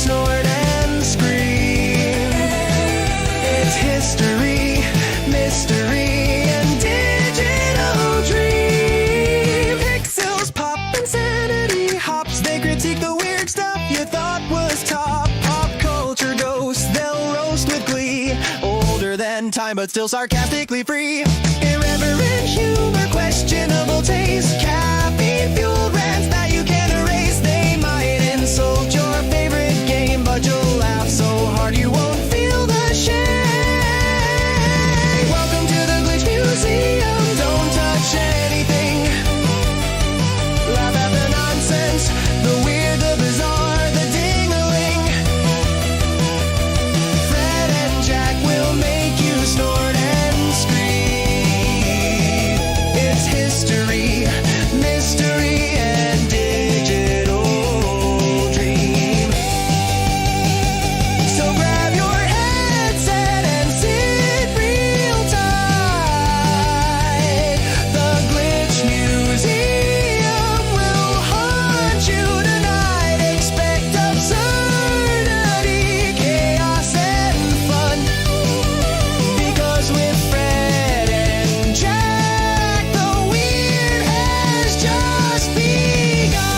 snort and scream. It's history, mystery, and digital dream. Pixels pop, insanity hops. They critique the weird stuff you thought was top. Pop culture ghosts, they'll roast with glee. Older than time, but still sarcastically free. Irreverent humor, questionable taste. Caffeine-fueled rants that you can't erase. They might insult your favorite game, but you'll laugh so hard you won't feel the shame. Welcome to the Glitch Museum. Don't touch anything. Laugh at the nonsense, the weird, the bizarre, the ding-a-ling. Fred and Jack will make you snort and scream. It's history, mystery, and digital dream. So grab your headset and sit real tight. The Glitch Museum will haunt you tonight. Expect absurdity, chaos, and fun. Because with Fred and Jack, the weird has just begun.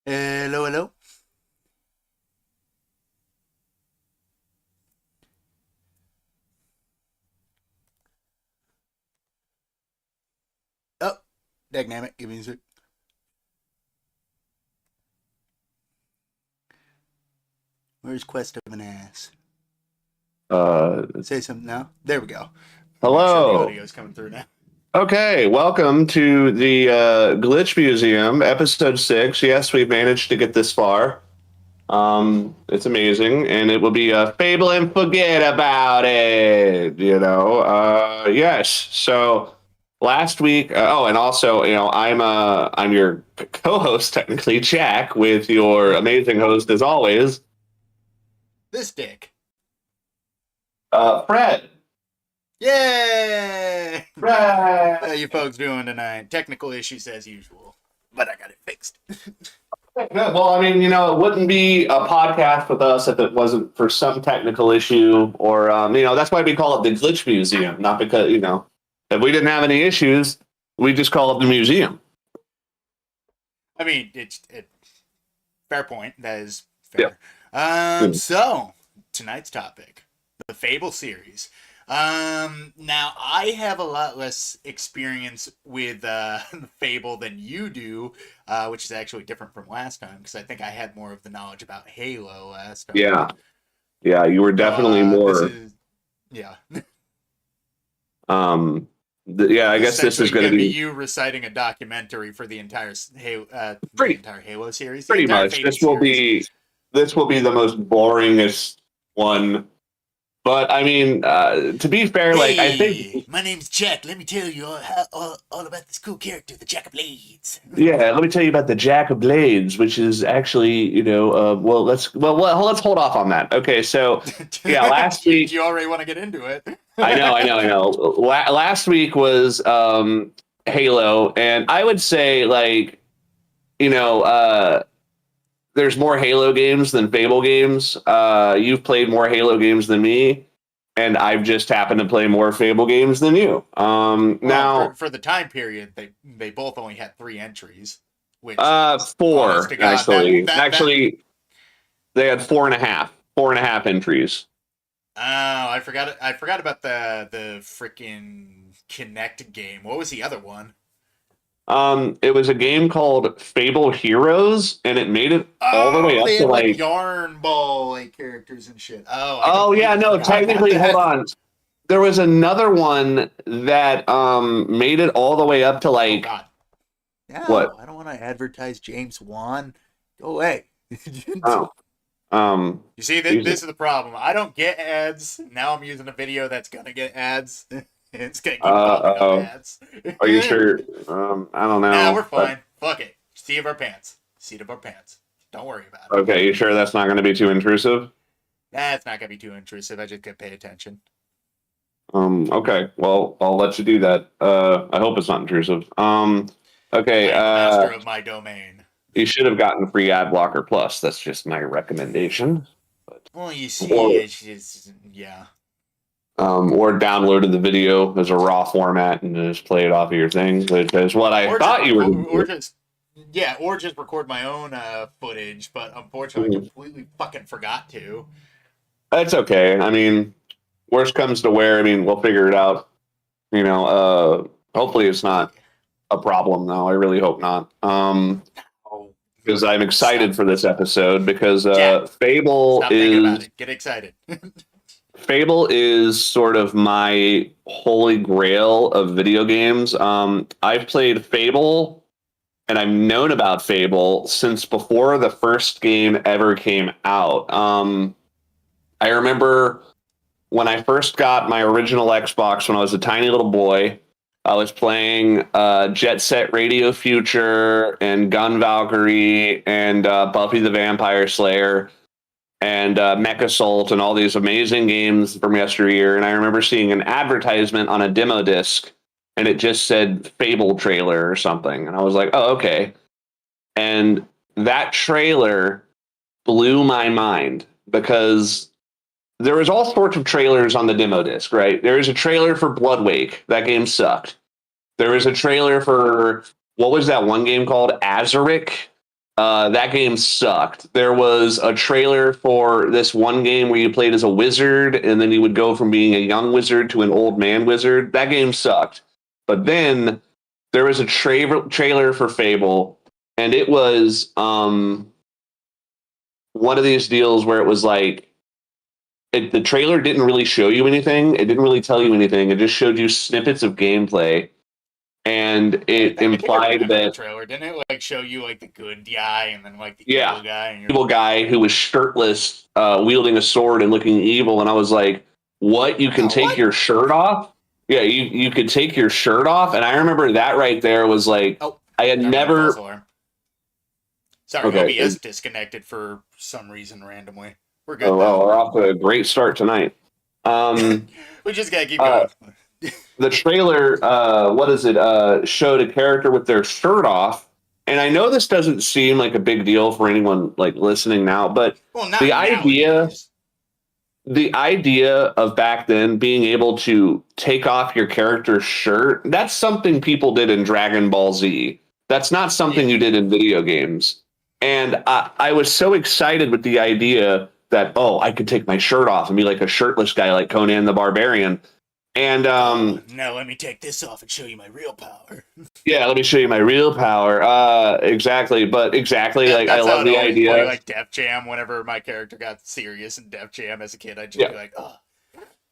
Hello, hello. Oh, dagnammit, give me a sec. Where's Quest of an Ass? Say something now. There we go. Hello. Make sure the audio's coming through now. Okay, welcome to the Glitch Museum, episode 6. Yes, we've managed to get this far. It's amazing, and it will be a Fable and forget about it. Yes. So last week, and also, I'm your co-host technically, Jack, with your amazing host as always, This dick. Fred. Yay! Fred. How you folks doing tonight? Technical issues as usual, but I got it fixed. Good. Well, I mean, it wouldn't be a podcast with us if it wasn't for some technical issue, or that's why we call it the Glitch Museum, not because if we didn't have any issues, we just call it the museum. I mean, it's fair point. That is fair. Yeah. So tonight's topic, the Fable series. Now I have a lot less experience with Fable than you do, which is actually different from last time because I think I had more of the knowledge about Halo last time. Yeah, you were definitely more. Yeah. I guess this is going to be you reciting a documentary for the entire Halo, entire Halo series. Pretty much. This will be the most boringest one. But I mean, to be fair, I think my name's Jack. Let me tell you all about this cool character, the Jack of Blades. Yeah, let me tell you about the Jack of Blades, which is actually, let's hold off on that. Okay, so yeah, last week you already want to get into it. I know. Last week was Halo, and I would say there's more Halo games than Fable games. You've played more Halo games than me, and I've just happened to play more Fable games than you. Now, for the time period, they both only had 3 entries. Which 4 actually. Actually, they had 4.5 entries. Oh, I forgot about the freaking Kinect game. What was the other one? It was a game called Fable Heroes, and it made it all the way up to like yarn ball characters and shit. Technically, hold on. There was another one that made it all the way up to Oh God. No, what? I don't want to advertise James Wan. Go away. You see, this is the problem. I don't get ads. Now I'm using a video that's gonna get ads. It's gonna keep popping up ads. Are you sure? I don't know. Nah, we're fine. Fuck it. Seat of our pants. Seat of our pants. Don't worry about it. Okay, you sure that's not going to be too intrusive? That's not gonna be too intrusive. I just could pay attention. Okay. Well, I'll let you do that. I hope it's not intrusive. Okay. I am master of my domain. You should have gotten free ad blocker plus. That's just my recommendation. Well, you see, it's just, yeah. Or downloaded the video as a raw format and just play it off of your thing, which is what I thought you were going to do. Or just record my own footage, but unfortunately I completely fucking forgot to. That's okay. I mean, worst comes to where, I mean, we'll figure it out. You know, hopefully it's not a problem, though. I really hope not. Because I'm excited for this episode because Fable Stop thinking about it. Get excited. Fable is sort of my holy grail of video games. I've played Fable and I've known about Fable since before the first game ever came out. I remember when I first got my original Xbox when I was a tiny little boy, I was playing Jet Set Radio Future and Gun Valkyrie and Buffy the Vampire Slayer and Mech Assault and all these amazing games from yesteryear. And I remember seeing an advertisement on a demo disc and it just said Fable trailer or something. And I was like, oh, okay. And that trailer blew my mind because there was all sorts of trailers on the demo disc, right? There was a trailer for Bloodwake. That game sucked. There was a trailer for, what was that one game called? Azaric. That game sucked. There was a trailer for this one game where you played as a wizard and then you would go from being a young wizard to an old man wizard. That game sucked. But then there was a trailer for Fable, and it was one of these deals where it was like, the trailer didn't really show you anything. It didn't really tell you anything. It just showed you snippets of gameplay. And it implied that the trailer didn't it like show you like the good guy and then like the evil guy, and evil guy who was shirtless, wielding a sword and looking evil. And I was like, "What? You can take your shirt off? Yeah, you could take your shirt off." And I remember that right there was like, I had never. Sorry, okay. OBS disconnected for some reason randomly. We're good. Oh, well, we're off to a great start tonight. We just gotta keep going. The trailer, showed a character with their shirt off, and I know this doesn't seem like a big deal for anyone like listening now, but the idea of back then being able to take off your character's shirt, that's something people did in Dragon Ball Z. That's not something you did in video games. And I was so excited with the idea that, I could take my shirt off and be like a shirtless guy like Conan the Barbarian. And now let me take this off and show you my real power. Yeah, let me show you my real power. Exactly, but exactly, like I love the idea. Play, like Def Jam, whenever my character got serious in Def Jam as a kid, I'd just be like,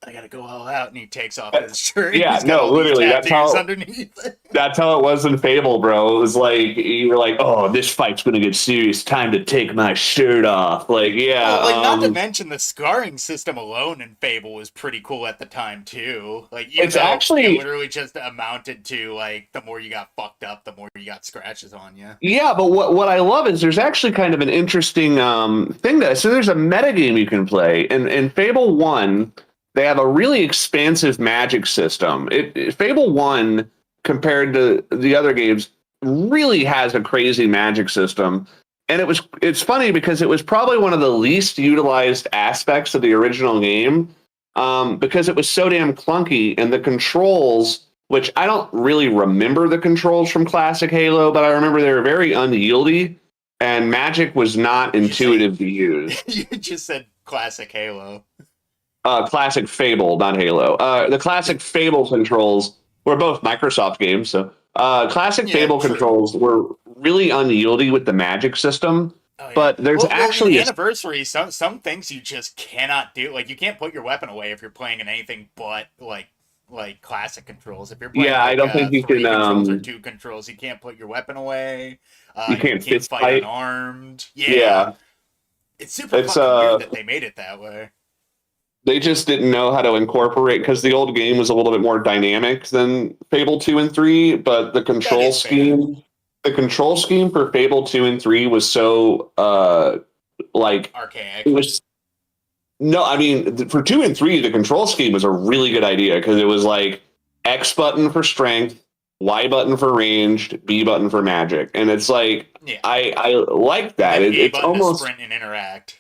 I gotta go all out, and he takes off his shirt. Yeah, no, literally, that's how underneath. That's how it was in Fable, bro. It was like you were like, "Oh, this fight's gonna get serious. Time to take my shirt off." Like, yeah. Not to mention the scarring system alone in Fable was pretty cool at the time too. Like, it literally just amounted to like the more you got fucked up, the more you got scratches on you. Yeah, but what I love is there's actually kind of an interesting thing so there's a metagame you can play in Fable 1. They have a really expansive magic system. Fable 1, compared to the other games, really has a crazy magic system. And it's funny because it was probably one of the least utilized aspects of the original game because it was so damn clunky. And the controls, which I don't really remember the controls from classic Halo, but I remember they were very unyieldy and magic was not intuitive to use. You just said classic Halo. Classic Fable, not Halo. The classic Fable controls were both Microsoft games, so classic Fable controls were really unyieldy with the magic system. But there's actually the anniversary. Some things you just cannot do. Like, you can't put your weapon away if you're playing in anything but like classic controls. If you're playing, I don't think you can. Controls or 2 controls, you can't put your weapon away. You can't fight unarmed. Yeah. It's super fucking weird that they made it that way. They just didn't know how to incorporate, because the old game was a little bit more dynamic than Fable 2 and 3, but the control scheme for Fable 2 and 3 was so like Archaic. it was no, I mean for 2 and 3 the control scheme was a really good idea, because it was like X button for strength, Y button for ranged, B button for magic. And it's like I like that. It's almost sprint and interact.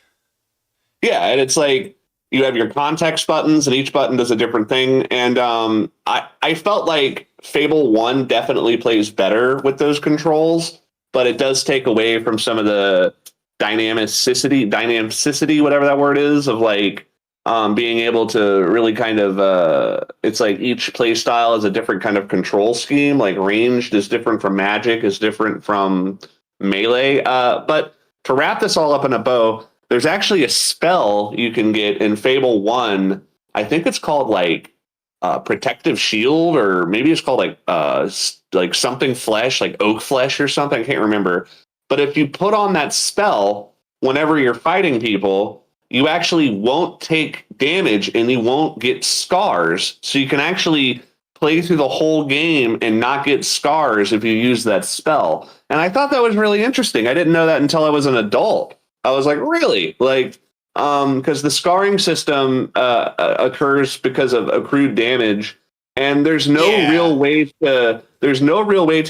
Yeah, and it's like you have your context buttons, and each button does a different thing. And I felt like Fable 1 definitely plays better with those controls, but it does take away from some of the dynamicity, whatever that word is, of like being able to really kind of it's like each play style is a different kind of control scheme. Like ranged is different from magic, is different from melee. But to wrap this all up in a bow, there's actually a spell you can get in Fable 1. I think it's called like Protective Shield, or maybe it's called like something flesh, like oak flesh or something. I can't remember. But if you put on that spell whenever you're fighting people, you actually won't take damage and you won't get scars. So you can actually play through the whole game and not get scars if you use that spell. And I thought that was really interesting. I didn't know that until I was an adult. I was like, really? Like, because the scarring system occurs because of accrued damage, and there's no real way to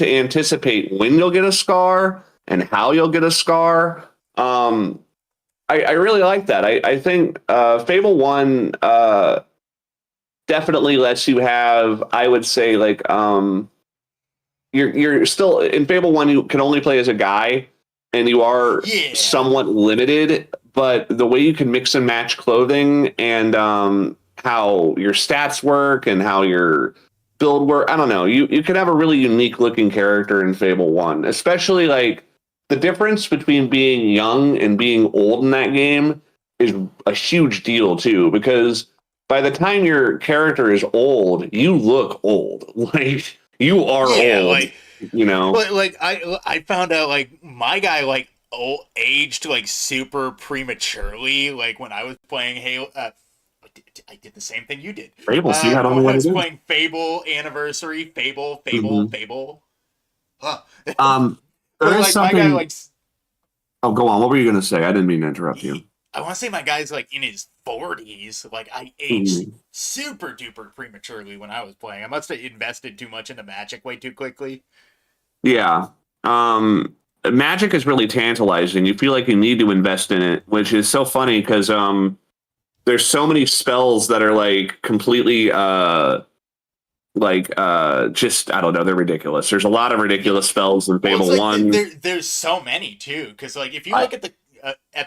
anticipate when you'll get a scar and how you'll get a scar. I really like that. I think Fable 1 definitely lets you have, I would say, like you're still in Fable 1, you can only play as a guy, and you are somewhat limited, but the way you can mix and match clothing and how your stats work and how your build work, I don't know, you can have a really unique looking character in Fable 1, especially like the difference between being young and being old in that game is a huge deal too, because by the time your character is old, you look old. Like you are old. Like, you know, but like I found out like my guy like aged like super prematurely. Like when I was playing Halo, I did the same thing you did. Fable, see, I don't know what I was it is. playing Fable Anniversary, Fable. Huh. There is like something. my guy like. Oh, go on. What were you going to say? I didn't mean to interrupt you. I want to say my guy's like in his 40s. Like I aged super duper prematurely when I was playing. I must have invested too much into Magic way too quickly. Yeah. Magic is really tantalizing. You feel like you need to invest in it, which is so funny because there's so many spells that are like completely just, I don't know, they're ridiculous. There's a lot of ridiculous spells in Fable like 1. There's so many too, because like if you look at the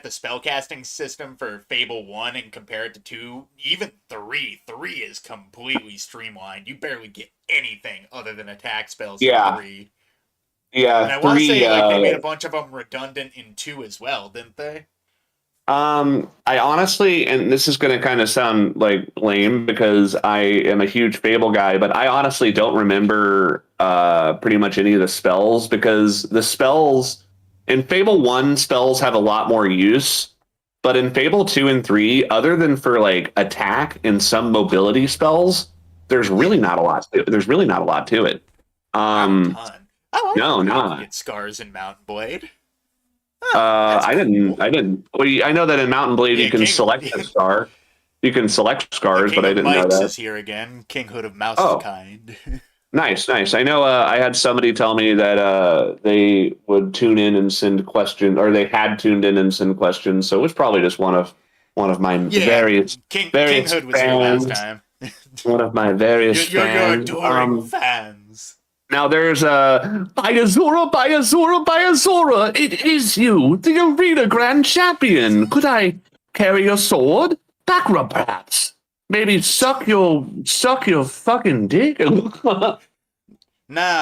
spellcasting system for Fable 1 and compare it to 2, even 3 is completely streamlined. You barely get anything other than attack spells in 3. Yeah, and I want to say like they made a bunch of them redundant in 2 as well, didn't they? I honestly, and this is going to kind of sound like lame because I am a huge Fable guy, but I honestly don't remember pretty much any of the spells, because the spells in Fable 1, spells have a lot more use, but in Fable 2 and 3, other than for like attack and some mobility spells, there's really not a lot to it. Get scars in Mountain Blade. I didn't. Well, I know that in Mountain Blade you can select a scar. You can select scars, but I didn't know that. Is here again. Kinghood of Mouse's kind. Nice. I know. I had somebody tell me that they would tune in and send questions, or they had tuned in and send questions. So it was probably just one of my various Kinghood was here last time. One of my various fans. Your adoring fans. Now there's Bayazora, it is you, the arena grand champion. Could I carry your sword? Back rub, perhaps. Maybe suck your fucking dick. Nah,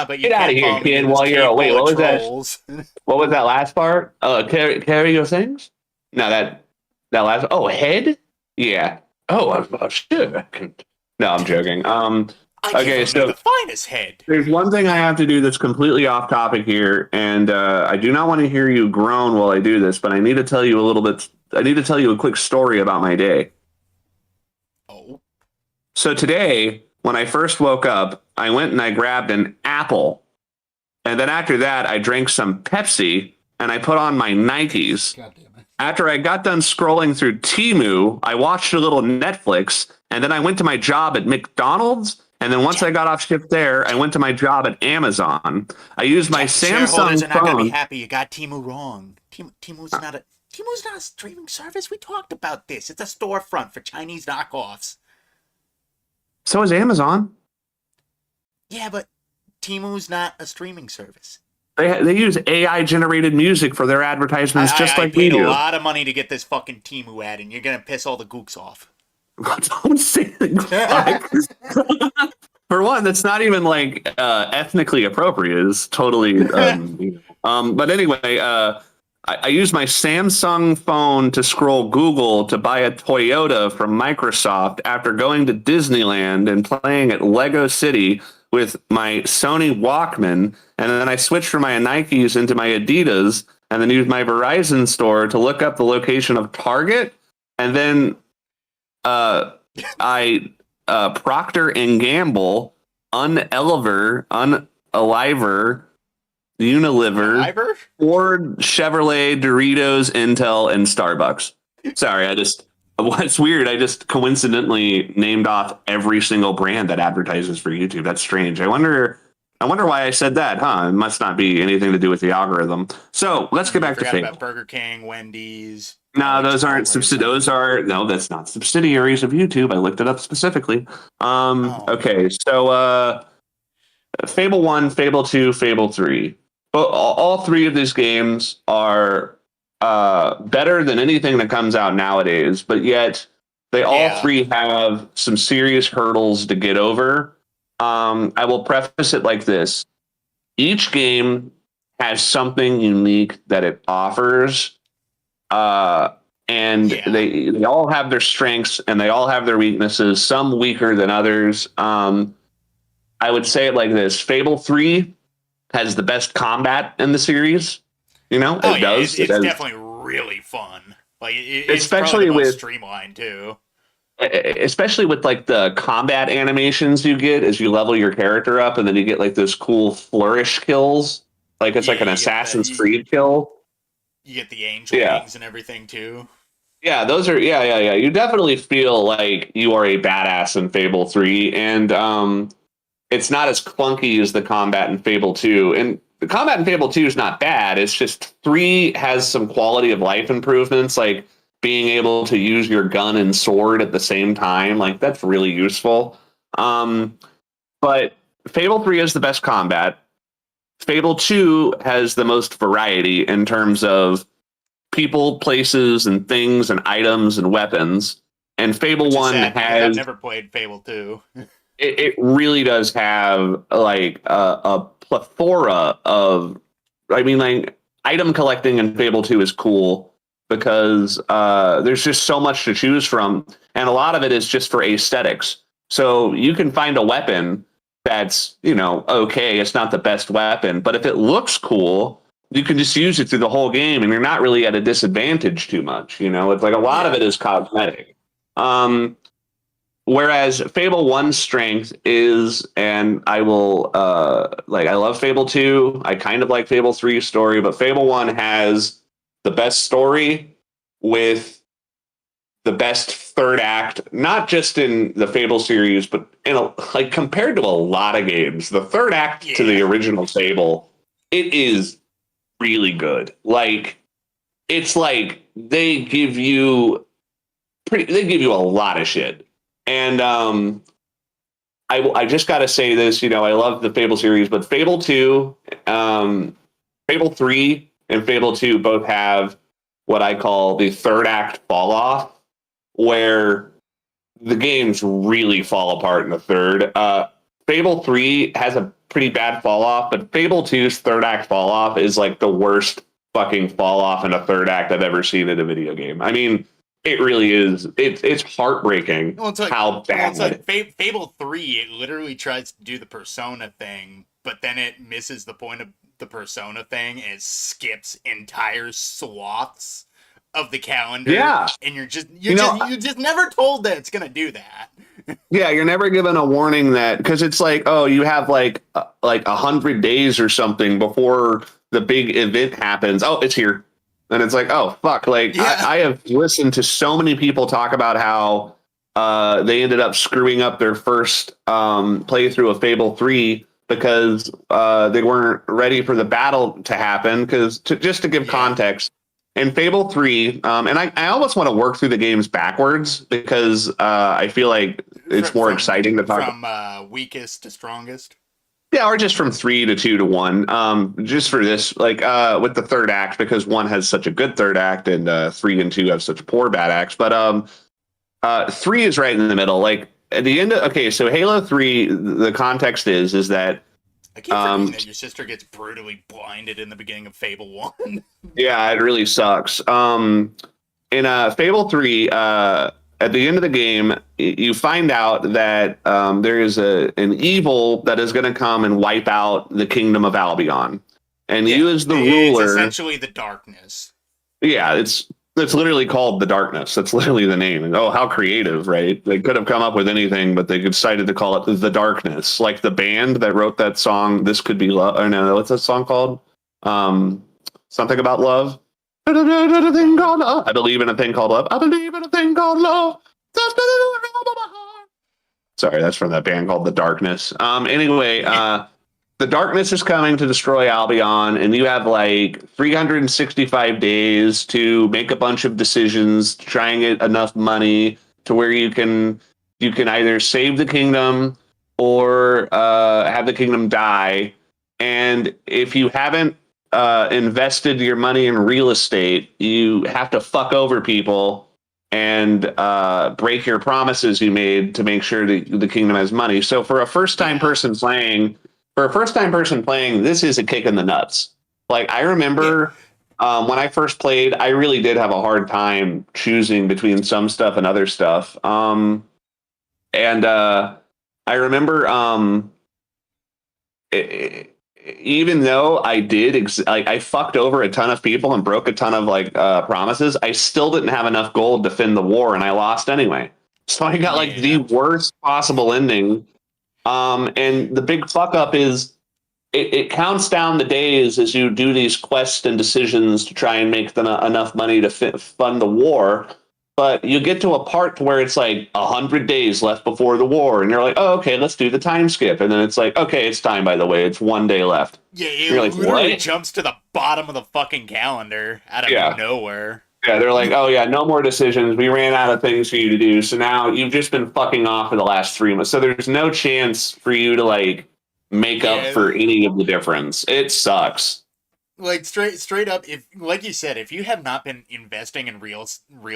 but you get out of here, kid. While you're wait, what was trolls. That? What was that last part? Carry your things? No, that last. Oh, head? Yeah. Oh, sure. No, I'm joking. Okay, so the finest head. There's one thing I have to do that's completely off topic here, and I do not want to hear you groan while I do this, but I need to tell you a quick story about my day. So today, when I first woke up, I went and I grabbed an apple. And then after that, I drank some Pepsi and I put on my Nikes. God damn it. After I got done scrolling through Temu, I watched a little Netflix, and then I went to my job at McDonald's. And then once I got off shift there, I went to my job at Amazon. I used my Shareholders Samsung are not going to be phone. happy. You got Temu wrong. Temu's not a streaming service. We talked about this. It's a storefront for Chinese knockoffs. So is Amazon. Yeah, but Temu's not a streaming service. They use AI generated music for their advertisements, just like we do. I paid do. a lot of money to get this fucking Temu ad, and you're gonna piss all the gooks off. Don't say For one, that's not even like ethnically appropriate. It's totally. But anyway, I use my Samsung phone to scroll Google to buy a Toyota from Microsoft after going to Disneyland and playing at Lego City with my Sony Walkman. And then I switched from my Nikes into my Adidas and then used my Verizon store to look up the location of Target. And then I Procter and Gamble, Unilever, Ivor? Ford, Chevrolet, Doritos, Intel, and Starbucks. Sorry, what's weird, I just coincidentally named off every single brand that advertises for YouTube. That's strange. I wonder why I said that, huh? It must not be anything to do with the algorithm. So let's get back to Fable. About Burger King, Wendy's. No, those aren't that's not subsidiaries of YouTube. I looked it up specifically. Okay, so Fable 1, Fable 2, Fable 3. But all three of these games are better than anything that comes out nowadays, but yet they all three have some serious hurdles to get over. I will preface it like this. Each game has something unique that it offers. They all have their strengths and they all have their weaknesses, some weaker than others. I would say it like this. Fable 3 has the best combat in the series. You know, it does. It's definitely really fun. Like, it's especially probably the most with streamlined too. Especially with like the combat animations you get as you level your character up, and then you get like those cool flourish kills. Like it's like an Assassin's Creed kill. You get the angel wings and everything too. Yeah, those are You definitely feel like you are a badass in Fable 3, and it's not as clunky as the combat in Fable 2. And the combat in Fable 2 is not bad. It's just 3 has some quality of life improvements, like being able to use your gun and sword at the same time. Like that's really useful. But Fable 3 is the best combat. Fable 2 has the most variety in terms of people, places, and things, and items, and weapons. And Fable 1 has... I've never played Fable 2. It really does have, like, a plethora of... I mean, like, item collecting in Fable 2 is cool because there's just so much to choose from. And a lot of it is just for aesthetics. So you can find a weapon that's, okay, it's not the best weapon, but if it looks cool, you can just use it through the whole game and you're not really at a disadvantage too much. It's like a lot of it is cosmetic. Whereas Fable 1's strength is, and I will, I love Fable 2. I kind of like Fable 3's story, but Fable 1 has the best story with the best third act, not just in the Fable series, but compared to a lot of games, the third act to the original Fable, it is really good. Like, it's like they give you a lot of shit. And I just got to say this, I love the Fable series, but Fable 2, Fable 3 and Fable 2 both have what I call the third act fall off, where the games really fall apart in the third. Fable 3 has a pretty bad fall off, but Fable 2's third act fall off is like the worst fucking fall off in a third act I've ever seen in a video game. I mean, it really is. It's heartbreaking how bad. It's like Fable 3, it literally tries to do the Persona thing, but then it misses the point of the Persona thing and it skips entire swaths of the calendar. Yeah. And you're just never told that it's gonna do that. Yeah, you're never given a warning that because it's like, oh, you have like 100 days or something before the big event happens. Oh, it's here, and it's like, oh fuck! Like Yeah. I have listened to so many people talk about how they ended up screwing up their first playthrough of Fable 3 because they weren't ready for the battle to happen. Because just to give context, in Fable 3, and I almost want to work through the games backwards because I feel like it's more exciting to talk from weakest to strongest. Yeah, or just from 3 to 2 to 1. Just for this, like with the third act, because 1 has such a good third act and 3 and 2 have such poor bad acts. But 3 is right in the middle. Like at the end of, okay, so Halo 3, the context is that I keep forgetting that your sister gets brutally blinded in the beginning of Fable 1. yeah, it really sucks. In Fable 3, at the end of the game, you find out that there is an evil that is going to come and wipe out the kingdom of Albion. And you as the ruler... It's essentially the darkness. Yeah, it's literally called the darkness. That's literally the name. And oh, how creative, right? They could have come up with anything, but they decided to call it the darkness. Like the band that wrote that song, This Could Be Love. Or no, what's that song called? Something about love. I believe in a thing called love. I believe in a thing called love. Sorry, that's from that band called The Darkness. Anyway, the darkness is coming to destroy Albion, and you have like 365 days to make a bunch of decisions to try and get enough money to where you can either save the kingdom or have the kingdom die. And if you haven't invested your money in real estate, you have to fuck over people and break your promises you made to make sure that the kingdom has money. So for a first-time person playing, this is a kick in the nuts. Like I remember when I first played, I really did have a hard time choosing between some stuff and other stuff. I remember even though I did, I fucked over a ton of people and broke a ton of promises, I still didn't have enough gold to fend the war, and I lost anyway. So I got the worst possible ending. And the big fuck up is it counts down the days as you do these quests and decisions to try and make enough money to fund the war. But you get to a part to where it's like 100 days left before the war, and you're like, oh, okay, let's do the time skip. And then it's like, okay, it's time, by the way. It's 1 day left. Yeah, it literally jumps to the bottom of the fucking calendar out of nowhere. Yeah, they're like, oh, yeah, no more decisions. We ran out of things for you to do. So now you've just been fucking off for the last 3 months. So there's no chance for you to, make up for any of the difference. It sucks. Straight up, if like you said, if you have not been investing in real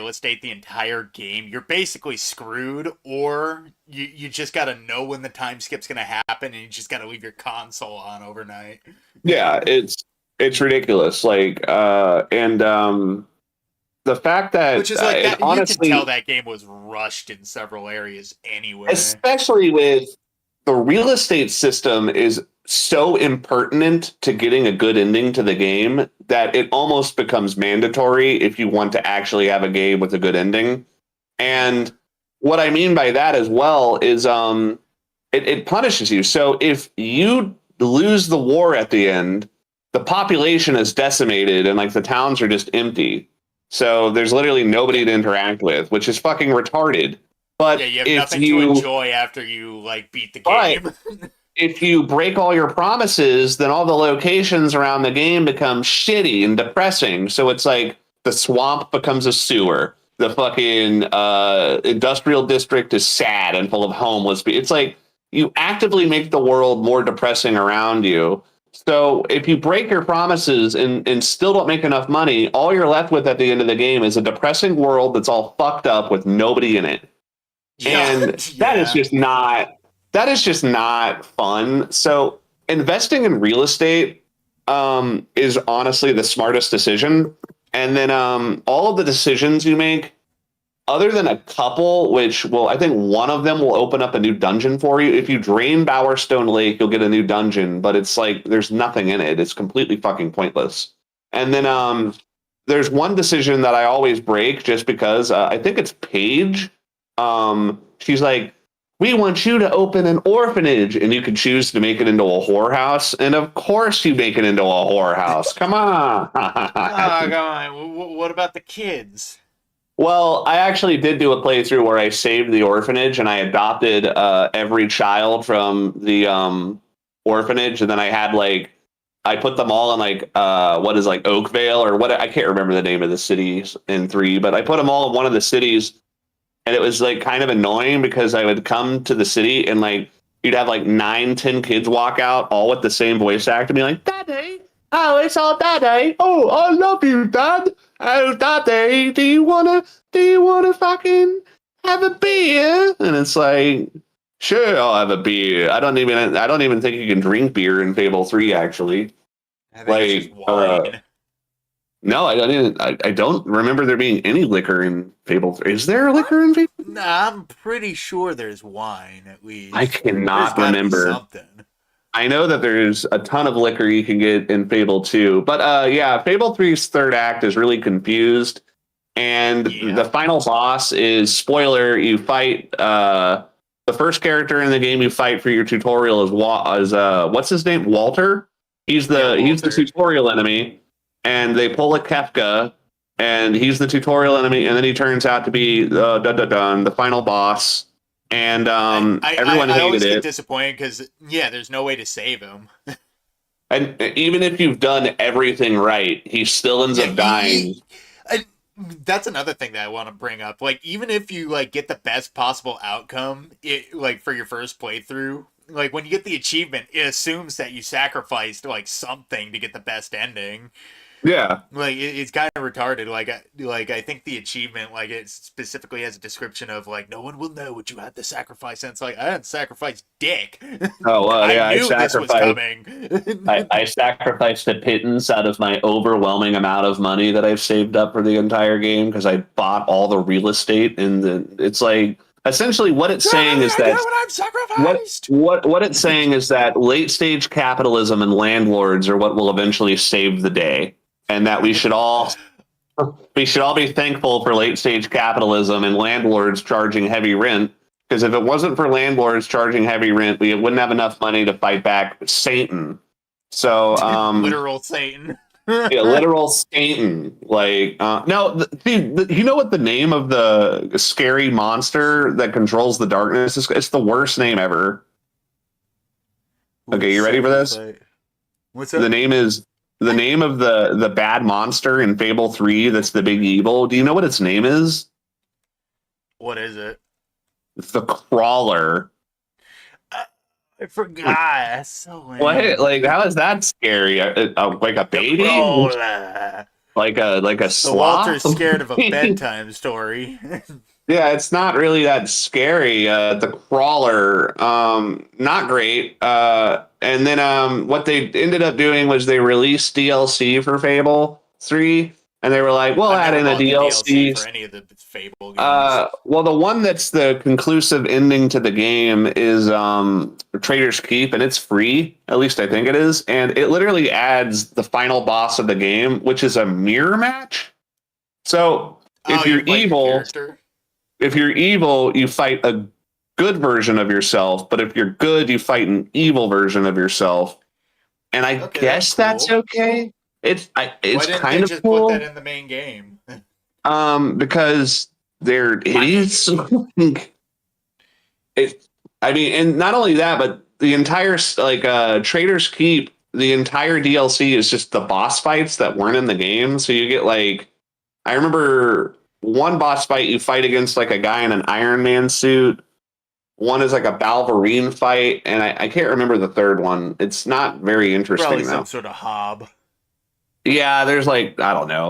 estate the entire game, you're basically screwed, or you just got to know when the time skip's going to happen, and you just got to leave your console on overnight. Yeah, it's ridiculous. The fact that which is that, honestly, you can tell that game was rushed in several areas anyway. Especially with the real estate system is so impertinent to getting a good ending to the game that it almost becomes mandatory if you want to actually have a game with a good ending. And what I mean by that as well is it punishes you. So if you lose the war at the end, the population is decimated and the towns are just empty. So there's literally nobody to interact with, which is fucking retarded. But you have nothing to enjoy after you beat the game. Right. If you break all your promises, then all the locations around the game become shitty and depressing. So it's like the swamp becomes a sewer. The fucking industrial district is sad and full of homeless people. It's like you actively make the world more depressing around you. So if you break your promises and still don't make enough money, all you're left with at the end of the game is a depressing world that's all fucked up with nobody in it. And that is just not fun. So investing in real estate is honestly the smartest decision. And then all of the decisions you make, other than a couple, which I think one of them will open up a new dungeon for you. If you drain Bowerstone Lake, you'll get a new dungeon, but it's there's nothing in it. It's completely fucking pointless. And then there's one decision that I always break just because I think it's Paige. She's like, we want you to open an orphanage, and you could choose to make it into a whorehouse, and of course you make it into a whorehouse. Come on. Oh, come on. What about the kids? Well, I actually did do a playthrough where I saved the orphanage and I adopted every child from the orphanage, and then I had like I put them all in like what is like Oakvale or what, I can't remember the name of the cities in 3, but I put them all in one of the cities, and it was like kind of annoying because I would come to the city and like you'd have like 9, 10 kids walk out all with the same voice actor and be like, Daddy, oh, it's all Daddy. Oh, I love you, Dad. Oh, Daddy, do you wanna fucking have a beer? And it's like, sure, I'll have a beer. I don't even think you can drink beer in Fable 3, actually. I think it's just wine. No, I don't remember there being any liquor in Fable 3. Is there liquor in Fable 3? Nah, I'm pretty sure there's wine, at least. I cannot There's gotta be remember. something. I know that there's a ton of liquor you can get in Fable 2, but yeah, Fable 3's third act is really confused, and the final boss is, spoiler, you fight the first character in the game you fight for your tutorial is what's his name? Walter? He's the tutorial enemy, and they pull a Kefka, and he's the tutorial enemy, and then he turns out to be the final boss. And everyone I always hated get it. disappointed because there's no way to save him. And even if you've done everything right, he still ends up dying. That's another thing that I want to bring up. Like, even if you like get the best possible outcome, like for your first playthrough, like when you get the achievement, it assumes that you sacrificed like something to get the best ending. Yeah. Like it's kind of retarded. Like I think the achievement, like it specifically has a description of like no one will know what you had to sacrifice, and it's like I didn't sacrifice dick. Oh well, yeah, I knew this was coming. I sacrificed a pittance out of my overwhelming amount of money that I've saved up for the entire game because I bought all the real estate, and it's like essentially what it's saying is that what it's saying is that late stage capitalism and landlords are what will eventually save the day. And that we should all be thankful for late stage capitalism and landlords charging heavy rent. Because if it wasn't for landlords charging heavy rent, we wouldn't have enough money to fight back Satan. So literal Satan. Yeah, literal Satan. Like no, dude, you know what the name of the scary monster that controls the darkness is? It's the worst name ever. Okay, you ready for this? What's up? The name of the bad monster in Fable 3 that's the big evil. Do you know what its name is? What is it? It's the Crawler. I forgot. So what? Like, how is that scary? Like a baby? Like a sloth? So Walter's scared of a bedtime story. Yeah, it's not really that scary. The Crawler, not great. And then what they ended up doing was they released DLC for Fable 3, and they were like, we'll add in a DLC for any of the Fable games. Well, the one that's the conclusive ending to the game is Trader's Keep, and it's free. At least I think it is. And it literally adds the final boss of the game, which is a mirror match. So if you're evil, you fight a good version of yourself, but if you're good, you fight an evil version of yourself. And I guess that's okay. It's kind of cool. Put that in the main game. Because they're idiots. And not only that, but the entire Trader's Keep, the entire DLC is just the boss fights that weren't in the game. So you get I remember one boss fight you fight against like a guy in an Iron Man suit. One is like a Balverine fight, and I can't remember the third one. It's not very interesting. Probably some sort of hob. Yeah, there's I don't know,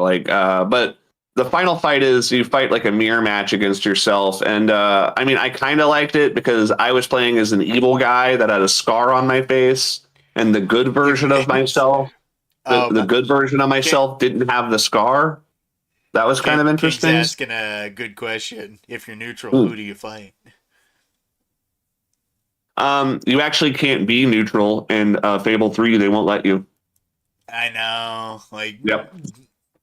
but the final fight is you fight like a mirror match against yourself, and I kind of liked it because I was playing as an evil guy that had a scar on my face, and the good version of myself, the good version of myself didn't have the scar. That was kind of interesting. King's asking a good question. If you're neutral, who do you fight? You actually can't be neutral in Fable 3. They won't let you. I know. Yep.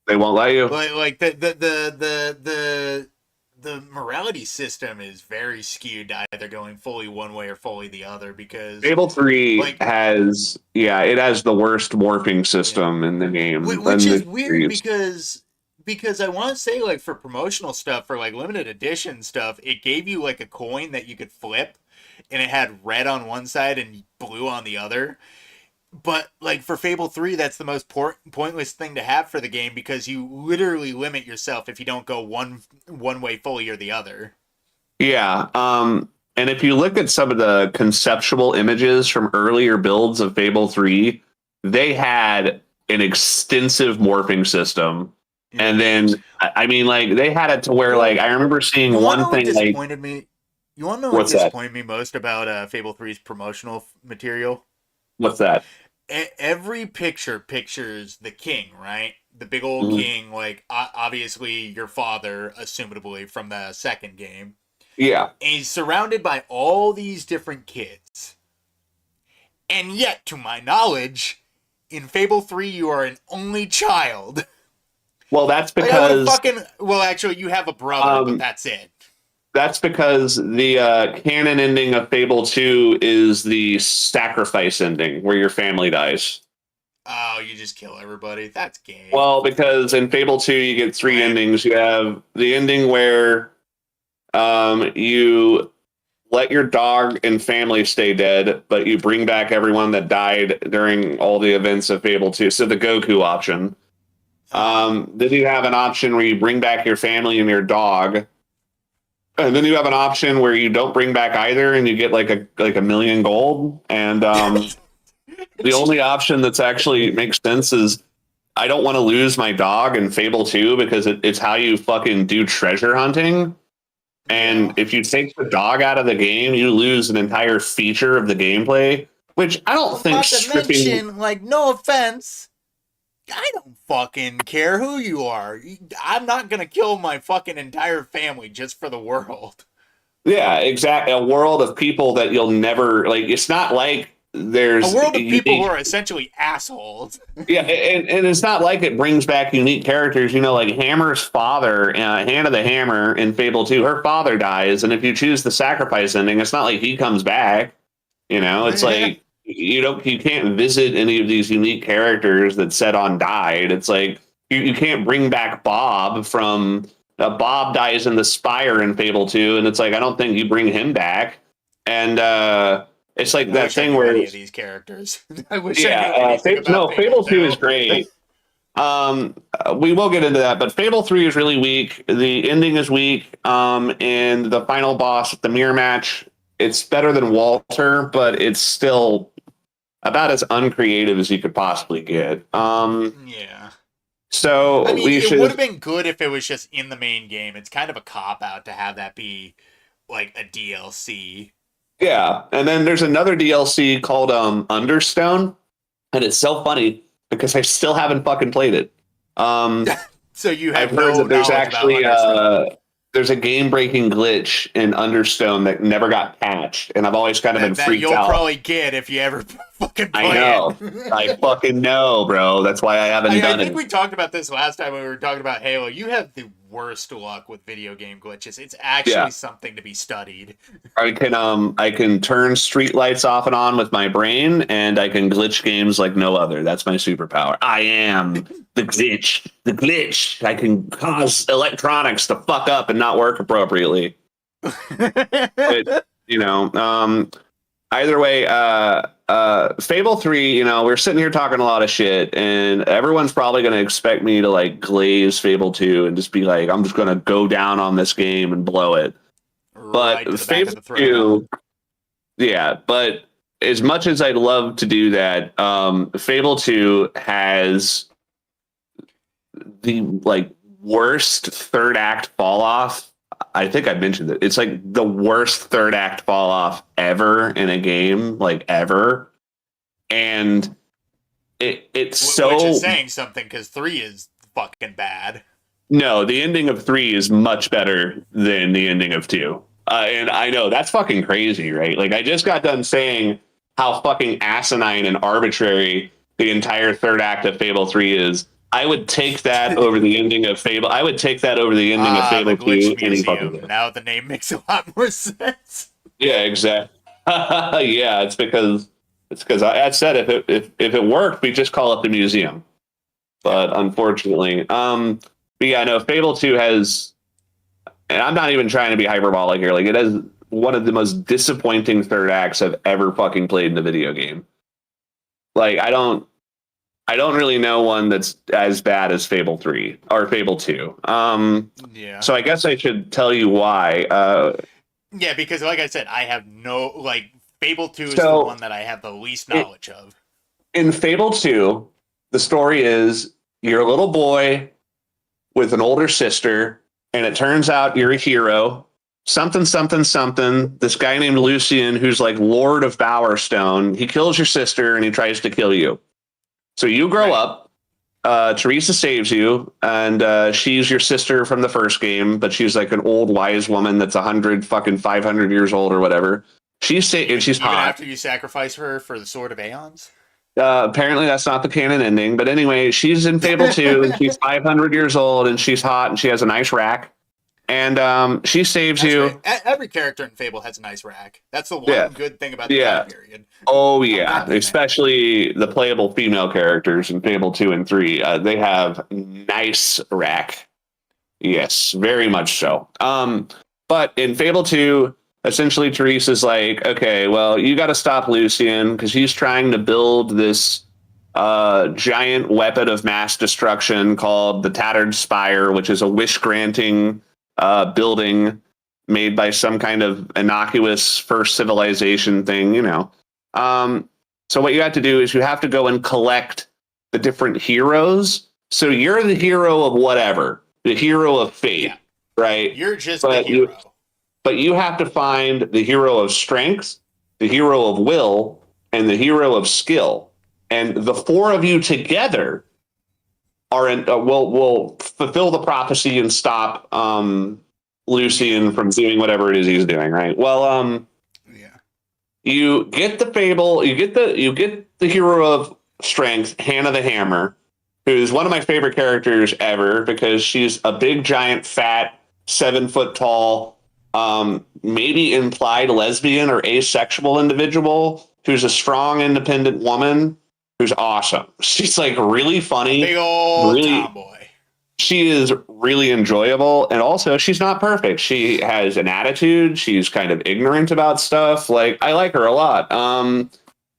They won't let you. Like the the morality system is very skewed to either going fully one way or fully the other because Fable 3 like has, yeah, it has the worst morphing yeah, system in the game. which And is the weird series. because I want to say like for promotional stuff for like limited edition stuff, it gave you like a coin that you could flip, and it had red on one side and blue on the other. But like for Fable 3, that's the most pointless thing to have for the game because you literally limit yourself if you don't go one way fully or the other. Yeah. And if you look at some of the conceptual images from earlier builds of Fable 3, they had an extensive morphing system. And then, I mean, like, they had it to where, like, Well, I remember seeing you want to one know what thing, like, disappointed me? You want to know what what's that? disappointed me most about Fable 3's promotional material? What's that? Every picture pictures the king, right? The big old Mhm. king, like obviously your father, assumably from the second game. Yeah. And he's surrounded by all these different kids. And yet, to my knowledge, in Fable 3, you are an only child. Well, that's Like, I would have because fucking. Well, actually, you have a brother, but that's it. the canon ending of Fable 2 is the sacrifice ending where your family dies. Oh, you just kill everybody. That's gay. Well, because in Fable 2 you get three Right. endings. You have the ending where you let your dog and family stay dead, but you bring back everyone that died during all the events of Fable 2. So the Goku option. Then you have an option where you bring back your family and your dog. And then you have an option where you don't bring back either and you get like a million gold. And the only option that's actually makes sense is I don't want to lose my dog in Fable 2 because it's how you fucking do treasure hunting. And if you take the dog out of the game, you lose an entire feature of the gameplay, which I don't think Not to stripping. mention, like, no offense, I don't fucking care who you are. I'm not gonna kill my fucking entire family just for the world. Yeah, exactly. A world of people that you'll never like. It's not like A there's world of people who unique. are essentially assholes. Yeah, and it's not like it brings back unique characters. You know, like Hammer's father, Hannah the Hammer in Fable 2, her father dies, and if you choose the sacrifice ending, it's not like he comes back. You know, it's like you can't visit any of these unique characters that set on died. It's like you can't bring back Bob from Bob dies in the Spire in Fable 2, and it's like I don't think you bring him back. And it's like I that wish I thing knew where any of these characters. I wish I knew yeah, anything about no, Fable 2 is 2. great. We will get into that, but Fable 3 is really weak. The ending is weak. And the final boss, the mirror match, it's better than Walter, but it's still about as uncreative as you could possibly get. Yeah. So I mean, we it should. would have been good if it was just in the main game. It's kind of a cop out to have that be like a DLC. Yeah, and then there's another DLC called Understone, and it's so funny because I still haven't fucking played it. So you have I've heard no that there's knowledge actually about Understone. there's a game breaking glitch in Understone that never got patched, and I've always kind of been that freaked you'll out. probably get if you ever fucking play I know, it. I fucking know, bro. That's why I haven't I done think it. we talked about this last time when we were talking about Halo. You have the worst luck with video game glitches. It's actually Yeah. something to be studied. I can turn street lights off and on with my brain, and I can glitch games like no other. That's my superpower. I am the glitch. The glitch. I can cause electronics to fuck up and not work appropriately. But you know, either way, Fable 3, you know, we're sitting here talking a lot of shit, and everyone's probably going to expect me to like glaze Fable 2 and just be like, I'm just going to go down on this game and blow it. Right to But the back Fable of the throat. 2, yeah, but as much as I'd love to do that, Fable 2 has the like worst third act fall off. I think I mentioned it. It's like the worst third act fall off ever in a game, like ever. And it's so Which is saying something because 3 is fucking bad. no, the ending of 3 is much better than the ending of 2. And I know that's fucking crazy, right? Like I just got done saying how fucking asinine and arbitrary the entire third act of Fable 3 is. I would take that over the ending of Fable. I would take that over the ending of Fable The Glitch 2 any fucking Museum. day. Now the name makes a lot more sense. Yeah, exactly. Yeah, it's because I said if it worked, we just call it the museum. But unfortunately, but yeah, no, Fable 2 has, and I'm not even trying to be hyperbolic here. Like, it has one of the most disappointing third acts I've ever fucking played in a video game. Like, I don't really know one that's as bad as Fable 3 or Fable 2. Yeah. So I guess I should tell you why. Yeah, because like I said, I have no, like, Fable 2 is the So, one that I have the least knowledge of. In Fable 2, the story is you're a little boy with an older sister, and it turns out you're a hero. Something, something, something. This guy named Lucian, who's like Lord of Bowerstone, he kills your sister and he tries to kill you. So you grow up. Teresa saves you, and she's your sister from the first game, but she's like an old wise woman that's 500 years old or whatever. And she's Even hot. after you sacrifice her for the Sword of Aeons? Apparently that's not the canon ending, but anyway, she's in Fable 2 and she's 500 years old and she's hot and she has a nice rack, and she saves That's you. right. Every character in Fable has a nice rack. That's the one good thing about the time period. Oh yeah, especially the playable female characters in Fable 2 and 3. They have nice rack. Yes, very much so. But in Fable 2, essentially Teresa's like, okay, well, you got to stop Lucian because he's trying to build this giant weapon of mass destruction called the Tattered Spire, which is a wish-granting building made by some kind of innocuous first civilization thing, you know. So what you have to do is you have to go and collect the different heroes. So you're the hero of whatever, the hero of fate, right? You're just the hero. But you have to find the hero of strength, the hero of will, and the hero of skill. And the four of you together will fulfill the prophecy and stop Lucian from doing whatever it is he's doing, right? Well, you get the Fable, you get the hero of strength, Hannah the Hammer, who's one of my favorite characters ever because she's a big, giant, fat, 7 foot tall, maybe implied lesbian or asexual individual who's a strong, independent woman who's awesome. She's like really funny, big old tomboy. She is really enjoyable, and also she's not perfect. She has an attitude. She's kind of ignorant about stuff. Like, I like her a lot.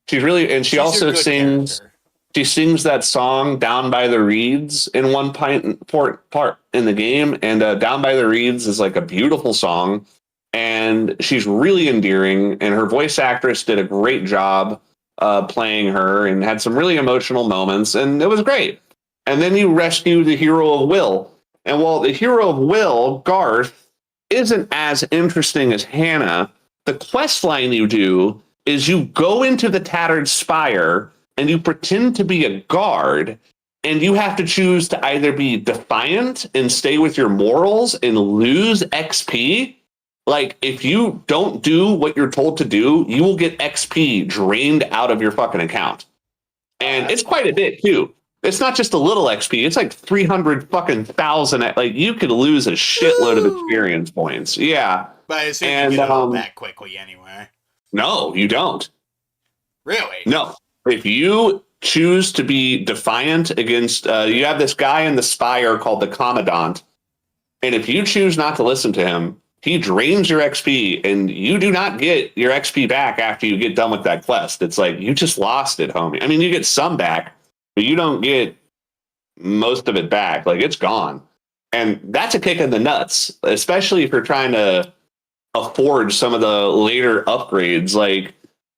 She's really, and she also sings. Character. She sings that song "Down by the Reeds" in one part in the game, and "Down by the Reeds" is like a beautiful song, and she's really endearing. And her voice actress did a great job playing her, and had some really emotional moments, and it was great. And then you rescue the hero of will. And while the hero of will, Garth, isn't as interesting as Hannah, the quest line you do is you go into the Tattered Spire and you pretend to be a guard, and you have to choose to either be defiant and stay with your morals and lose XP. Like, if you don't do what you're told to do, you will get XP drained out of your fucking account. And it's quite a bit, too. It's not just a little XP. It's like 300 fucking thousand. Like, you could lose a shitload of experience points. Yeah. But I assume you get it all back quickly anyway. No, you don't. Really? No. If you choose to be defiant against, you have this guy in the Spire called the Commandant. And if you choose not to listen to him, he drains your XP, and you do not get your XP back after you get done with that quest. It's like, you just lost it, homie. I mean, you get some back, but you don't get most of it back. Like, it's gone. And that's a kick in the nuts, especially if you're trying to afford some of the later upgrades. Like,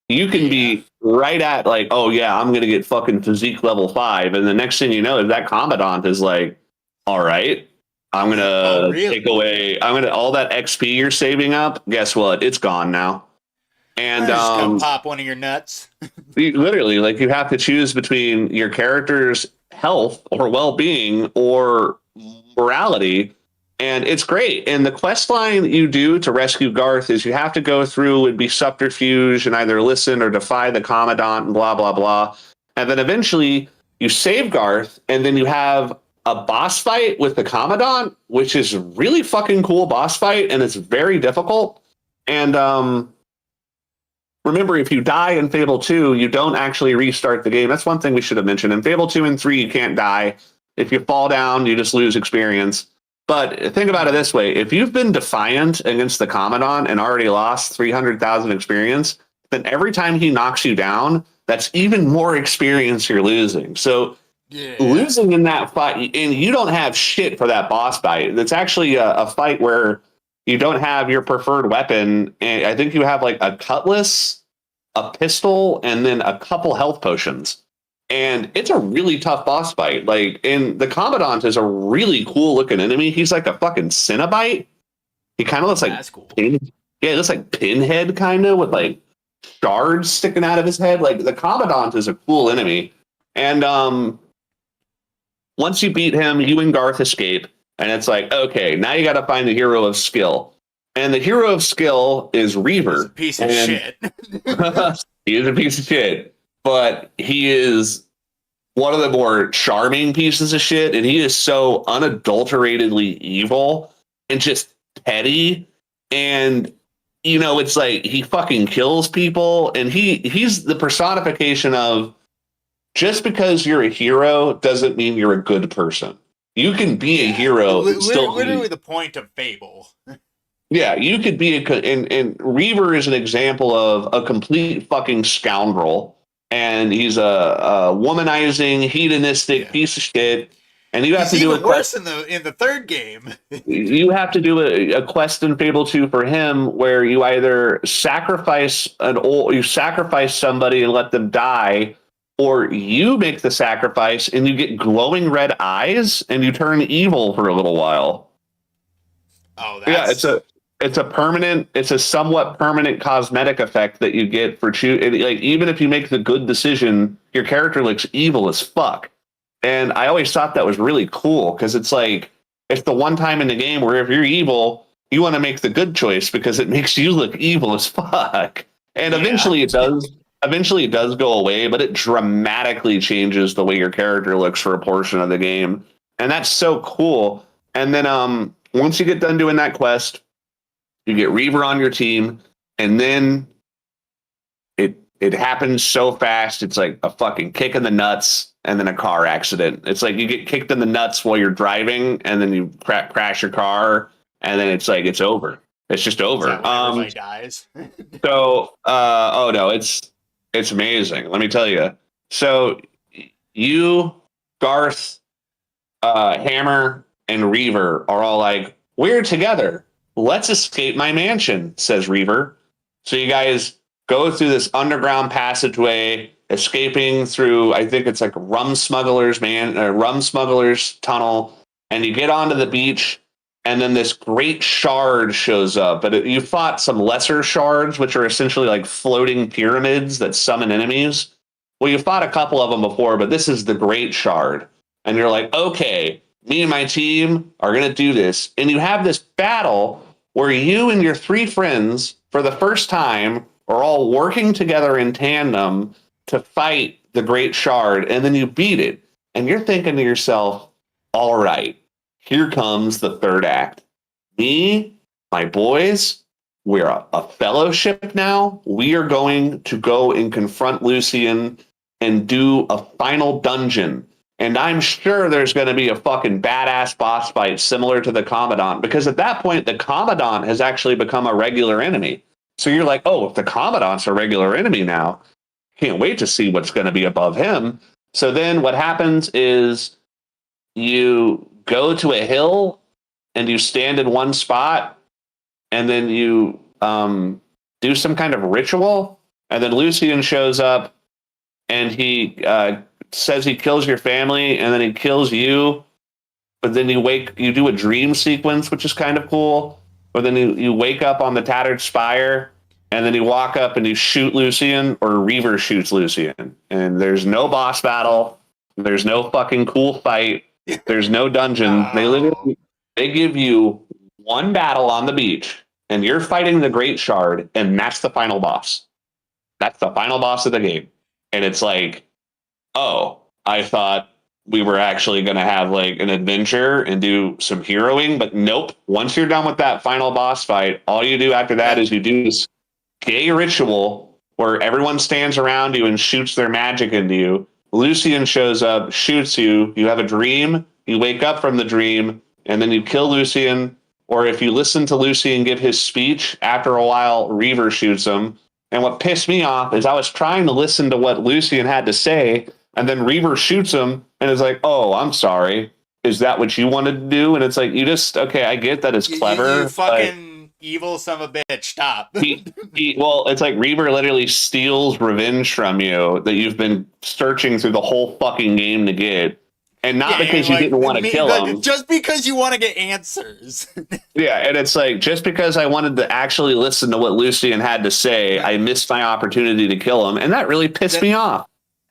you can be right at like, oh yeah, I'm going to get fucking physique level 5. And the next thing you know is that Commandant is like, all right, I'm going to take away, all that XP you're saving up. Guess what? It's gone now. And just gonna pop one of your nuts. Literally, like, you have to choose between your character's health or well-being or morality, and it's great. And the quest line you do to rescue Garth is you have to go through and be subterfuge and either listen or defy the Commandant and blah blah blah, and then eventually you save Garth, and then you have a boss fight with the Commandant, which is really fucking cool boss fight, and it's very difficult. And remember, if you die in Fable 2, you don't actually restart the game. That's one thing we should have mentioned. In Fable 2 and 3, you can't die. If you fall down, you just lose experience. But think about it this way. If you've been defiant against the Commandant and already lost 300,000 experience, then every time he knocks you down, that's even more experience you're losing. So losing in that fight, and you don't have shit for that boss fight. It's actually a fight where you don't have your preferred weapon. And I think you have like a cutlass, a pistol, and then a couple health potions. And it's a really tough boss fight. Like, and the Commandant is a really cool looking enemy. He's like a fucking Cenobite. He kind of looks like that's cool. it looks like Pinhead kind of with like shards sticking out of his head. Like the Commandant is a cool enemy. And once you beat him, you and Garth escape. And it's like, okay, now you got to find the hero of skill. And the hero of skill is Reaver. He's a piece of shit. He is a piece of shit. But he is one of the more charming pieces of shit. And he is so unadulteratedly evil and just petty. And, you know, it's like he fucking kills people. And he's the personification of just because you're a hero doesn't mean you're a good person. You can be a hero. Literally the point of Fable. Yeah, you could be and Reaver is an example of a complete fucking scoundrel. And he's a womanizing, hedonistic piece of shit. And you have to do it worse in the third game. You have to do a quest in Fable 2 for him where you either sacrifice somebody and let them die, or you make the sacrifice and you get glowing red eyes and you turn evil for a little while. Oh, that's... Yeah, it's a somewhat permanent cosmetic effect that you get for like even if you make the good decision, your character looks evil as fuck. And I always thought that was really cool because it's like it's the one time in the game where if you're evil, you want to make the good choice because it makes you look evil as fuck. And eventually it does. Eventually it does go away, but it dramatically changes the way your character looks for a portion of the game. And that's so cool. And then once you get done doing that quest, you get Reaver on your team, and then it happens so fast. It's like a fucking kick in the nuts and then a car accident. It's like you get kicked in the nuts while you're driving, and then you crash your car, and then it's like it's over. It's just over. Everybody dies. So, oh no, it's amazing. Let me tell you. So you, Garth, Hammer, and Reaver are all like, we're together. Let's escape my mansion, says Reaver. So you guys go through this underground passageway, escaping through, I think it's like rum smugglers tunnel, and you get onto the beach, and then this great shard shows up. But you fought some lesser shards, which are essentially like floating pyramids that summon enemies. Well, you fought a couple of them before, but this is the great shard. And you're like, okay, me and my team are going to do this. And you have this battle where you and your three friends, for the first time, are all working together in tandem to fight the great shard. And then you beat it. And you're thinking to yourself, all right, here comes the third act. Me, my boys, we're a fellowship now. We are going to go and confront Lucian and do a final dungeon. And I'm sure there's going to be a fucking badass boss fight similar to the Commandant, because at that point, the Commandant has actually become a regular enemy. So you're like, oh, if the Commandant's a regular enemy now, can't wait to see what's going to be above him. So then what happens is you go to a hill and you stand in one spot, and then you do some kind of ritual, and then Lucian shows up and he says he kills your family, and then he kills you, but then you do a dream sequence, which is kind of cool. But then you wake up on the tattered spire, and then you walk up and you shoot Lucian, or Reaver shoots Lucian. And there's no boss battle. There's no fucking cool fight. There's no dungeon. They give you one battle on the beach, and you're fighting the Great Shard, and that's the final boss. That's the final boss of the game. And it's like, oh, I thought we were actually going to have like an adventure and do some heroing, but nope. Once you're done with that final boss fight, all you do after that is you do this gay ritual where everyone stands around you and shoots their magic into you. Lucian shows up, shoots you. You have a dream. You wake up from the dream, and then you kill Lucian. Or if you listen to Lucian give his speech, after a while, Reaver shoots him. And what pissed me off is I was trying to listen to what Lucian had to say, and then Reaver shoots him and is like, "Oh, I'm sorry. Is that what you wanted to do?" And it's like, okay, I get that it's clever. You fucking evil son of a bitch. Stop. Well, it's like Reaver literally steals revenge from you that you've been searching through the whole fucking game to get. And not because you didn't want to kill him. Just because you want to get answers. Yeah, and it's like, just because I wanted to actually listen to what Lucian had to say, I missed my opportunity to kill him. And that really pissed me off.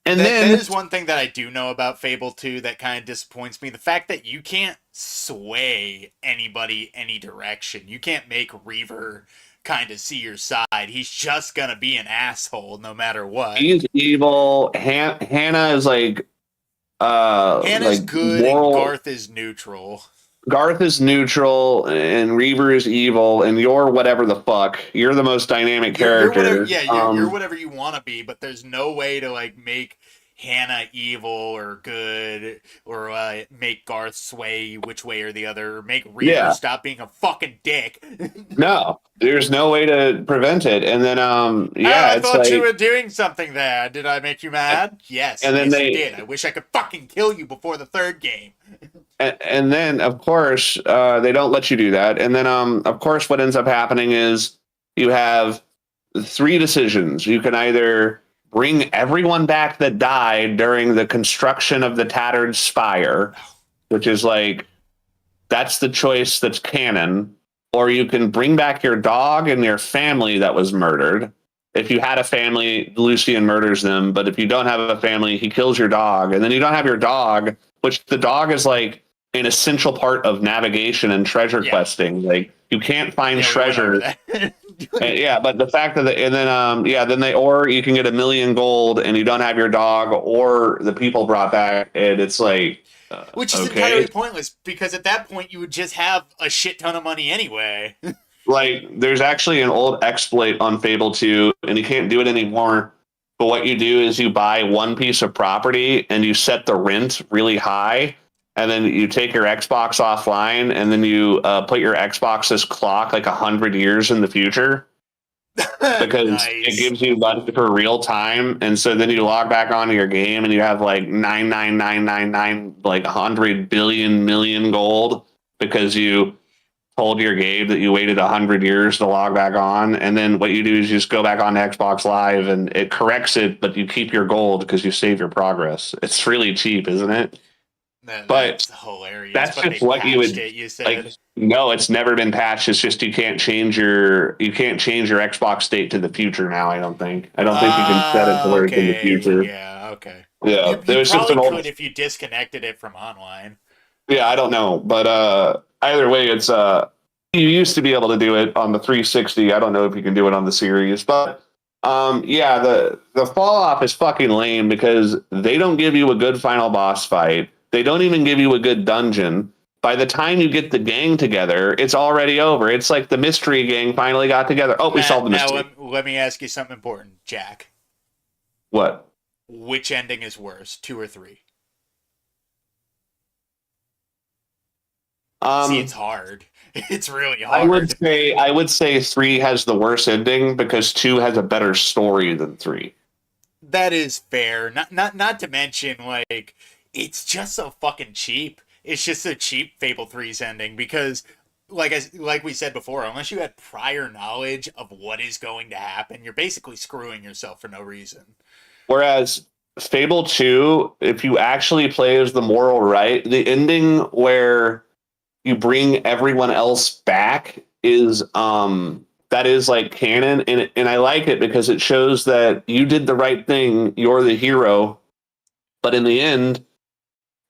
And then that is one thing that I do know about Fable 2 that kind of disappoints me. The fact that you can't sway anybody any direction. You can't make Reaver kind of see your side. He's just going to be an asshole no matter what. He's evil. Hannah is like... Hannah's like good and Garth is neutral. Garth is neutral and Reaver is evil, and you're whatever the fuck. You're the most dynamic character. You're whatever you want to be, but there's no way to like make Hannah evil or good, or make Garth sway which way or the other, or make Reaver stop being a fucking dick. No, there's no way to prevent it. And then I thought you were doing something there. Did I make you mad? Yes. And then you did. I wish I could fucking kill you before the third game. And then of course they don't let you do that. And then of course what ends up happening is you have three decisions. You can either bring everyone back that died during the construction of the Tattered Spire, which is like, that's the choice that's canon. Or you can bring back your dog and your family that was murdered. If you had a family, Lucian murders them. But if you don't have a family, he kills your dog. And then you don't have your dog, which the dog is like an essential part of navigation and treasure questing. Like, you can't find treasure. But the fact that or you can get 1 million gold and you don't have your dog or the people brought back, and it's like, which is entirely pointless, because at that point you would just have a shit ton of money anyway. Like, there's actually an old exploit on Fable 2, and you can't do it anymore. But what you do is you buy one piece of property and you set the rent really high. And then you take your Xbox offline, and then you put your Xbox's clock like 100 years in the future, because it gives you money for real time. And so then you log back onto your game, and you have like 99999, like 100 billion million gold, because you told your game that you waited 100 years to log back on. And then what you do is you just go back on Xbox Live, and it corrects it, but you keep your gold because you save your progress. It's really cheap, isn't it? That's hilarious. That's just what you would like. No, it's never been patched. It's just you can't change your Xbox state to the future now. I don't think you can set it to where it's in the future. Yeah. Okay. Yeah. You probably could if you disconnected it from online. Yeah, I don't know, but either way, it's you used to be able to do it on the 360. I don't know if you can do it on the series, but the fall off is fucking lame because they don't give you a good final boss fight. They don't even give you a good dungeon. By the time you get the gang together, it's already over. It's like the mystery gang finally got together. Oh, we solved the mystery. Now, let me ask you something important, Jack. What? Which ending is worse, 2 or 3? See, it's hard. It's really hard. I would say 3 has the worst ending because 2 has a better story than 3. That is fair. Not to mention, like, it's just so fucking cheap. It's just so cheap, Fable 3's ending, because like we said before, unless you had prior knowledge of what is going to happen, you're basically screwing yourself for no reason. Whereas Fable 2, if you actually play as the moral right, the ending where you bring everyone else back is that is like canon, and I like it because it shows that you did the right thing, you're the hero, but in the end,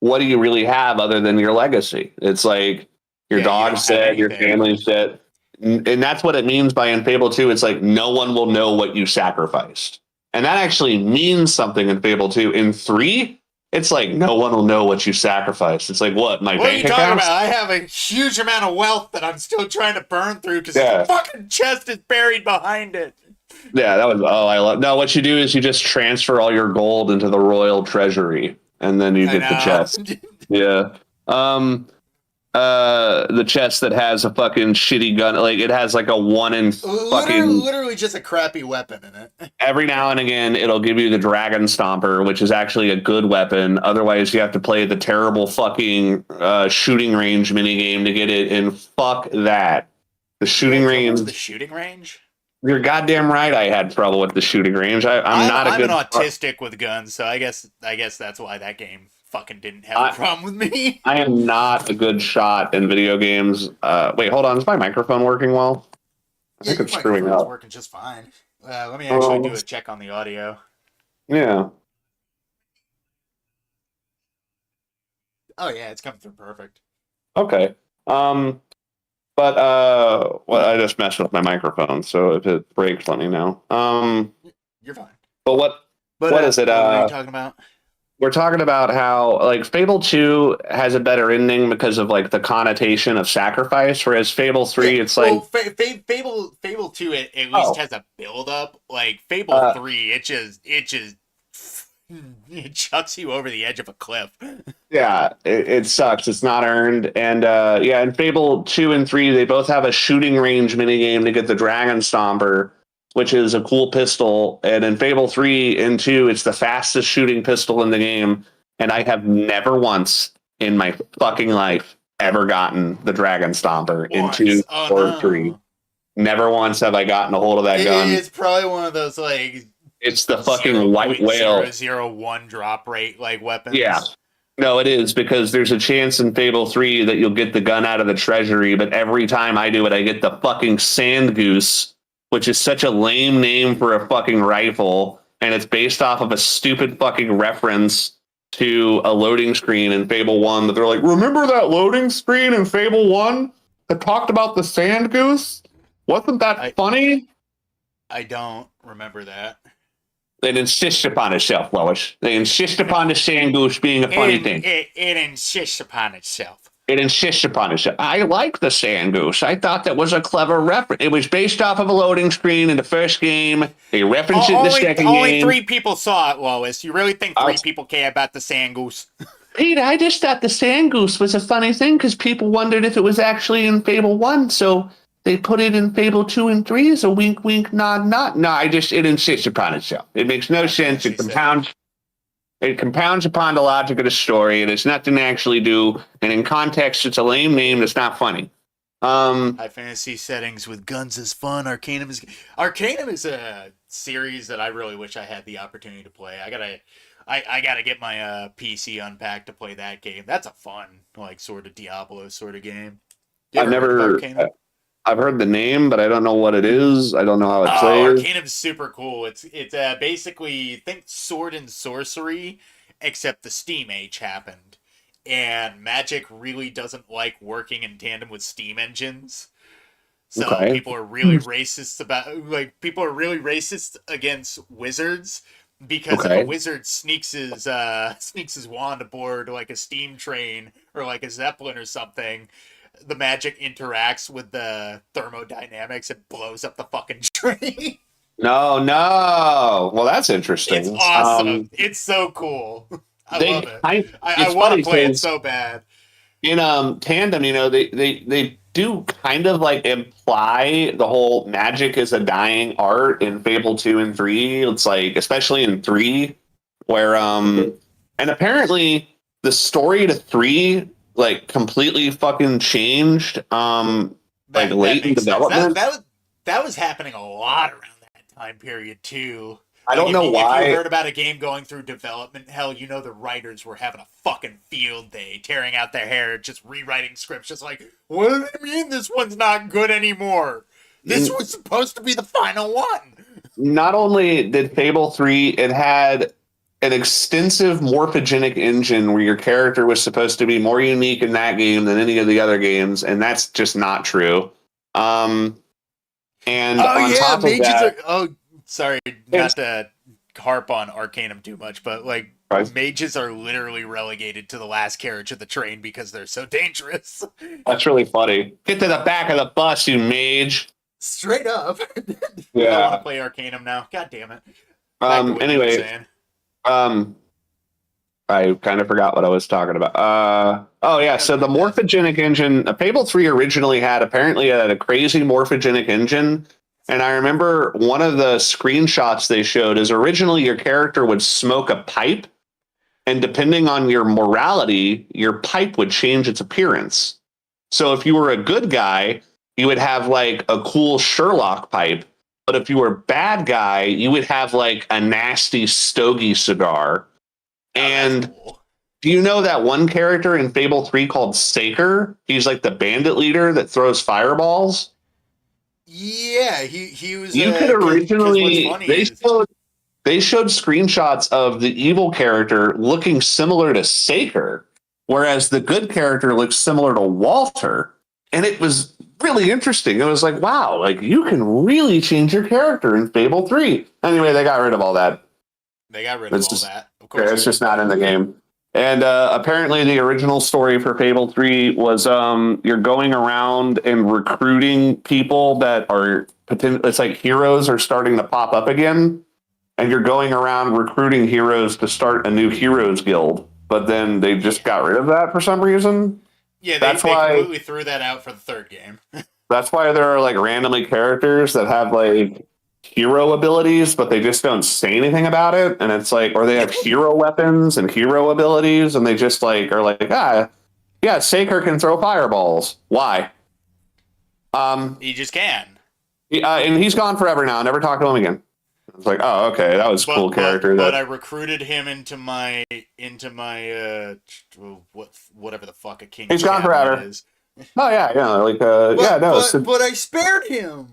what do you really have other than your legacy? It's like your dog's dead, your family's dead. And that's what it means by in Fable 2. It's like no one will know what you sacrificed. And that actually means something in Fable 2. In 3, It's like no one will know what you sacrificed. It's like what my What are bank you talking account? about? I have a huge amount of wealth that I'm still trying to burn through because Yeah. the fucking chest is buried behind it. Yeah, that was. Oh, I love. No, what you do is you just transfer all your gold into the royal treasury, and then you I get the know. chest. Yeah. The chest that has a fucking shitty gun, like it has like a one in fucking. Literally just a crappy weapon in it. Every now and again, it'll give you the dragon stomper, which is actually a good weapon. Otherwise, you have to play the terrible fucking shooting range minigame to get it. And fuck that. The shooting range. The shooting range. You're goddamn right. I had trouble with the shooting range. I'm an autistic with guns, so I guess that's why that game fucking didn't have a problem with me. I am not a good shot in video games. Wait, hold on. Is my microphone working well? I think it's screwing up. It's working just fine. Let me actually do a check on the audio. Yeah. Oh yeah, it's coming through perfect. Okay. But well, I just messed with my microphone, so if it breaks, let me know. You're fine. But what is it? What are you talking about? We're talking about how like Fable 2 has a better ending because of like the connotation of sacrifice, whereas Fable 3, it's like Fable 2 at least has a build up. Like Fable 3, it chucks you over the edge of a cliff. Yeah, it sucks. It's not earned. And yeah, in Fable 2 and 3, they both have a shooting range minigame to get the Dragon Stomper, which is a cool pistol. And in Fable 3 and 2, it's the fastest shooting pistol in the game. And I have never once in my fucking life ever gotten the Dragon Stomper in 2 or 3. Never once have I gotten a hold of that gun. It's probably one of those like it's the fucking white whale 0.001 drop rate like weapons. Yeah. No, it is because there's a chance in Fable 3 that you'll get the gun out of the treasury, but every time I do it, I get the fucking sand goose, which is such a lame name for a fucking rifle, and it's based off of a stupid fucking reference to a loading screen in Fable 1 that they're like, remember that loading screen in Fable 1 that talked about the sand goose? Wasn't that funny? I don't remember that. They insist upon itself, Lois. They insist upon the sand goose being a funny thing. It insists upon itself. It insists upon itself. I like the sand goose. I thought that was a clever reference. It was based off of a loading screen in the first game. They referenced it in the second game. Only 3 people saw it, Lois. You really think 3 people care about the sand goose? Pete, I just thought the sand goose was a funny thing because people wondered if it was actually in Fable 1, so they put it in Fable 2 and 3 as a wink, wink, nod, nod. No, it insists upon itself. It makes no sense. It compounds upon the logic of the story, and it's nothing to actually do. And in context, it's a lame name that's not funny. High fantasy settings with guns is fun. Arcanum is a series that I really wish I had the opportunity to play. I gotta get my PC unpacked to play that game. That's a fun, like, sort of Diablo sort of game. I've heard the name, but I don't know what it is. I don't know how it plays. Arcanum's super cool. It's basically, think sword and sorcery, except the Steam Age happened. And Magic really doesn't like working in tandem with Steam engines. So people are really racist against wizards because if a wizard sneaks his wand aboard like a steam train or like a zeppelin or something, the magic interacts with the thermodynamics and blows up the fucking train. No. Well, that's interesting. It's awesome. It's so cool. I love it. I want to play it so bad. In Tandem, they do kind of like imply the whole magic is a dying art in Fable 2 and 3. It's like, especially in 3, where and apparently the story to 3 like completely fucking changed like late in development. That was happening a lot around that time period too. I don't know why. If you heard about a game going through development hell, the writers were having a fucking field day, tearing out their hair, just rewriting scripts, just like, what do they mean this one's not good anymore? This was supposed to be the final one. Not only did Fable 3, it had an extensive morphogenic engine where your character was supposed to be more unique in that game than any of the other games, and that's just not true. And on top of that, sorry, not to harp on Arcanum too much, but like Right. mages are literally relegated to the last carriage of the train because they're so dangerous. That's really funny. Get to the back of the bus, you mage. Straight up. I want Yeah. to play Arcanum now. God damn it. Back to what you were Anyway, saying. I kind of forgot what I was talking about. Oh yeah, so the morphogenic engine, Fable 3 originally had a crazy morphogenic engine. And I remember one of the screenshots they showed is originally your character would smoke a pipe, and depending on your morality, your pipe would change its appearance. So if you were a good guy, you would have like a cool Sherlock pipe. But if you were a bad guy, you would have like a nasty stogie cigar. And Cool. do you know that one character in Fable 3 called Saker? He's like the bandit leader that throws fireballs. Yeah, he was. You could 'cause originally what's funny is they showed screenshots of the evil character looking similar to Saker, whereas the good character looks similar to Walter. And it was really interesting. It was like, wow, like you can really change your character in Fable 3. Anyway, they got rid of all that. they got rid of all that. Of course, Yeah, it's just not in the game. And apparently, the original story for Fable 3 was you're going around and recruiting people that are it's like heroes are starting to pop up again. And you're going around recruiting heroes to start a new heroes guild. But then they just got rid of that for some reason. Yeah, they That's why completely threw that out for the third game. that's why there are like randomly characters that have like hero abilities, but they just don't say anything about it. And it's like, or they have hero weapons and hero abilities, and they just like are like, yeah, Saker can throw fireballs. Why? He just can. And he's gone forever now. Never talked to him again. It's like, oh, okay, that was a cool character. But I recruited him into my whatever the fuck a king. He's gone forever. Is. Oh yeah, But I spared him.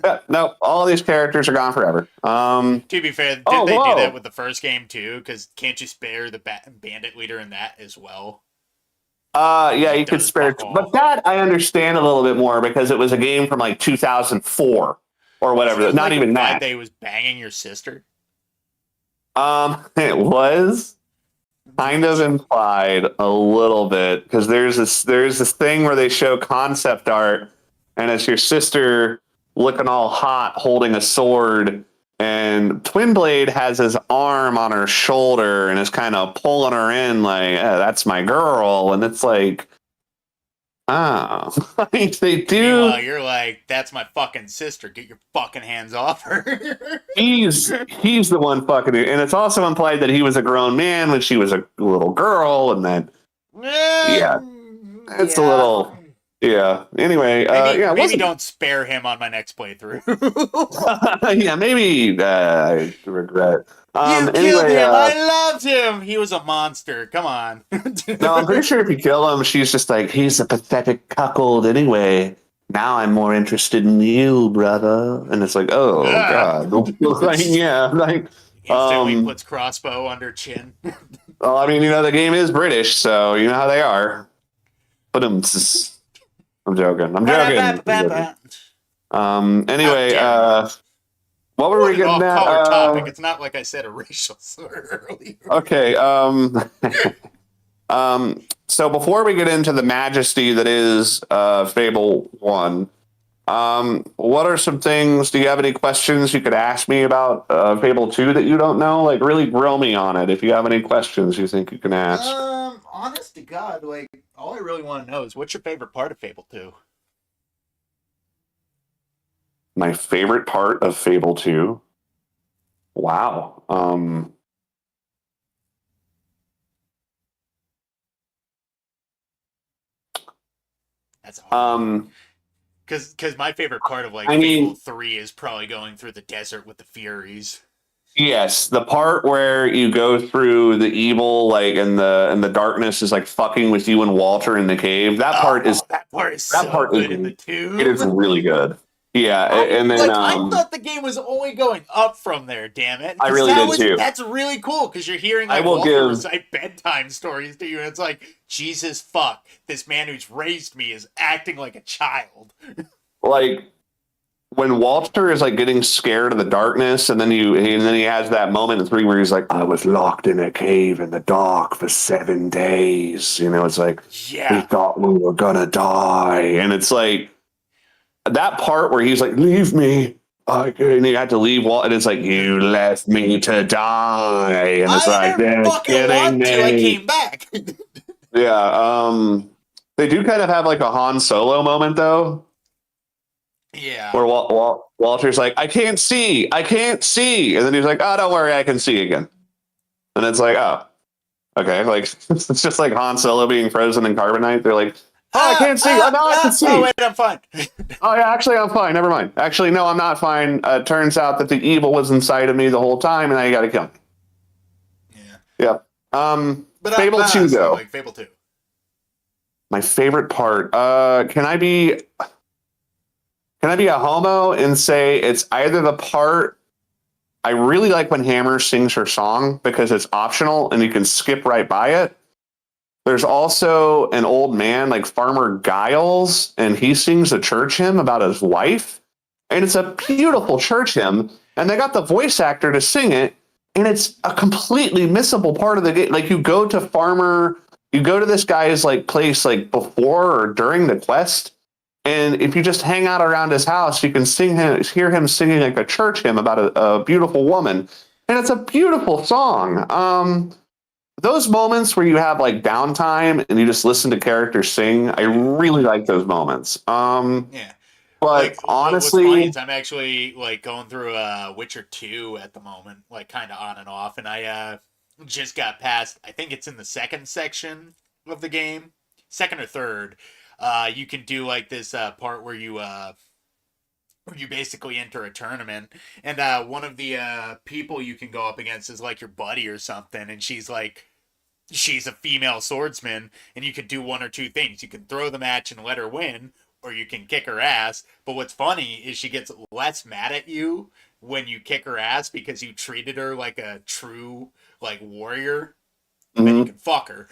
Yeah, no, all these characters are gone forever. To be fair, did they do that with the first game too? Because can't you spare the bandit leader in that as well? Yeah, you could spare it. But that I understand a little bit more because it was a game from like 2004 or whatever. Not like even that. They was banging your sister. It was kind of implied a little bit because there's this thing where they show concept art and it's your sister looking all hot holding a sword, and Twin Blade has his arm on her shoulder and is kind of pulling her in like, that's my girl. And it's like, they do. Meanwhile, you're like, that's my fucking sister. Get your fucking hands off her. he's the one fucking it. And it's also implied that he was a grown man when she was a little girl, and that it's a little. Yeah. Anyway, maybe don't spare him on my next playthrough. Yeah, maybe I regret. You killed him. I loved him. He was a monster. Come on. No, I'm pretty sure if you kill him, she's just like, he's a pathetic cuckold anyway. Now I'm more interested in you, brother. And it's like, oh god, like, yeah, like instantly puts crossbow under chin. Well, I mean, the game is British, so you know how they are. But I'm joking. Anyway, what were we getting at? Topic. It's not like I said a racial slur earlier. Okay. So before we get into the majesty that is Fable 1, what are some things? Do you have any questions you could ask me about Fable 2 that you don't know? Like, really grill me on it if you have any questions you think you can ask. Honest to God, like, all I really want to know is what's your favorite part of Fable 2? My favorite part of Fable 2? Wow. That's awesome. Because my favorite part of Fable 3 is probably going through the desert with the Furies. Yes, the part where you go through the evil, like, and the darkness is like fucking with you and Walter in the cave. That part is so good in the 2. It is really good. Yeah, and then I thought the game was only going up from there. Damn it! I really did too. That's really cool because you're hearing Walter recite bedtime stories to you, and it's like, Jesus fuck, this man who's raised me is acting like a child. Like, when Walter is like getting scared of the darkness, and then he has that moment in 3 where he's like, "I was locked in a cave in the dark for 7 days." It's like we Yeah. thought we were gonna die, and it's like that part where he's like, "Leave me," and he had to leave Walt, and it's like, "You left me to die," and it's I like, didn't "They're fucking kidding want to. I me." came back. Yeah. They do kind of have like a Han Solo moment though, Yeah. where Walter's like, I can't see," and then he's like, "Oh, don't worry, I can see again," and it's like, oh, okay, like it's just like Han Solo being frozen in carbonite. They're like, "Oh, I can't see. Oh, now I can see. Oh, wait, I'm fine. Oh, yeah, actually, I'm fine. Never mind. Actually, no, I'm not fine. Turns out that the evil was inside of me the whole time, and now you got to kill me." Yeah. Yeah. But Fable 2, so, though. like Fable 2. My favorite part. Can I be a homo and say it's either the part I really like when Hammer sings her song because it's optional and you can skip right by it. There's also an old man like Farmer Giles, and he sings a church hymn about his wife, and it's a beautiful church hymn, and they got the voice actor to sing it, and it's a completely missable part of the game. Like you go to this guy's like place like before or during the quest, and if you just hang out around his house, you can hear him singing like a church hymn about a beautiful woman, and it's a beautiful song. Those moments where you have like downtime and you just listen to characters sing, I really like those moments. Yeah. But Like, what's funny honestly, is I'm actually, like, going through Witcher 2 at the moment, like, kind of on and off, and I just got past, I think it's in the second section of the game, second or third. You can do, like, this part where you basically enter a tournament, and one of the people you can go up against is, like, your buddy or something, and she's a female swordsman, and you could do one or two things. You can throw the match and let her win, or you can kick her ass. But what's funny is she gets less mad at you when you kick her ass because you treated her like a true like warrior. Then you mhm, can fuck her.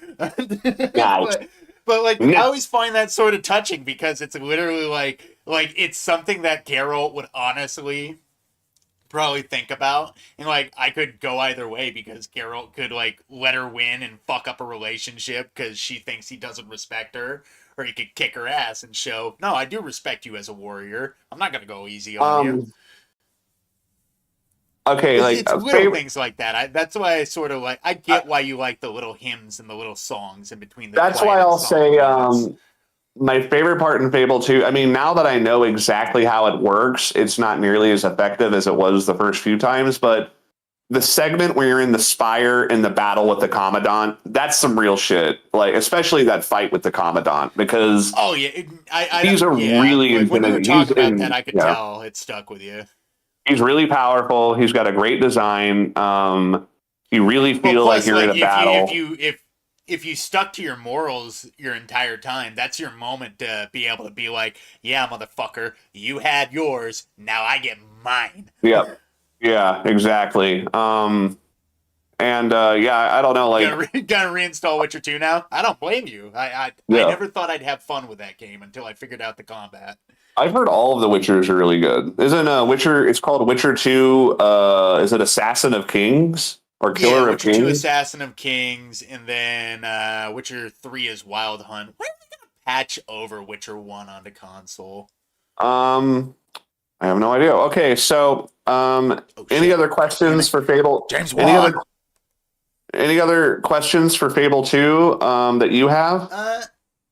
nice. But like I Yeah. always find that sort of touching because it's literally like it's something that Geralt would honestly probably think about, and like I could go either way because Geralt could like let her win and fuck up a relationship because she thinks he doesn't respect her, or he could kick her ass and show, no, I do respect you as a warrior, I'm not gonna go easy on you. Um, okay, like It's little favorite. things like that. That's why I sort of like, I get why you like the little hymns and the little songs in between the That's why quiet I'll song say moments. my favorite part in Fable 2. I mean, now that I know exactly how it works, it's not nearly as effective as it was the first few times, but the segment where you're in the spire in the battle with the commandant, that's some real shit. Like especially that fight with the commandant because Oh yeah, he's a yeah, really like when you were intimidating. He's talking about that, in I could yeah. tell it stuck with you. He's really powerful. He's got a great design. You really Well, feel like plus, you're in like a battle. if you stuck to your morals your entire time, that's your moment to be able to be like, yeah, motherfucker, you had yours, now I get mine. Yep. Yeah, exactly. And yeah, I don't know, like Gonna reinstall Witcher 2 now? I don't blame you. I yeah. never thought I'd have fun with that game until I figured out the combat. I've heard all of the Witchers are really good. Isn't Witcher it's called Witcher 2, is it Assassin of Kings or Yeah, Killer of Witcher 2 Kings? Assassin of Kings, and then Witcher 3 is Wild Hunt. When are they gonna patch over Witcher 1 onto console? Um I have no idea. Okay, so Oh any shit. other God damn questions it. for Fable? James Any Wan! other questions for Fable 2 that you have?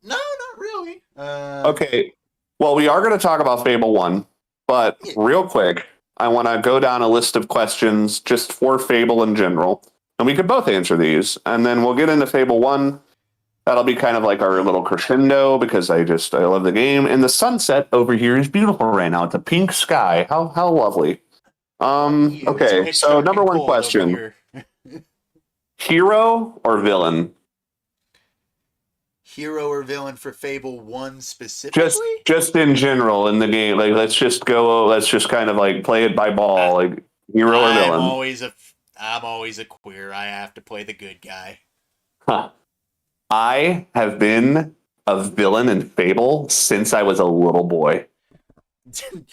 No, not really. Okay. Well, we are going to talk about Fable 1, but Yeah. real quick, I want to go down a list of questions just for Fable in general, and we could both answer these, and then we'll get into Fable 1. That'll be kind of like our little crescendo because I love the game, and the sunset over here is beautiful right now. It's a pink sky. How lovely. Lucky you. It's Okay, pitch so dark number and one cold over question: here. hero or villain? Hero or villain for Fable 1 Just specifically? just in general in the game. Like let's just kind of like play it by I, ball. Like hero or I'm villain. always a I'm always a queer. I have to play the good guy. Huh. I have been a villain in Fable since I was a little boy.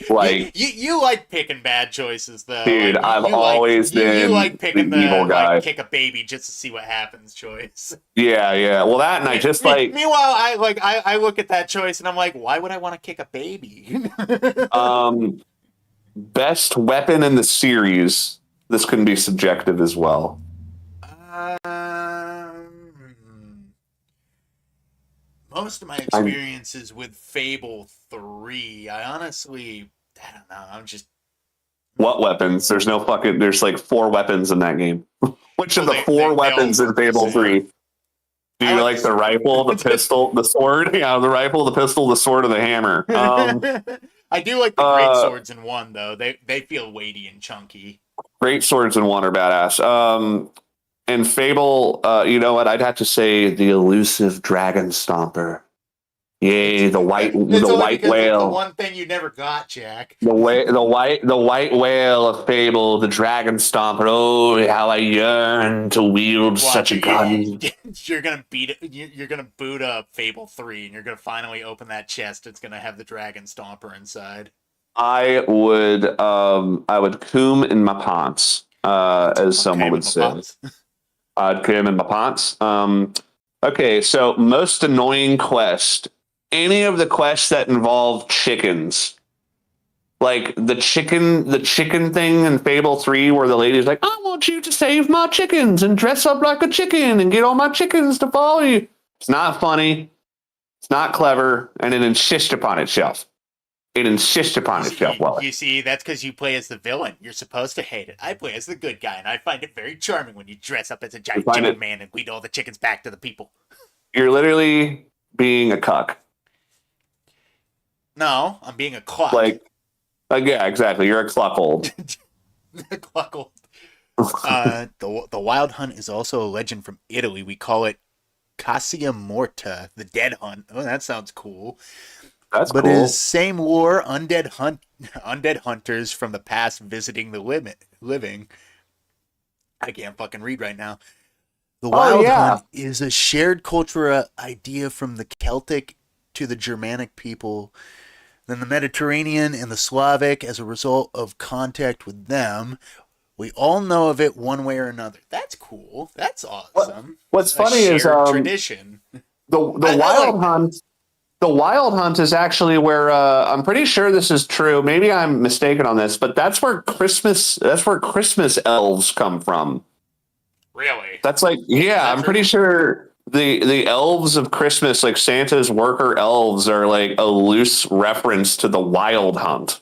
Like, you like picking bad choices though. dude, Like I've you like always you been like the picking evil the guy. like kick a baby just to see what happens choice. Yeah, yeah. Well, that and I just like Meanwhile, I look at that choice and I'm like, why would I want to kick a baby? um best weapon in the series. This can be subjective as well. Most of my I'm experiences with Fable 3, I don't know. I'm just What weapons? There's no fucking. There's like 4 weapons in that game. Which of well, the four they all weapons in work the Fable same. 3? Do I you like like the the sword. rifle, the pistol, the sword? Yeah, the rifle, the pistol, the sword, or the hammer. I do like the great Uh, swords in 1 though. They feel weighty and chunky. Great swords in one are badass. And Fable, you know what? I'd have to say the elusive dragon stomper. Yay, It's the only white because it's the whale. one thing you never got, Jack. The white whale of Fable, the dragon stomper. Oh, how I yearn to wield such Watch a it. gun. You're gonna beat it. You're gonna boot up Fable 3, and you're gonna finally open that chest. It's gonna have the Dragon Stomper inside. I would coom in my pants, as Okay, someone would with my say. pops. I'd coom in my pants. Okay, so most annoying quest. Any of the quests that involve chickens. Like the chicken thing in Fable 3 where the lady's like, I want you to save my chickens and dress up like a chicken and get all my chickens to follow you. It's not funny. It's not clever, and it insists upon itself. It insists upon itself, Weller. You see, that's because you play as the villain. You're supposed to hate it. I play as the good guy, and I find it very charming when you dress up as a You giant find chicken it, man and lead all the chickens back to the people. you're literally being a cuck. No, I'm being a clock. Yeah, exactly. You're a cluckhold. Cluckle. The Wild Hunt is also a legend from Italy. We call it Cassia Morta, the Dead Hunt. Oh, that sounds cool. That's But cool. it is same war, undead hunters from the past visiting the living. I can't fucking read right now. The Wild Hunt is a shared cultural idea from the Celtic to the Germanic people, then the Mediterranean and the Slavic as a result of contact with them. We all know of it one way or another. That's cool. That's awesome. What's A funny is shared tradition. the I Wild like that. Hunt. The Wild Hunt is actually where I'm pretty sure this is true. Maybe I'm mistaken on this, but that's where Christmas elves come from. Really? That's like, yeah, I'm pretty sure the elves of Christmas, like Santa's worker elves, are like a loose reference to the Wild Hunt.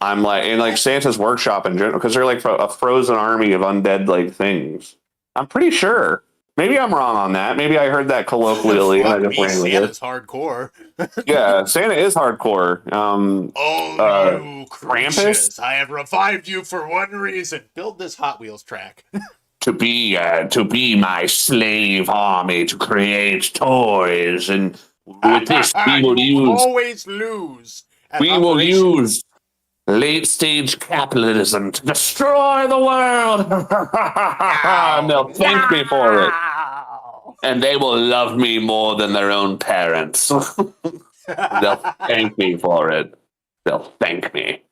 I'm like, in like Santa's workshop in general, because they're like a frozen army of undead like things. I'm pretty sure. Maybe I'm wrong on that. Maybe I heard that colloquially and I Fuck just me, ran with it. Santa's hardcore. Yeah, Santa is hardcore. Oh, you Krampus creatures! I have revived you for one reason. Build this Hot Wheels track. to be my slave army to create toys, and with this You always lose. At we will Operation- use late stage capitalism to destroy the world. And they'll thank me for it. And they will love me more than their own parents. They'll thank me for it. They'll thank me.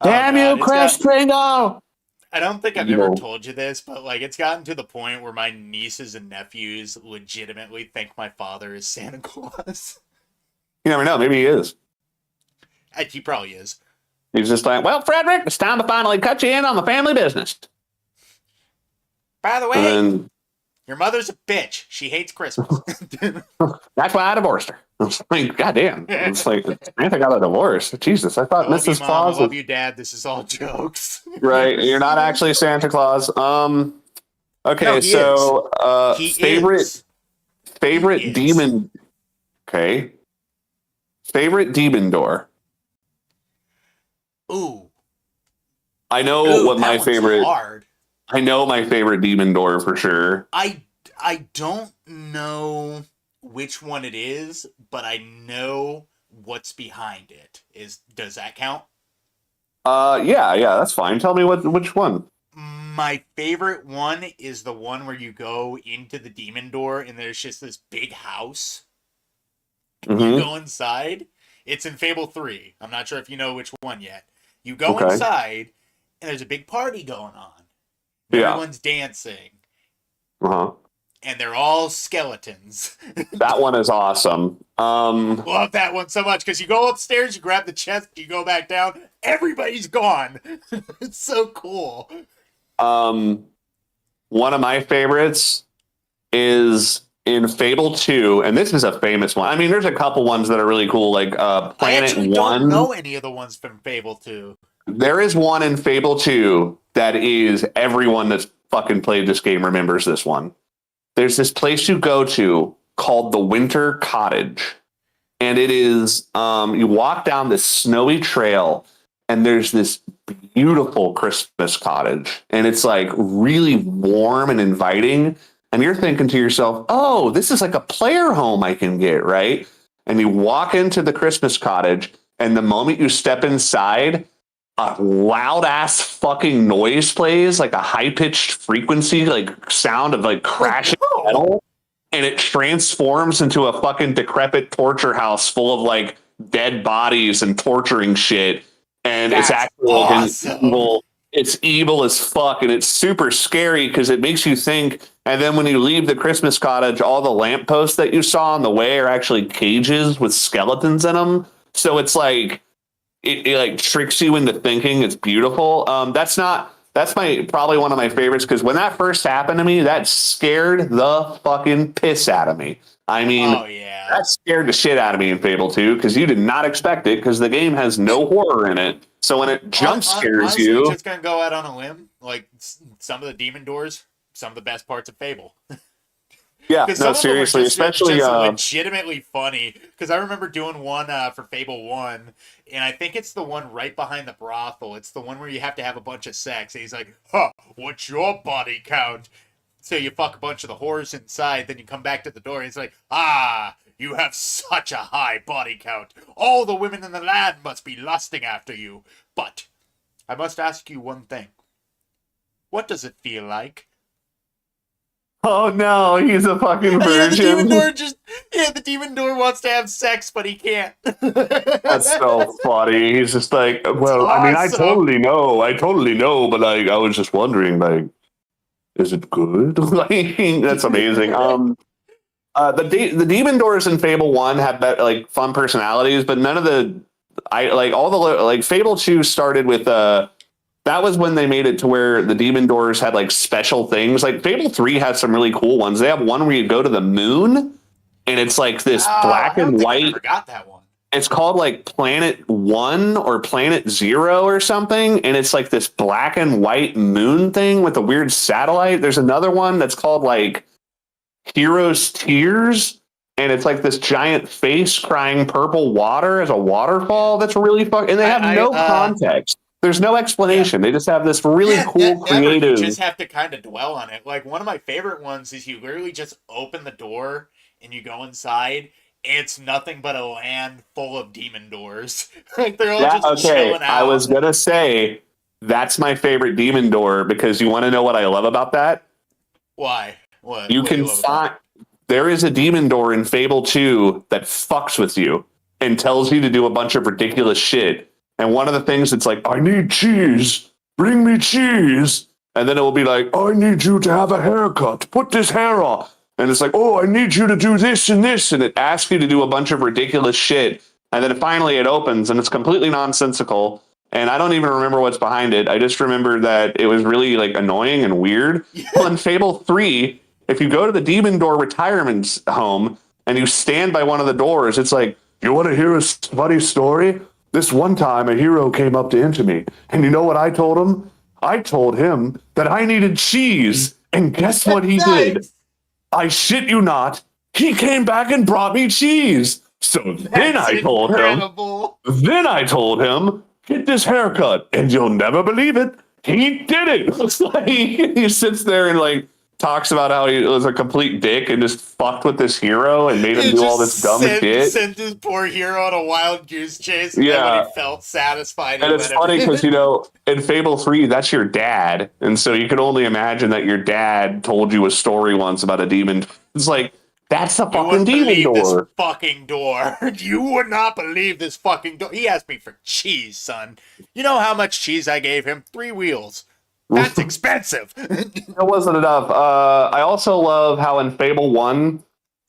Damn you, Chris Kringle! I don't think I've ever told you this, but like it's gotten to the point where my nieces and nephews legitimately think my father is Santa Claus. You never know. Maybe he is. He probably is. He's just like, well, Frederick, it's time to finally cut you in on the family business. By the way, then, your mother's a bitch. She hates Christmas. That's why I divorced her. I was like, goddamn. It's like, Samantha got a divorce. Jesus, I thought I love Mrs. you, Mom. Claus I love was... you, Dad. This is all jokes. Right, you're not actually Santa Claus. Okay, No, so he favorite is. demon. Okay, favorite demon door. Ooh. I know what my favorite. Hard. I know my favorite demon door for sure. I don't know which one it is, but I know what's behind it. Does that count? Yeah, that's fine. Tell me which one. My favorite one is the one where you go into the demon door and there's just this big house. Mm-hmm. You go inside. It's in Fable 3. I'm not sure if you know which one yet. You go Okay. inside, and there's a big party going on. Yeah. Everyone's dancing, Uh-huh. and they're all skeletons. That one is awesome. Love that one so much because you go upstairs, you grab the chest, you go back down, everybody's gone. It's so cool. One of my favorites is in Fable 2, and this is a famous one. I mean, there's a couple ones that are really cool, like I Planet actually 1. don't know any of the ones from Fable 2. There is one in Fable 2 that is everyone that's fucking played this game remembers this one. There's this place you go to called the Winter Cottage. And it is, you walk down this snowy trail and there's this beautiful Christmas cottage. And it's like really warm and inviting. And you're thinking to yourself, oh, this is like a player home I can get, right? And you walk into the Christmas cottage, and the moment you step inside, a loud ass fucking noise plays, like a high pitched frequency, like sound of like crashing metal. And it transforms into a fucking decrepit torture house full of like dead bodies and torturing shit. And That's it's actually awesome. evil. It's evil as fuck, and it's super scary because it makes you think. And then when you leave the Christmas cottage, all the lampposts that you saw on the way are actually cages with skeletons in them. So it's like it like tricks you into thinking it's beautiful. That's probably one of my favorites because when that first happened to me, that scared the fucking piss out of me. I mean, Oh, yeah. that scared the shit out of me in Fable 2 because you did not expect it because the game has no horror in it. So when it jump scares honestly, you, just gonna go out on a limb. Like some of the demon doors, some of the best parts of Fable. yeah, Because no, seriously, especially legitimately funny. Because I remember doing one for Fable 1, and I think it's the one right behind the brothel. It's the one where you have to have a bunch of sex. And he's like, huh, what's your body count? So you fuck a bunch of the whores inside, then you come back to the door, and he's like, you have such a high body count. All the women in the land must be lusting after you. But I must ask you one thing. What does it feel like? oh no, he's a fucking Yeah, virgin. the demon door wants to have sex, but he can't. That's so funny. He's just like, well, I mean, I awesome. totally know, but like, I was just wondering, like, is it good? Like, that's amazing. The demon doors in Fable 1 have like fun personalities, but none of Fable 2 started with that was when they made it to where the demon doors had like special things. Like Fable 3 has some really cool ones. They have one where you go to the moon and it's like this black and white. I forgot that one. It's called like Planet 1 or Planet 0 or something. And it's like this black and white moon thing with a weird satellite. There's another one that's called like Hero's Tears. And it's like this giant face crying purple water as a waterfall. That's really fucking. And they have no context. There's no explanation. They just have this really cool, creative. You just have to kind of dwell on it. Like one of my favorite ones is you literally just open the door and you go inside. It's nothing but a land full of demon doors. Like they're all just chilling out. I was gonna say that's my favorite demon door because you want to know what I love about that? Why? What? You what can find there is a demon door in Fable 2 that fucks with you and tells you to do a bunch of ridiculous shit. And one of the things it's like, I need cheese. Bring me cheese. And then it will be like, I need you to have a haircut. Put this hair on. And it's like, oh, I need you to do this and this. And it asks you to do a bunch of ridiculous shit. And then finally it opens and it's completely nonsensical. And I don't even remember what's behind it. I just remember that it was really like annoying and weird. Well, in Fable 3, if you go to the Demon Door retirement home and you stand by one of the doors, it's like, you want to hear a funny story? This one time a hero came up to me. And you know what I told him? I told him that I needed cheese. And guess what he did? I shit you not. He came back and brought me cheese. So then I told him, get this haircut, and you'll never believe it. He did it. It's like, he sits there and like talks about how he was a complete dick and just fucked with this hero and made him do all this dumb shit. Sent his poor hero on a wild goose chase. Yeah, and he felt satisfied. And it's funny because in Fable 3, that's your dad, and so you can only imagine that your dad told you a story once about a demon. It's like That's the You fucking wouldn't demon believe this door. fucking door. You would not believe this fucking door. He asked me for cheese, son. You know how much cheese I gave him? 3 wheels. That's expensive. It wasn't enough. I also love how in Fable 1,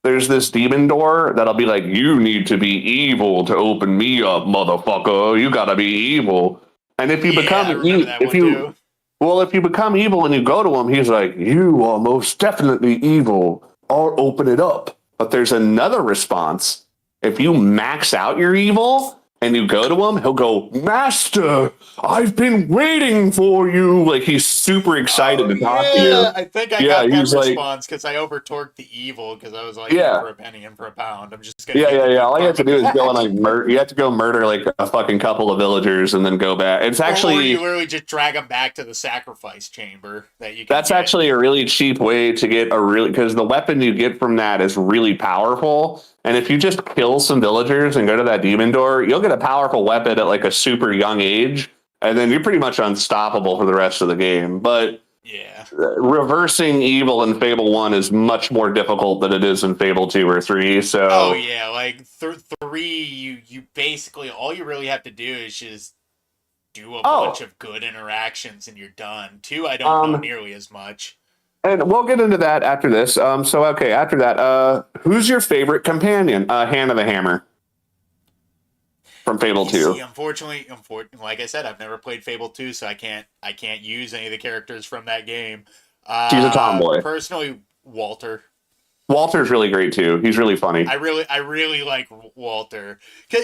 there's this demon door that'll be like, you need to be evil to open me up, motherfucker. You gotta be evil. And if you Yeah, I remember that if one you, too. well, if you become evil and you go to him, he's like, you are most definitely evil. I'll open it up. But there's another response. If you max out your evil and you go to him, he'll go, Master, I've been waiting for you. Like he's super excited Oh to talk to you. yeah, I think I Yeah, got that he's like, response because I overtorqued the evil because I was like, in yeah, for a penny, in for a pound. I'm just gonna yeah, get yeah, the yeah. good All you have to karma do is go and back. like murder. You have to go murder like a fucking couple of villagers and then go back. It's Or you actually literally just drag them back to the sacrifice chamber that you can that's get. actually a really cheap way to get a really because the weapon you get from that is really powerful. And if you just kill some villagers and go to that demon door, you'll get a powerful weapon at like a super young age, and then you're pretty much unstoppable for the rest of the game. But Yeah. reversing evil in Fable 1 is much more difficult than it is in Fable 2 or 3. Oh So, yeah, like 3, you basically all you really have to do is just do a bunch oh, of good interactions and you're done. 2, I don't know um, nearly as much. and we'll get into that after this. So okay, after that, who's your favorite companion? Hand of the Hammer from Fable You see, 2. unfortunately, like I said, I've never played Fable 2, so I can't use any of the characters from that game. She's a tomboy. Personally, Walter. Walter's really great too. He's really funny. I really like Walter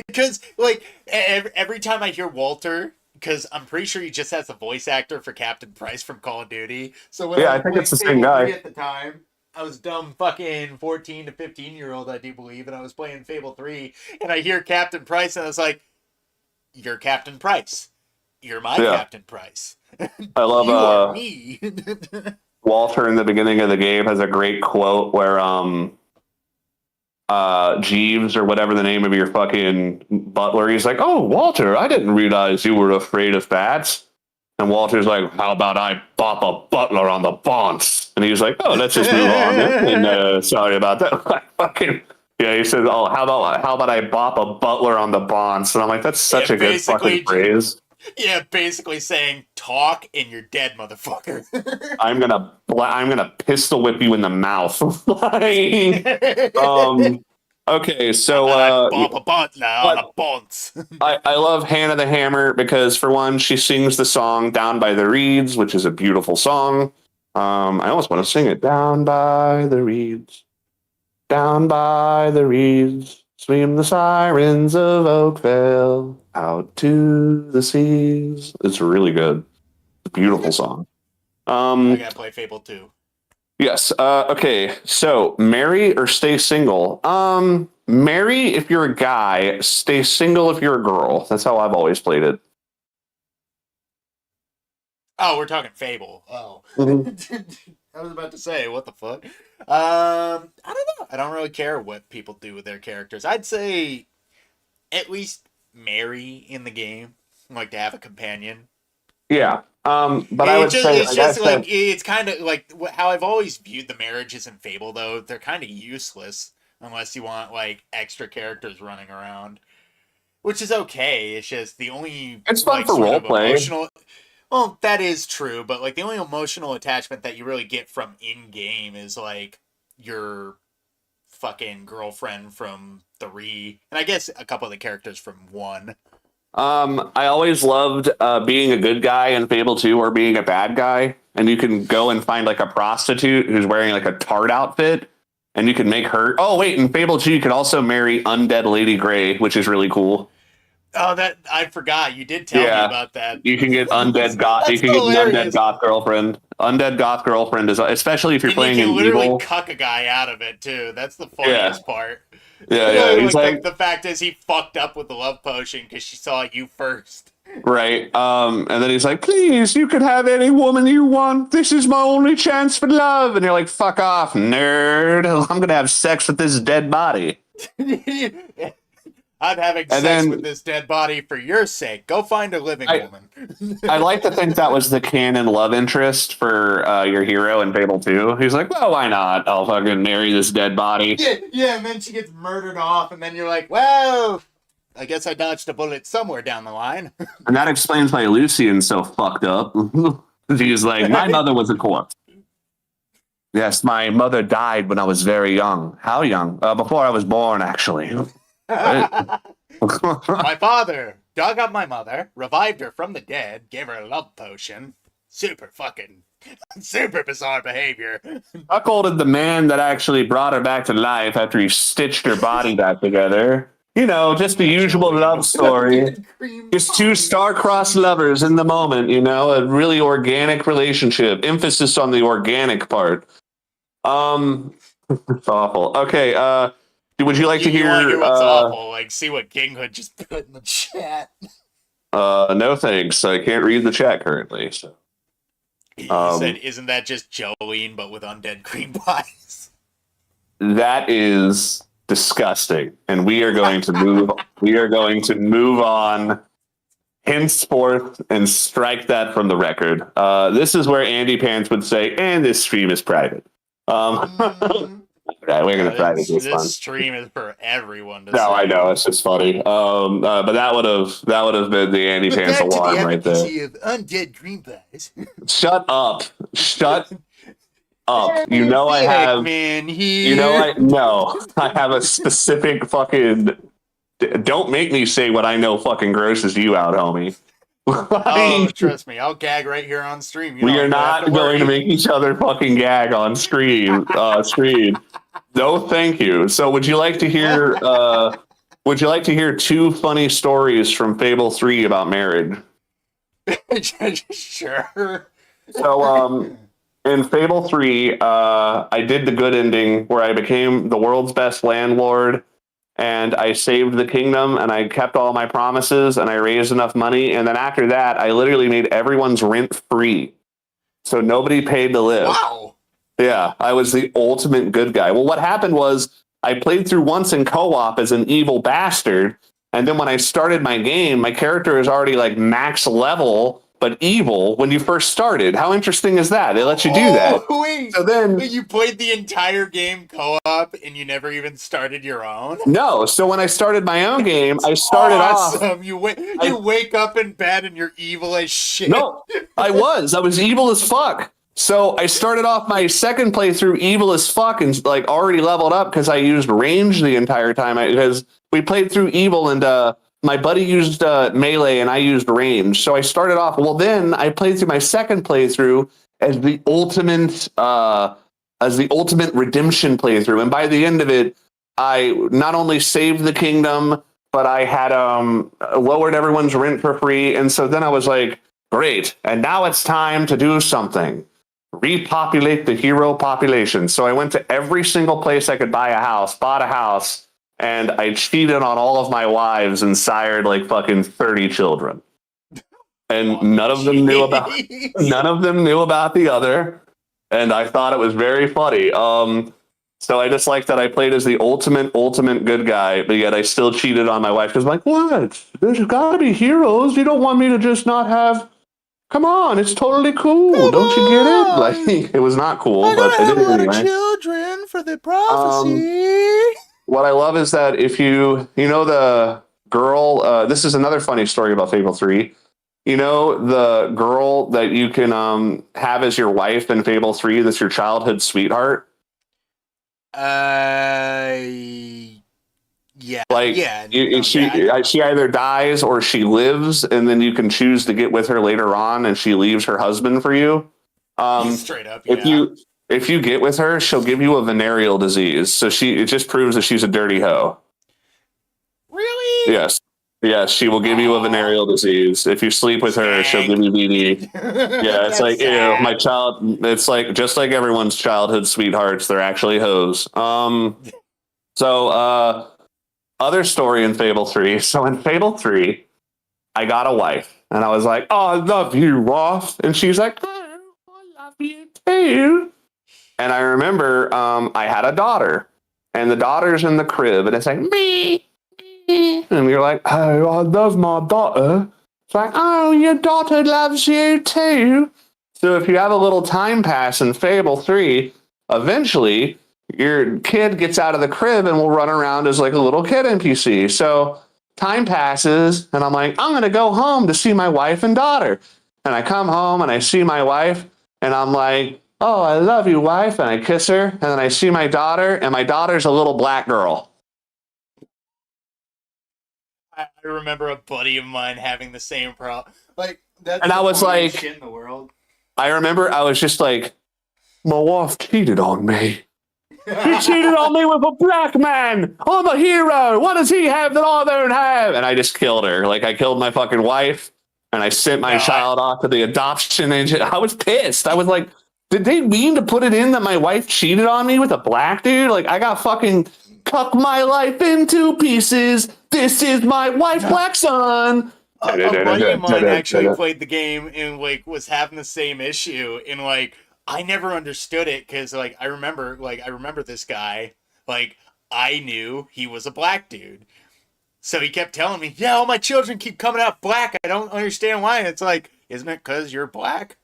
because like every time I hear Walter, because I'm pretty sure he just has a voice actor for Captain Price from Call of Duty. So when I Yeah, I was think playing it's the same Fable 3 guy. at the time, I was dumb fucking 14 to 15-year-old, I do believe, and I was playing Fable 3, and I hear Captain Price, and I was like, "You're Captain Price. You're my Yeah, Captain Price. I love You are me." Walter in the beginning of the game has a great quote where Jeeves or whatever the name of your fucking butler, he's like, "Oh, Walter, I didn't realize you were afraid of bats." And Walter's like, "How about I bop a butler on the bonce?" And he's like, "Oh, let's just move on." And sorry about that. Fucking yeah, he says, "Oh, how about I bop a butler on the bonce?" And I'm like, "That's such Yeah, a good fucking basically, phrase." yeah, basically saying talk and you're dead, motherfucker. I'm gonna pistol whip you in the mouth. Like, um, okay, How so about I bop a butler on a but bonce? I love Hannah the Hammer because for one, she sings the song "Down by the Reeds," which is a beautiful song. I almost want to sing it. Down by the reeds, down by the reeds, swim the sirens of Oakvale out to the seas. It's really good. It's a beautiful song. I Um, gotta play Fable 2. yes. Okay. So marry or stay single. Marry if you're a guy. Stay single if you're a girl. That's how I've always played it. Oh, we're talking Fable. Oh. Mhm. I was about to say, what the fuck? I don't know. I don't really care what people do with their characters. I'd say at least marry in the game. Like to have a companion. Yeah. But I would say, It's like I just like said, it's kind of like how I've always viewed the marriages in Fable. Though they're kind of useless unless you want like extra characters running around, which is okay. It's just the only it's fun like for sort role of play. emotional. Well, that is true, but like the only emotional attachment that you really get from in game is like your fucking girlfriend from 3, and I guess a couple of the characters from 1. I always loved being a good guy in Fable 2 or being a bad guy. And you can go and find like a prostitute who's wearing like a tart outfit and you can make her. Oh, wait, in Fable 2, you can also marry Undead Lady Grey, which is really cool. Oh, that I forgot. You did tell me Yeah. about that. You can get undead goth. You That's can get an undead hilarious. goth girlfriend. Undead goth girlfriend is especially if you're And you playing can an literally evil. cuck a guy out of it too. That's the Yeah, funniest part. yeah, yeah. He's Like like, the fact is he fucked up with the love potion because she saw you first. right. And then he's like, please, you could have any woman you want. This is my only chance for love. And you're like, fuck off, nerd. I'm gonna have sex with this dead body. I'm having And sex then with this dead body for your sake. Go find a living woman. I like to think that was the canon love interest for your hero in Fable 2. He's like, well, why not? I'll fucking marry this dead body. Yeah, and then she gets murdered off, and then you're like, well, I guess I dodged a bullet somewhere down the line. And that explains why Lucian's so fucked up. He's like, my mother was a corpse. Yes, my mother died when I was very young. How young? Before I was born, actually. My father dug up my mother, revived her from the dead, gave her a love potion. Super bizarre behavior. Cuckolded the man that actually brought her back to life after he stitched her body back together. You know, just the usual love story. Just two star-crossed lovers in the moment, you know, a really organic relationship. Emphasis on the organic part. It's awful. Okay, would you like to hear... You want to hear what's awful? Like, see what Kinghood just put in the chat. No thanks. I can't read the chat currently, so... He said, isn't that just Jolene, but with undead cream pies? That is disgusting. And we are going to move... we are going to move on henceforth and strike that from the record. This is where Andy Pants would say, and this stream is private. Right, we're gonna try to do this fun. stream is for everyone to No, see. I know it's just funny. But that would have been the Andy Pants alarm right there. Of undead green pies. Shut up! Shut up! You know I have. Man here. You know I have a specific fucking. Don't make me say what I know fucking grosses you out, homie. Oh, trust me, I'll gag right here on stream. We are not going to make each other fucking gag on screen. No, thank you. So, would you like to hear? Would you like to hear two funny stories from Fable 3 about marriage? Sure. So, in Fable 3, I did the good ending where I became the world's best landlord. And I saved the kingdom, and I kept all my promises, and I raised enough money. And then after that, I literally made everyone's rent free. So nobody paid to live. Wow. Yeah, I was the ultimate good guy. Well, what happened was I played through once in co-op as an evil bastard. And then when I started my game, my character is already like max level, but evil when you first started. How interesting is that? They let you do that. Wait, so then you played the entire game co-op and you never even started your own? No. So when I started my own game, I started off. You wake up in bed and you're evil as shit. No, I was evil as fuck. So I started off my second playthrough evil as fuck and like already leveled up because I used range the entire time. Because we played through evil and my buddy used melee and I used range. So I started off. Well, then I played through my second playthrough as the ultimate redemption playthrough. And by the end of it, I not only saved the kingdom, but I had lowered everyone's rent for free. And so then I was like, great. And now it's time to do something. Repopulate the hero population. So I went to every single place I could buy a house, bought a house, and I cheated on all of my wives and sired like fucking 30 children. And none of them knew about the other. And I thought it was very funny. So I just like that I played as the ultimate good guy, but yet I still cheated on my wife because I'm like, what? There's got to be heroes. You don't want me to just not have. Come on, it's totally cool. Don't you get it? Like it was not cool, but I did it anyway. Children for the prophecy. What I love is that if you know the girl. This is another funny story about Fable 3. You know the girl that you can have as your wife in Fable 3. That's your childhood sweetheart. Yeah. Like, yeah. She either dies or she lives, and then you can choose to get with her later on, and she leaves her husband for you. Straight up, yeah. If you get with her, she'll give you a venereal disease. So it just proves that she's a dirty hoe. Really? Yes. Yes, she will give you a venereal disease. If you sleep with her, she'll give you VD. Yeah, it's like, ew, my child. It's like just like everyone's childhood sweethearts. They're actually hoes. Other story in Fable 3. So in Fable 3, I got a wife, and I was like, "Oh, I love you, Roth," and she's like, "Oh, I love you too." And I remember I had a daughter, and the daughter's in the crib, and it's like me. And you're like, oh, I love my daughter. It's like, oh, your daughter loves you too. So if you have a little time pass in Fable 3, eventually your kid gets out of the crib and will run around as like a little kid NPC. So time passes, and I'm like, I'm going to go home to see my wife and daughter. And I come home and I see my wife, and I'm like, oh, I love you, wife. And I kiss her, and then I see my daughter, and my daughter's a little black girl. I remember a buddy of mine having the same problem. Like, that's And the I was funniest like- shit in the world. I remember I was just like, my wife cheated on me. He cheated on me with a black man. I'm a hero. What does he have that I don't have? And I just killed her. Like, I killed my fucking wife, and I sent my child off to the adoption agent. I was pissed. I was like, did they mean to put it in that my wife cheated on me with a black dude? Like, I got fucking cut my life into pieces. This is my wife, black son. A buddy of mine actually played the game and like was having the same issue, and like I never understood it because like I remember this guy, like I knew he was a black dude, so he kept telling me, yeah, all my children keep coming out black. I don't understand why. It's like, isn't it because you're black?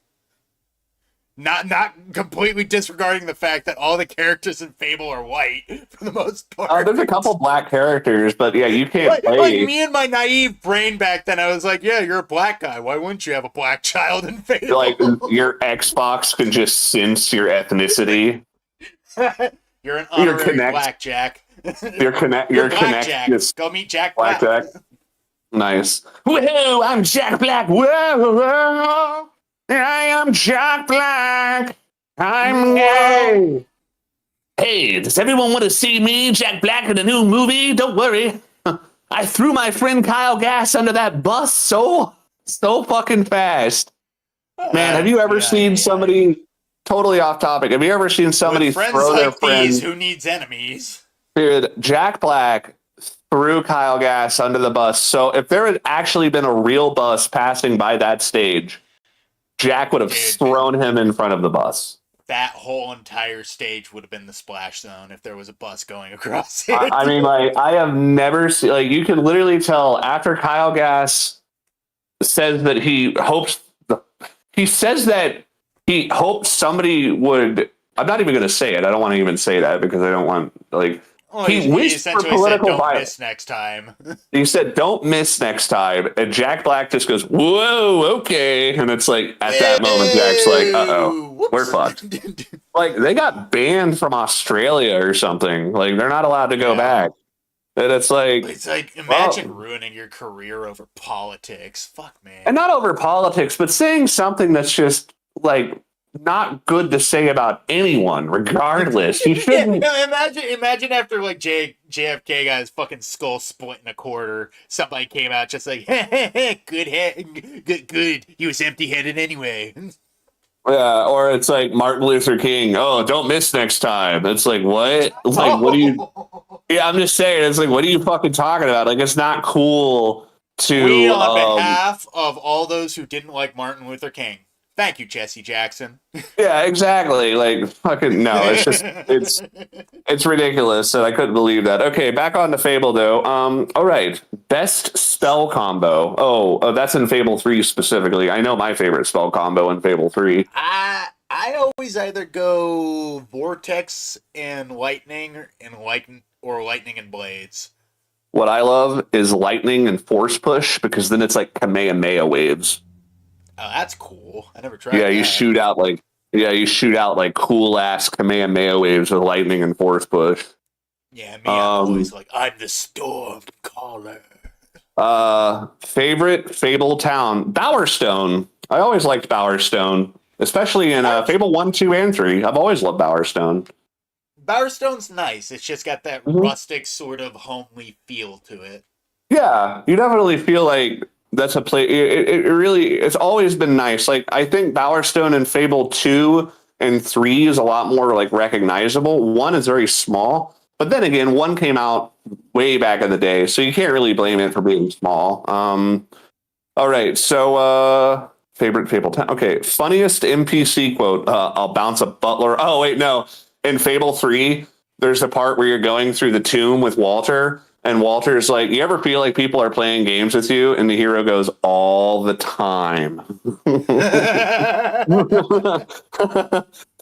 Not completely disregarding the fact that all the characters in Fable are white for the most part. There's a couple black characters, but yeah, you can't play. Like me and my naive brain back then, I was like, yeah, you're a black guy. Why wouldn't you have a black child in Fable? Like, your Xbox can just sense your ethnicity. You're an honorary Connect. blackjack. You're Blackjack. connect. Go meet Jack Black. Blackjack. Nice. Whoa, I'm Jack Black. Whoa, I am Jack Black. I'm gay. Hey, does everyone want to see me, Jack Black, in a new movie? Don't worry. I threw my friend Kyle Gass under that bus so fucking fast. Man, have you ever seen somebody, totally off topic, have you ever seen somebody With friends throw their like friend? these, who needs enemies? Dude, Jack Black threw Kyle Gass under the bus. So if there had actually been a real bus passing by that stage, Jack would have thrown him in front of the bus. That whole entire stage would have been the splash zone if there was a bus going across it. I mean, like, I have never seen, like, you can literally tell after Kyle Gass says that he hopes somebody would, I'm not even going to say it. I don't want to even say that because I don't want, like, Well, he wished for essentially political said, don't violence. miss next time. He said, don't miss next time. And Jack Black just goes, whoa, okay. And it's like, at that moment, Jack's like, uh-oh, we're fucked. Like, they got banned from Australia or something. Like, they're not allowed to go back. And it's like, imagine ruining your career over politics. Fuck, man. and not over politics, but saying something that's just, like, not good to say about anyone, regardless. You shouldn't. Imagine after like JFK got his fucking skull split in a quarter, somebody came out just like, good. He was empty-headed anyway. Yeah, or it's like Martin Luther King. Oh, don't miss next time. It's like, what? Like, what do you? Yeah, I'm just saying. It's like, what are you fucking talking about? Like, it's not cool to. We, on behalf of all those who didn't like Martin Luther King, thank you, Jesse Jackson. Yeah, exactly. Like, fucking no. It's just it's ridiculous, and I couldn't believe that. Okay, back on to Fable though. All right, best spell combo. Oh, that's in Fable 3 specifically. I know my favorite spell combo in Fable 3. I always either go Vortex and Lightning or Lightning and Blades. What I love is Lightning and Force Push, because then it's like Kamehameha waves. Oh, that's cool. I never tried. Yeah, that. you shoot out like cool ass Kamehameha waves with Lightning and Force Push. Yeah, me, I'm always like, I'm the Storm Caller. Favorite Fable town, Bowerstone. I always liked Bowerstone, especially in Fable 1, 2, and 3. I've always loved Bowerstone. Bowerstone's nice. It's just got that rustic sort of homely feel to it. Yeah, you definitely feel like that's a place. It really, it's always been nice. Like, I think Bowerstone in Fable 2 and 3 is a lot more like recognizable. 1 is very small, but then again, 1 came out way back in the day, so you can't really blame it for being small. All right, so favorite Fable town. Okay, funniest NPC quote. I'll bounce a butler. Oh wait, no. In Fable 3, there's a part where you're going through the tomb with Walter, And Walter's like, you ever feel like people are playing games with you? And the hero goes, all the time.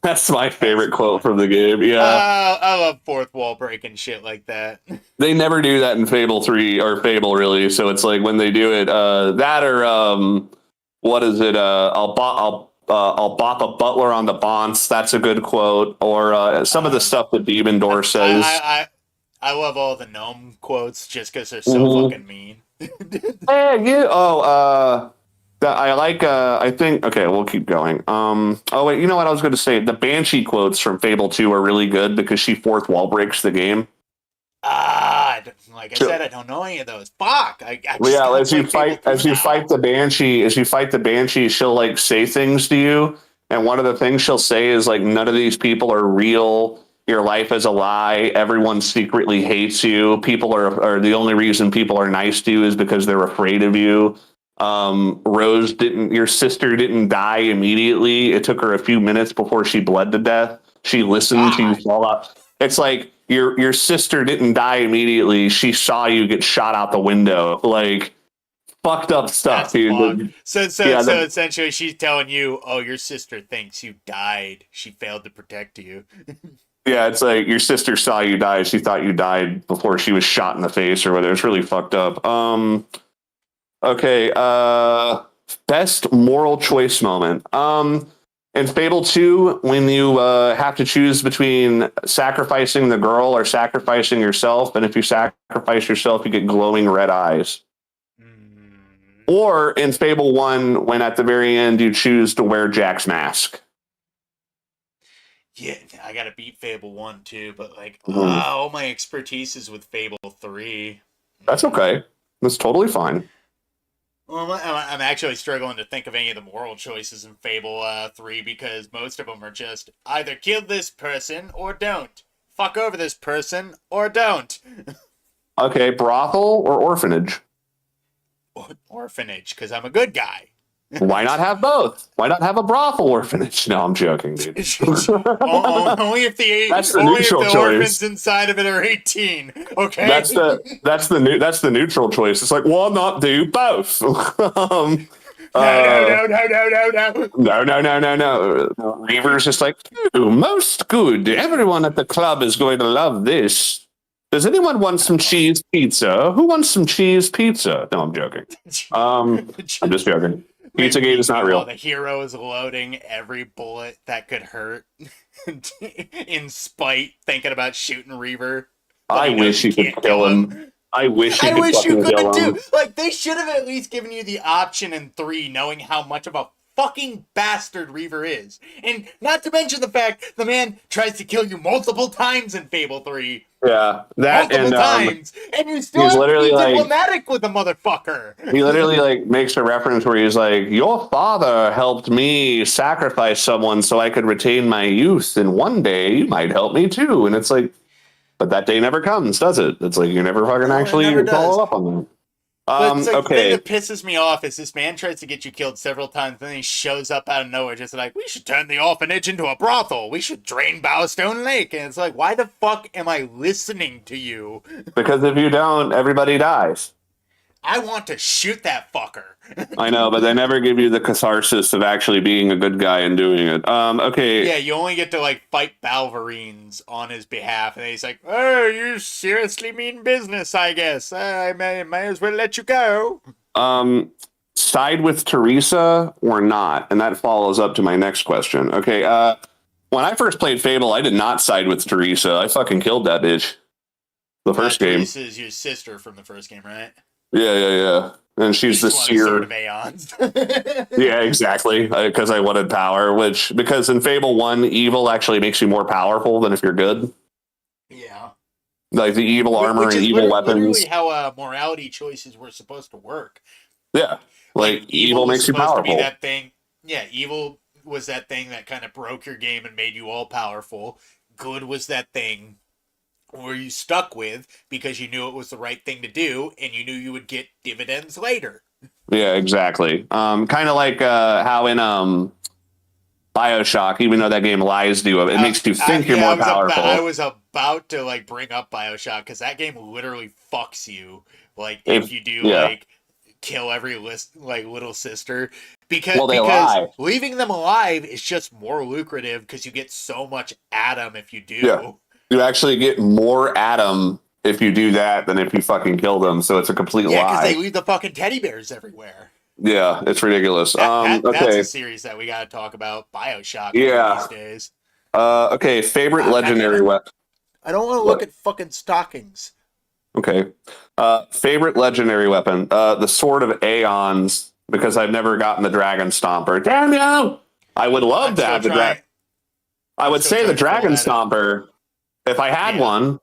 That's my favorite quote from the game. Yeah. I love fourth wall breaking shit like that. They never do that in Fable 3 or Fable, really. So it's like when they do it, that or what is it? I'll bop a butler on the bonce. That's a good quote. Or some of the stuff that Demon Door says. I love all the gnome quotes just because they're so fucking mean. Hey, you. I like. I think. Okay, we'll keep going. Oh wait, you know what I was going to say? The Banshee quotes from Fable 2 are really good because she fourth wall breaks the game. Like I said, I don't know any of those. Fuck. As you fight the Banshee, she'll like say things to you, and one of the things she'll say is like, "None of these people are real. Your life is a lie. Everyone secretly hates you. People are the only reason people are nice to you is because they're afraid of you." Your sister didn't die immediately. It took her a few minutes before she bled to death. She listened to you fall out. It's like your sister didn't die immediately. She saw you get shot out the window. Like fucked up stuff, dude. So essentially she's telling you, oh, your sister thinks you died. She failed to protect you. Yeah, it's like your sister saw you die. She thought you died before she was shot in the face or whatever. It's really fucked up. Okay. Best moral choice moment. In Fable 2, when you have to choose between sacrificing the girl or sacrificing yourself, and if you sacrifice yourself, you get glowing red eyes. Or in Fable 1, when at the very end you choose to wear Jack's mask. Yeah, I gotta beat Fable 1 too, but like, all my expertise is with Fable 3. That's okay. That's totally fine. Well, I'm actually struggling to think of any of the moral choices in Fable 3 because most of them are just either kill this person or don't. Fuck over this person or don't. Okay, brothel or orphanage? Orphanage, because I'm a good guy. Why not have both? Why not have a brothel orphanage? No, I'm joking, dude. Only if the orphans inside of it are 18. Okay, that's the neutral choice. It's like, why not do both? No. Reaver's just like, most good. Everyone at the club is going to love this. Does anyone want some cheese pizza? Who wants some cheese pizza? No, I'm joking. I'm just joking. Pizzagate is not real. The hero is loading every bullet that could hurt in spite, thinking about shooting Reaver. I wish you could kill him. I wish you could too. Like, they should have at least given you the option in 3, knowing how much of a fucking bastard Reaver is. And not to mention the fact the man tries to kill you multiple times in Fable 3. Yeah, that multiple times, and you still have to be diplomatic with the motherfucker. He literally like makes a reference where he's like, "Your father helped me sacrifice someone so I could retain my youth, and one day you might help me too." And it's like, but that day never comes, does it? It's like you never fucking actually follow up on them. The thing that pisses me off is this man tries to get you killed several times, then he shows up out of nowhere just like, we should turn the orphanage into a brothel. We should drain Bowstone Lake. And it's like, why the fuck am I listening to you? Because if you don't, everybody dies. I want to shoot that fucker. I know, but they never give you the catharsis of actually being a good guy and doing it. Okay. Yeah, you only get to like fight Balverines on his behalf, and he's like, "Oh, you seriously mean business, I guess. I may as well let you go." Side with Teresa or not, and that follows up to my next question. Okay, when I first played Fable, I did not side with Teresa. I fucking killed that bitch. The first game. Teresa's your sister from the first game, right? Yeah. And she's the seer. Yeah, exactly. Because I wanted power, because in Fable 1, evil actually makes you more powerful than if you're good. Yeah. Like the evil armor and evil weapons. Literally how morality choices were supposed to work. Yeah. Like evil makes you powerful. To be that thing. Yeah, evil was that thing that kind of broke your game and made you all powerful. Good was that thing were you stuck with because you knew it was the right thing to do and you knew you would get dividends later. Yeah, exactly. Kind of like how in BioShock, even though that game lies to you, it makes you think you're more powerful. I was about to like bring up BioShock because that game literally fucks you. Like if If you do yeah, like kill every little sister well they because lie. leaving them alive is just more lucrative because you get so much Adam if you Yeah, do. you actually get more Adam if you do that than if you fucking kill them. So it's a complete Yeah, because they lie. leave the fucking teddy bears everywhere. Yeah, it's ridiculous. That's a Okay, series that we got to talk about. BioShock one of these yeah. days. Okay, favorite Oh, God damn legendary it! weapon. I don't want to look What? at fucking stockings. Okay. Favorite legendary weapon. The Sword of Aeons, because I've never gotten the Dragon Stomper. Damn you! I would love I'm to still have the dragon. trying. I I'm would still say the trying to pull Dragon that up. Stomper if I had Yeah. one.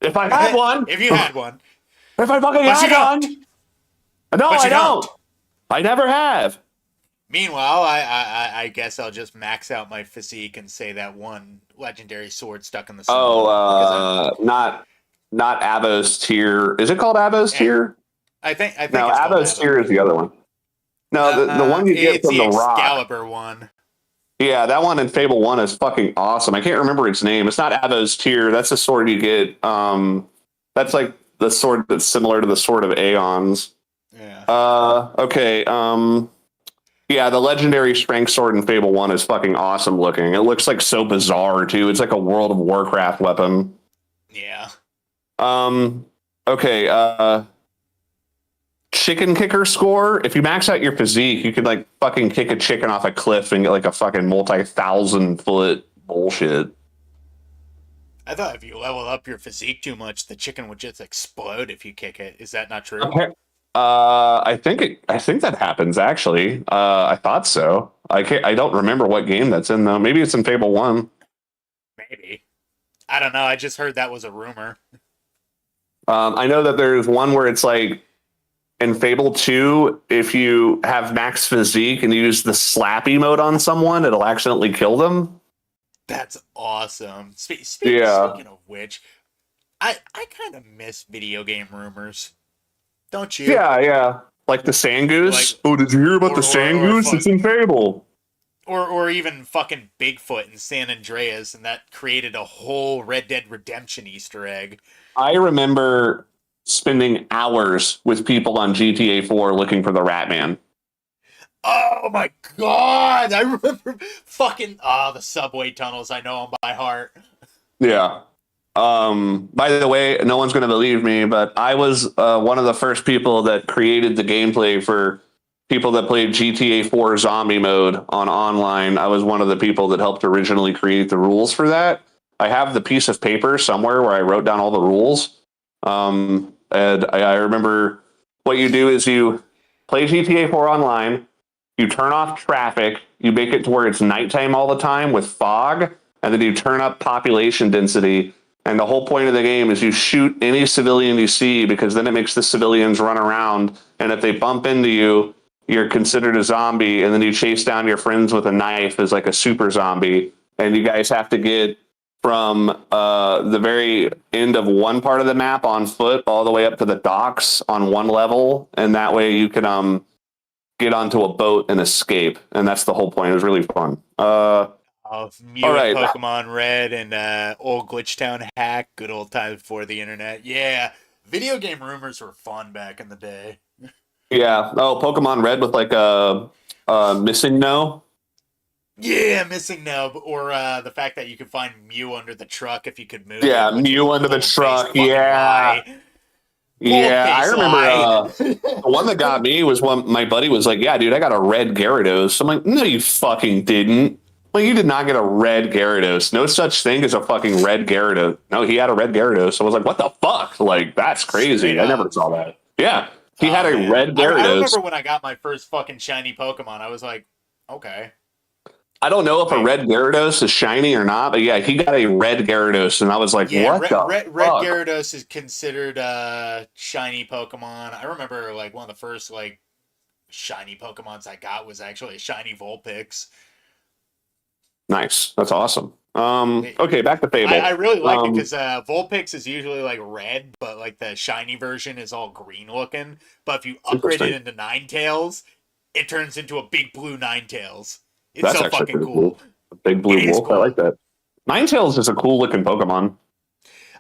If I had one. If you had one, If I fucking but you had don't. one. No, But I you don't. don't. I never have. Meanwhile, I guess I'll just max out my physique and say that one legendary sword stuck in the Oh, snow because I'm. not Avos tier. Is it called Avos Eh, tier? I think No, it's called Avos tier is Avo. the other one. No, the one you get It's from the the rock. Excalibur one. Yeah, that one in Fable 1 is fucking awesome. I can't remember its name. It's not Avos tier. That's the sword you get. That's like the sword that's similar to the Sword of Aeons. Yeah. Okay. Yeah, the legendary strength sword in Fable 1 is fucking awesome looking. It looks like so bizarre too. It's like a World of Warcraft weapon. Yeah. Um, okay, chicken kicker score. If you max out your physique, you could like fucking kick a chicken off a cliff and get like a fucking multi-1,000-foot bullshit. I thought if you level up your physique too much, the chicken would just explode if you kick it. Is that not true? Okay. I think that happens actually. I thought so. I don't remember what game that's in though. Maybe it's in Fable 1. Maybe. I don't know. I just heard that was a rumor. I know that there's one where it's like in Fable 2, if you have max physique and use the slappy mode on someone, it'll accidentally kill them. That's awesome. Yeah. Speaking of which, I kind of miss video game rumors. Don't you? Yeah, yeah. Like the Sand Goose. Like, Oh, did you hear about the Sand Goose? It's in Fable. or even fucking Bigfoot in San Andreas, and that created a whole Red Dead Redemption Easter egg. I remember spending hours with people on GTA 4 looking for the Rat Man. Oh my god! I remember fucking the subway tunnels. I know them by heart. Yeah. By the way, no one's going to believe me, but I was one of the first people that created the gameplay for people that played GTA 4 zombie mode on online. I was one of the people that helped originally create the rules for that. I have the piece of paper somewhere where I wrote down all the rules. And I remember what you do is you play GTA 4 online, you turn off traffic, you make it to where it's nighttime all the time with fog, and then you turn up population density. And the whole point of the game is you shoot any civilian you see because then it makes the civilians run around. And if they bump into you, you're considered a zombie. And then you chase down your friends with a knife as like a super zombie. And you guys have to get from the very end of one part of the map on foot all the way up to the docks on one level. And that way you can get onto a boat and escape. And that's the whole point. It was really fun. Mew All and right. Pokemon Red and old Glitchtown hack, good old times before the internet. Yeah, video game rumors were fun back in the day. Yeah. Oh, Pokemon Red with like a missing no. Yeah, missing nub, or the fact that you could find Mew under the truck if you could move Yeah, it. Which Mew was a under the bold-faced truck. fucking Yeah. lie. Yeah, I Bold-faced remember lie. the one that got me was when my buddy was like, "Yeah, dude, I got a red Gyarados." I'm like, "No, you fucking didn't. Well, you did not get a red Gyarados. No such thing as a fucking red Gyarados." No, he had a red Gyarados. I was like, "What the fuck? Like, that's crazy. Straight I up. never saw that." Yeah, he had Oh, a man. red I Gyarados. remember when I got my first fucking shiny Pokemon, I was like, okay. I don't know if a Wait. red Gyarados is shiny or not, but yeah, he got a red Gyarados, and I was like, Yeah, "What the Red fuck?" Gyarados is considered shiny Pokemon. I remember like one of the first like shiny Pokemons I got was actually a shiny Vulpix. Nice, that's awesome. Okay, back to Fable. I really like it because Vulpix is usually like red, but like the shiny version is all green looking. But if you upgrade it into Ninetales, it turns into a big blue Ninetales. It's That's so actually fucking pretty cool. A big blue It is wolf. I cool. like that. Ninetales is a cool looking Pokemon.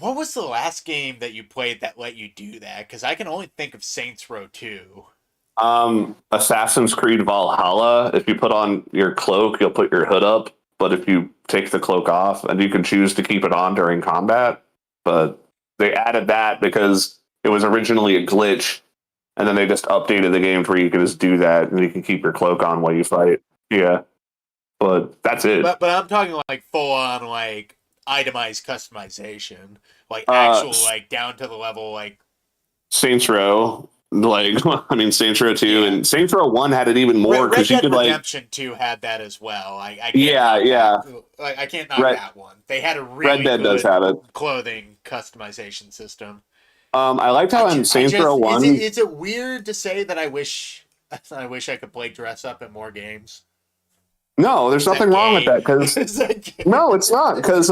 What was the last game that you played that let you do that? Because I can only think of Saints Row 2. Assassin's Creed Valhalla. If you put on your cloak, you'll put your hood up. But if you take the cloak off, and you can choose to keep it on during combat. But they added that because it was originally a glitch, and then they just updated the game to where you can just do that, and you can keep your cloak on while you fight. Yeah, but that's it. But I'm talking like full on like itemized customization, like Uh, actual like down to the level like Saints Row, like I mean Saints Row 2 Yeah. and Saints Row 1 had it even more Red because you Dead could like Redemption 2 had that as well. I can't yeah, knock yeah. that. Like I can't knock Red that one. They had a Red really Dead does good have it. clothing customization system. I liked how in Saints Row 1 is it weird to say that I wish I could play dress up in more games? no, there's Is that nothing wrong with gay? that because Is that gay? no, it's not because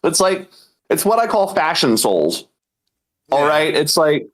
it's like it's what I call fashion souls. All Yeah. right, it's like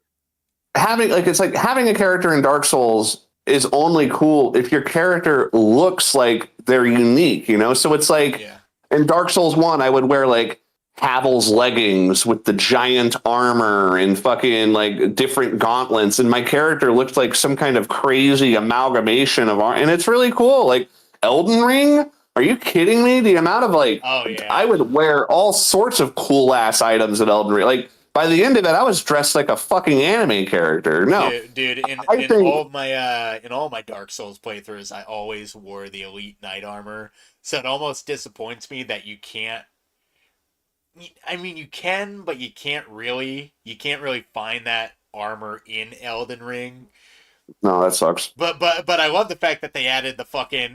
having a character in Dark Souls is only cool if your character looks like they're unique, you know? So it's like Yeah. in Dark Souls 1, I would wear like Havel's leggings with the giant armor and fucking like different gauntlets, and my character looked like some kind of crazy amalgamation of art, and it's really cool. Like Elden Ring, are you kidding me? The amount of like, Oh yeah. I would wear all sorts of cool ass items at Elden Ring. Like by the end of it, I was dressed like a fucking anime character. No, Dude, I in think all my Dark Souls playthroughs, I always wore the Elite Knight armor. So it almost disappoints me that you can't. I mean, you can, but you can't really. You can't really find that armor in Elden Ring. no, that sucks. But I love the fact that they added the fucking.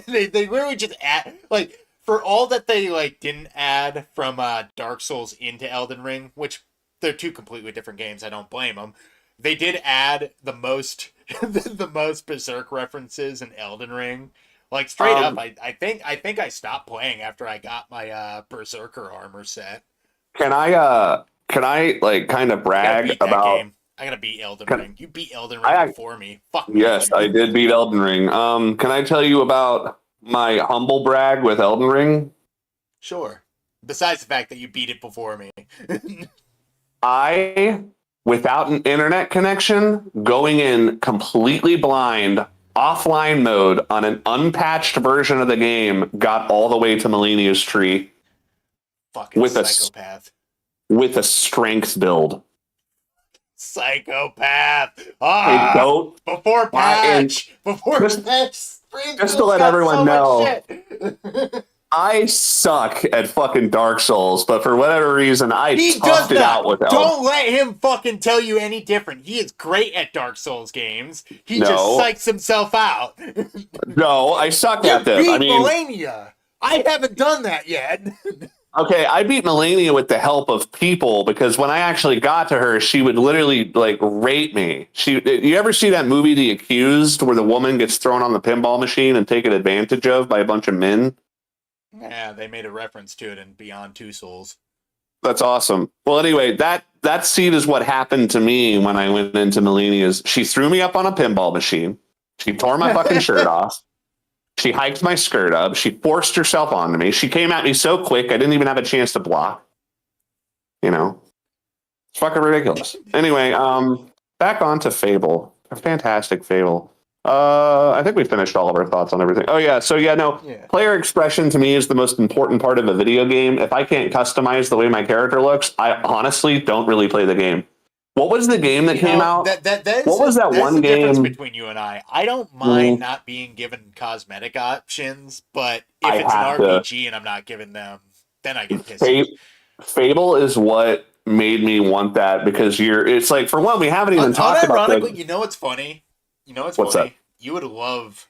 They literally just add like for all that they like didn't add from Dark Souls into Elden Ring, which they're two completely different games. I don't blame them. They did add the most the most Berserk references in Elden Ring. Like straight up, I think I stopped playing after I got my Berserker armor set. Can I like kind of I gotta brag beat that about? game. I gotta beat Elden Can, Ring. You beat Elden I Ring before me. Fuck me. yes, I did beat Elden Ring. Can I tell you about my humble brag with Elden Ring? Sure. Besides the fact that you beat it before me. I, without an internet connection, going in completely blind, offline mode on an unpatched version of the game, got all the way to Molyneux's tree Fucking with psychopath. with a strength build. Psychopath. Hey, don't Before patch. Before just- patch. just to let everyone know, I suck at fucking Dark Souls, but for whatever reason, I He does toughed it not. out with Elden. Don't let him fucking tell you any different. He is great at Dark Souls games. He just No. psychs himself out. No, I suck You at them. beat I mean, Melania. I haven't done that yet. okay, I beat Melania with the help of people because when I actually got to her, she would literally like rate me. You ever see that movie, The Accused, where the woman gets thrown on the pinball machine and taken advantage of by a bunch of men? Yeah, they made a reference to it in Beyond Two Souls. That's awesome. Well, anyway, that scene is what happened to me when I went into Melania's. She threw me up on a pinball machine. She tore my fucking shirt off. She hiked my skirt up. She forced herself onto me. She came at me so quick, I didn't even have a chance to block. You know, it's fucking ridiculous. Anyway, back on to Fable. A fantastic Fable. I think we finished all of our thoughts on everything. Oh yeah, so yeah, no. Yeah. Player expression to me is the most important part of a video game. If I can't customize the way my character looks, I honestly don't really play the game. What was the game that came out? What was that one the game? difference between you and I? I don't mind not being given cosmetic options, but if it's an RPG and I'm not given them, then I get pissed. Fable is what made me want that because it's like, for one, we haven't even talked about Unironically, you know what's funny? You know what's What's funny? that? You would love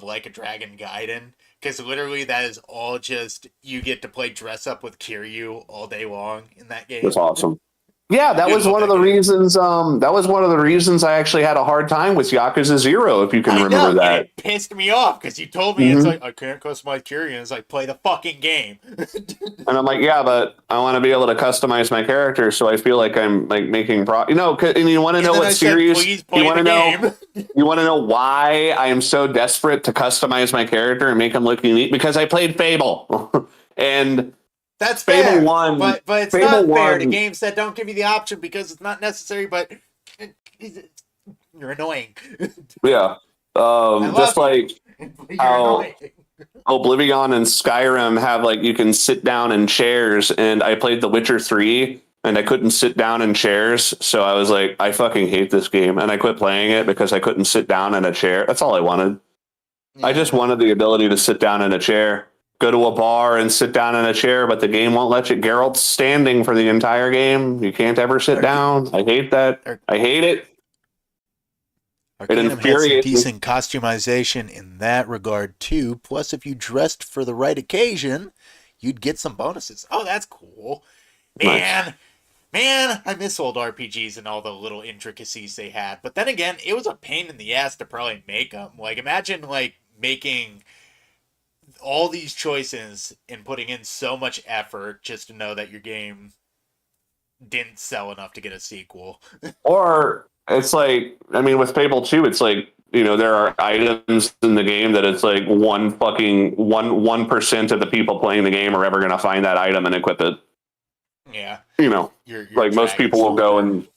Like a Dragon Gaiden, because literally that is all just you get to play dress up with Kiryu all day long in that game. That's awesome. Yeah, that You was love one of that the game. reasons. That was one of the reasons I actually had a hard time with Yakuza 0, if you can remember and that. it pissed me off because you told me it's like I can't customize Kiryu, and it's like play the fucking game. And I'm like, yeah, but I want to be able to customize my character, so I feel like I'm like making and you want to know what's serious? Please play You want to the know? game. You want to know why I am so desperate to customize my character and make him look unique? Because I played Fable, and That's Fable fair. 1. But it's Fable not fair 1. to games that don't give you the option because it's not necessary, but you're annoying. Yeah. I Just love like you. You're how annoying. Oblivion and Skyrim have like you can sit down in chairs, and I played The Witcher 3 and I couldn't sit down in chairs, so I was like, I fucking hate this game, and I quit playing it because I couldn't sit down in a chair. That's all I wanted. I just wanted the ability to sit down in a chair. Go to a bar and sit down in a chair, but the game won't let you. Geralt's standing for the entire game. You can't ever sit down. I hate that. I hate it. It Arcanum had some infuriates me. decent costumization in that regard too. Plus, if you dressed for the right occasion, you'd get some bonuses. Oh, that's cool. Man, I miss old RPGs and all the little intricacies they had. But then again, it was a pain in the ass to probably make them. Like, imagine like making all these choices and putting in so much effort just to know that your game didn't sell enough to get a sequel. Or it's like, I mean, with Fable 2, it's like, you know, there are items in the game that it's like 1% of the people playing the game are ever going to find that item and equip it. Yeah. You know, You're like most people will go and,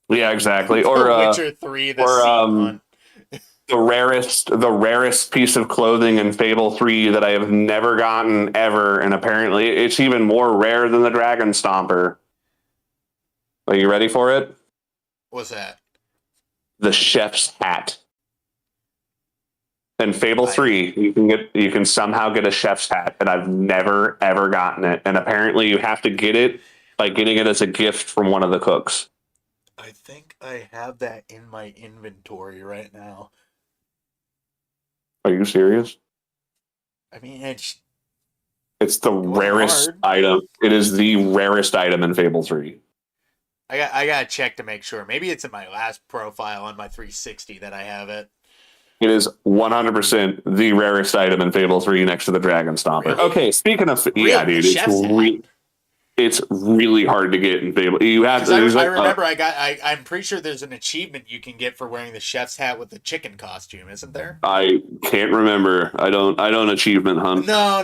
yeah, exactly. Or Witcher 3, the scene hunt. the rarest piece of clothing in Fable 3 that I have never gotten ever, and apparently it's even more rare than the Dragon Stomper. Are you ready for it? What's that? The chef's hat. In Fable 3, you can somehow get a chef's hat, and I've never ever gotten it. And apparently you have to get it by getting it as a gift from one of the cooks. I think I have that in my inventory right now. Are you serious? I mean, it's the rarest item. It is the rarest item in Fable 3. I gotta check to make sure. Maybe it's in my last profile on my 360 that I have it. It is 100% the rarest item in Fable 3 next to the Dragon Stomper. Really? Okay, speaking of... Really? Yeah, dude, it's really hard to get in Fable. You have to... I remember I'm pretty sure there's an achievement you can get for wearing the chef's hat with the chicken costume, isn't there? I can't remember. I don't achievement hunt. No.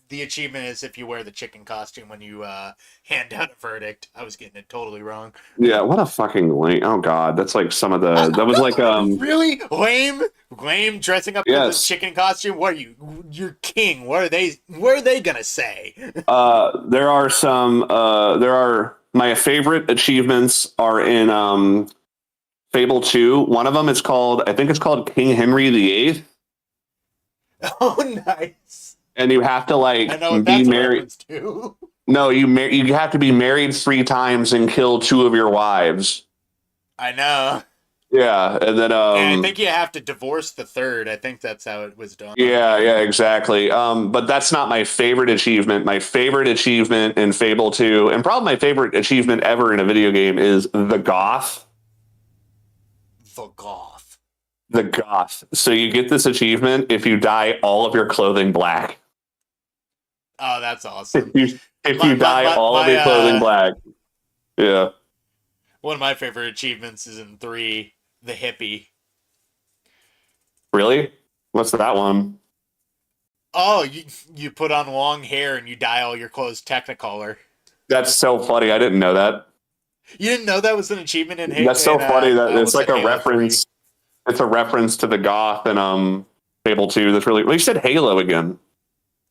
The achievement is if you wear the chicken costume when you hand down a verdict. I was getting it totally wrong. Yeah, what a fucking lame. Oh god, that's like some of the... That was like... Really? Lame dressing up in the chicken costume? What are you? You're king. What are they gonna say? There are some... My favorite achievements are in Fable 2. One of them is called... I think it's called King Henry VIII. Oh, nice. And you have to like be married. No, you have to be married 3 times and kill 2 of your wives. I know. Yeah, and then and I think you have to divorce the 3rd. I think that's how it was done. Yeah, exactly. But that's not my favorite achievement. My favorite achievement in Fable 2, and probably my favorite achievement ever in a video game, is the Goth. The Goth. So you get this achievement if you dye all of your clothing black. Oh, that's awesome. If you dye all of your clothing black. Yeah. One of my favorite achievements is in 3, the hippie. Really? What's that one? Oh, you put on long hair and you dye all your clothes Technicolor. That's so funny. I didn't know that. You didn't know that was an achievement in Halo? That's so funny that it's like a reference. 3. It's a reference to the Goth and Fable 2. That's really... Well, you said Halo again.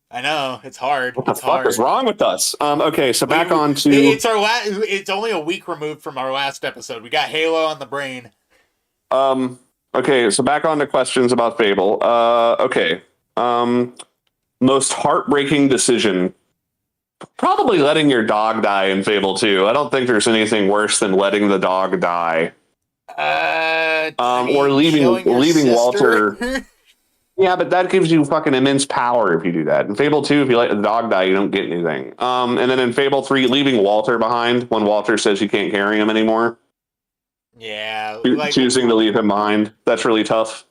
I know, it's hard. What the fuck is wrong with us? Okay, so back on to... It's only a week removed from our last episode. We got Halo on the brain. Okay, so back on to questions about Fable. Okay. Most heartbreaking decision. Probably letting your dog die in Fable 2. I don't think there's anything worse than letting the dog die. Or leaving Walter... Yeah, but that gives you fucking immense power if you do that. In Fable 2, if you let the dog die, you don't get anything. And then in Fable 3, leaving Walter behind when Walter says you can't carry him anymore. Yeah. Choosing to leave him behind. That's really tough.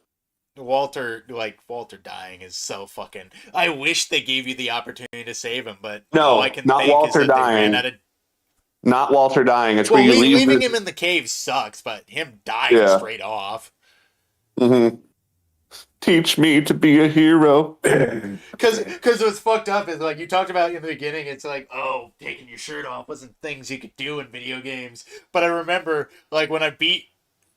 Walter dying is so fucking... I wish they gave you the opportunity to save him, but no, all I can not think Walter is that dying. they ran out of... Not Walter dying. It's where you leaving him in the cave sucks, but him dying straight off. Mm-hmm. Teach me to be a hero. Because what's fucked up is like you talked about in the beginning, it's like, oh, taking your shirt off wasn't things you could do in video games. But I remember like when I beat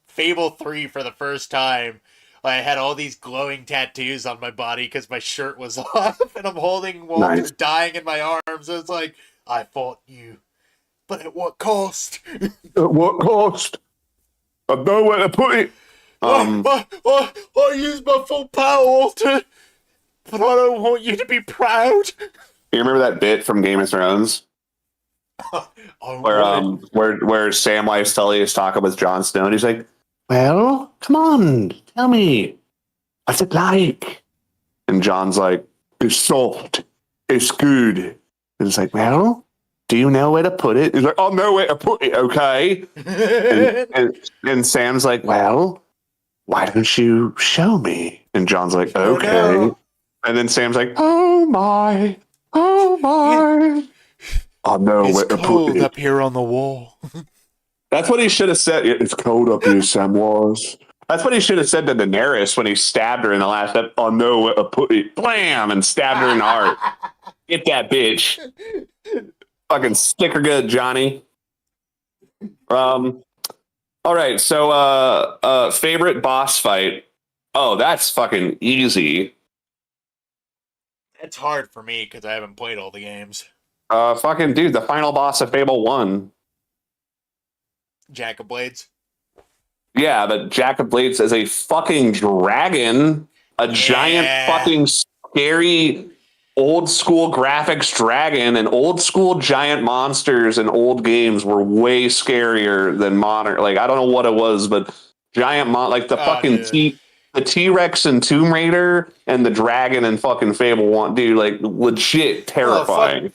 Fable 3 for the first time, I had all these glowing tattoos on my body because my shirt was off, and I'm holding Walter Nice. dying in my arms. It's like, I fought you, but at what cost? At what cost? I know where to put it. I used my full power, Walter, but I don't want you to be proud. You remember that bit from Game of Thrones where Samwise Tully is talking with Jon Snow, and he's like, "Well, come on, tell me, what's it like?" And Jon's like, "It's soft, it's good." And it's like, "Well, do you know where to put it?" He's like, "I know where to put it, okay." and Sam's like, "Well, why don't you show me?" And John's like, "Okay." no. And then Sam's like, "Oh my, I know where It's to put cold it." up here on the wall. That's what he should have said. "It's cold up here, Samwise." That's what he should have said to Daenerys when he stabbed her in the last episode. "I know where to put it." Blam! And stabbed her in the heart. Get that bitch. Fucking sticker good, Johnny. All right, so favorite boss fight. Oh, that's fucking easy. It's hard for me because I haven't played all the games. Fucking dude, the final boss of Fable 1. Jack of Blades. Yeah, but Jack of Blades is a fucking dragon. A giant fucking scary old school graphics dragon, and old school giant monsters in old games were way scarier than modern. Like, I don't know what it was, but giant like the fucking the T-Rex in Tomb Raider and the dragon in fucking Fable 1, dude, like legit terrifying.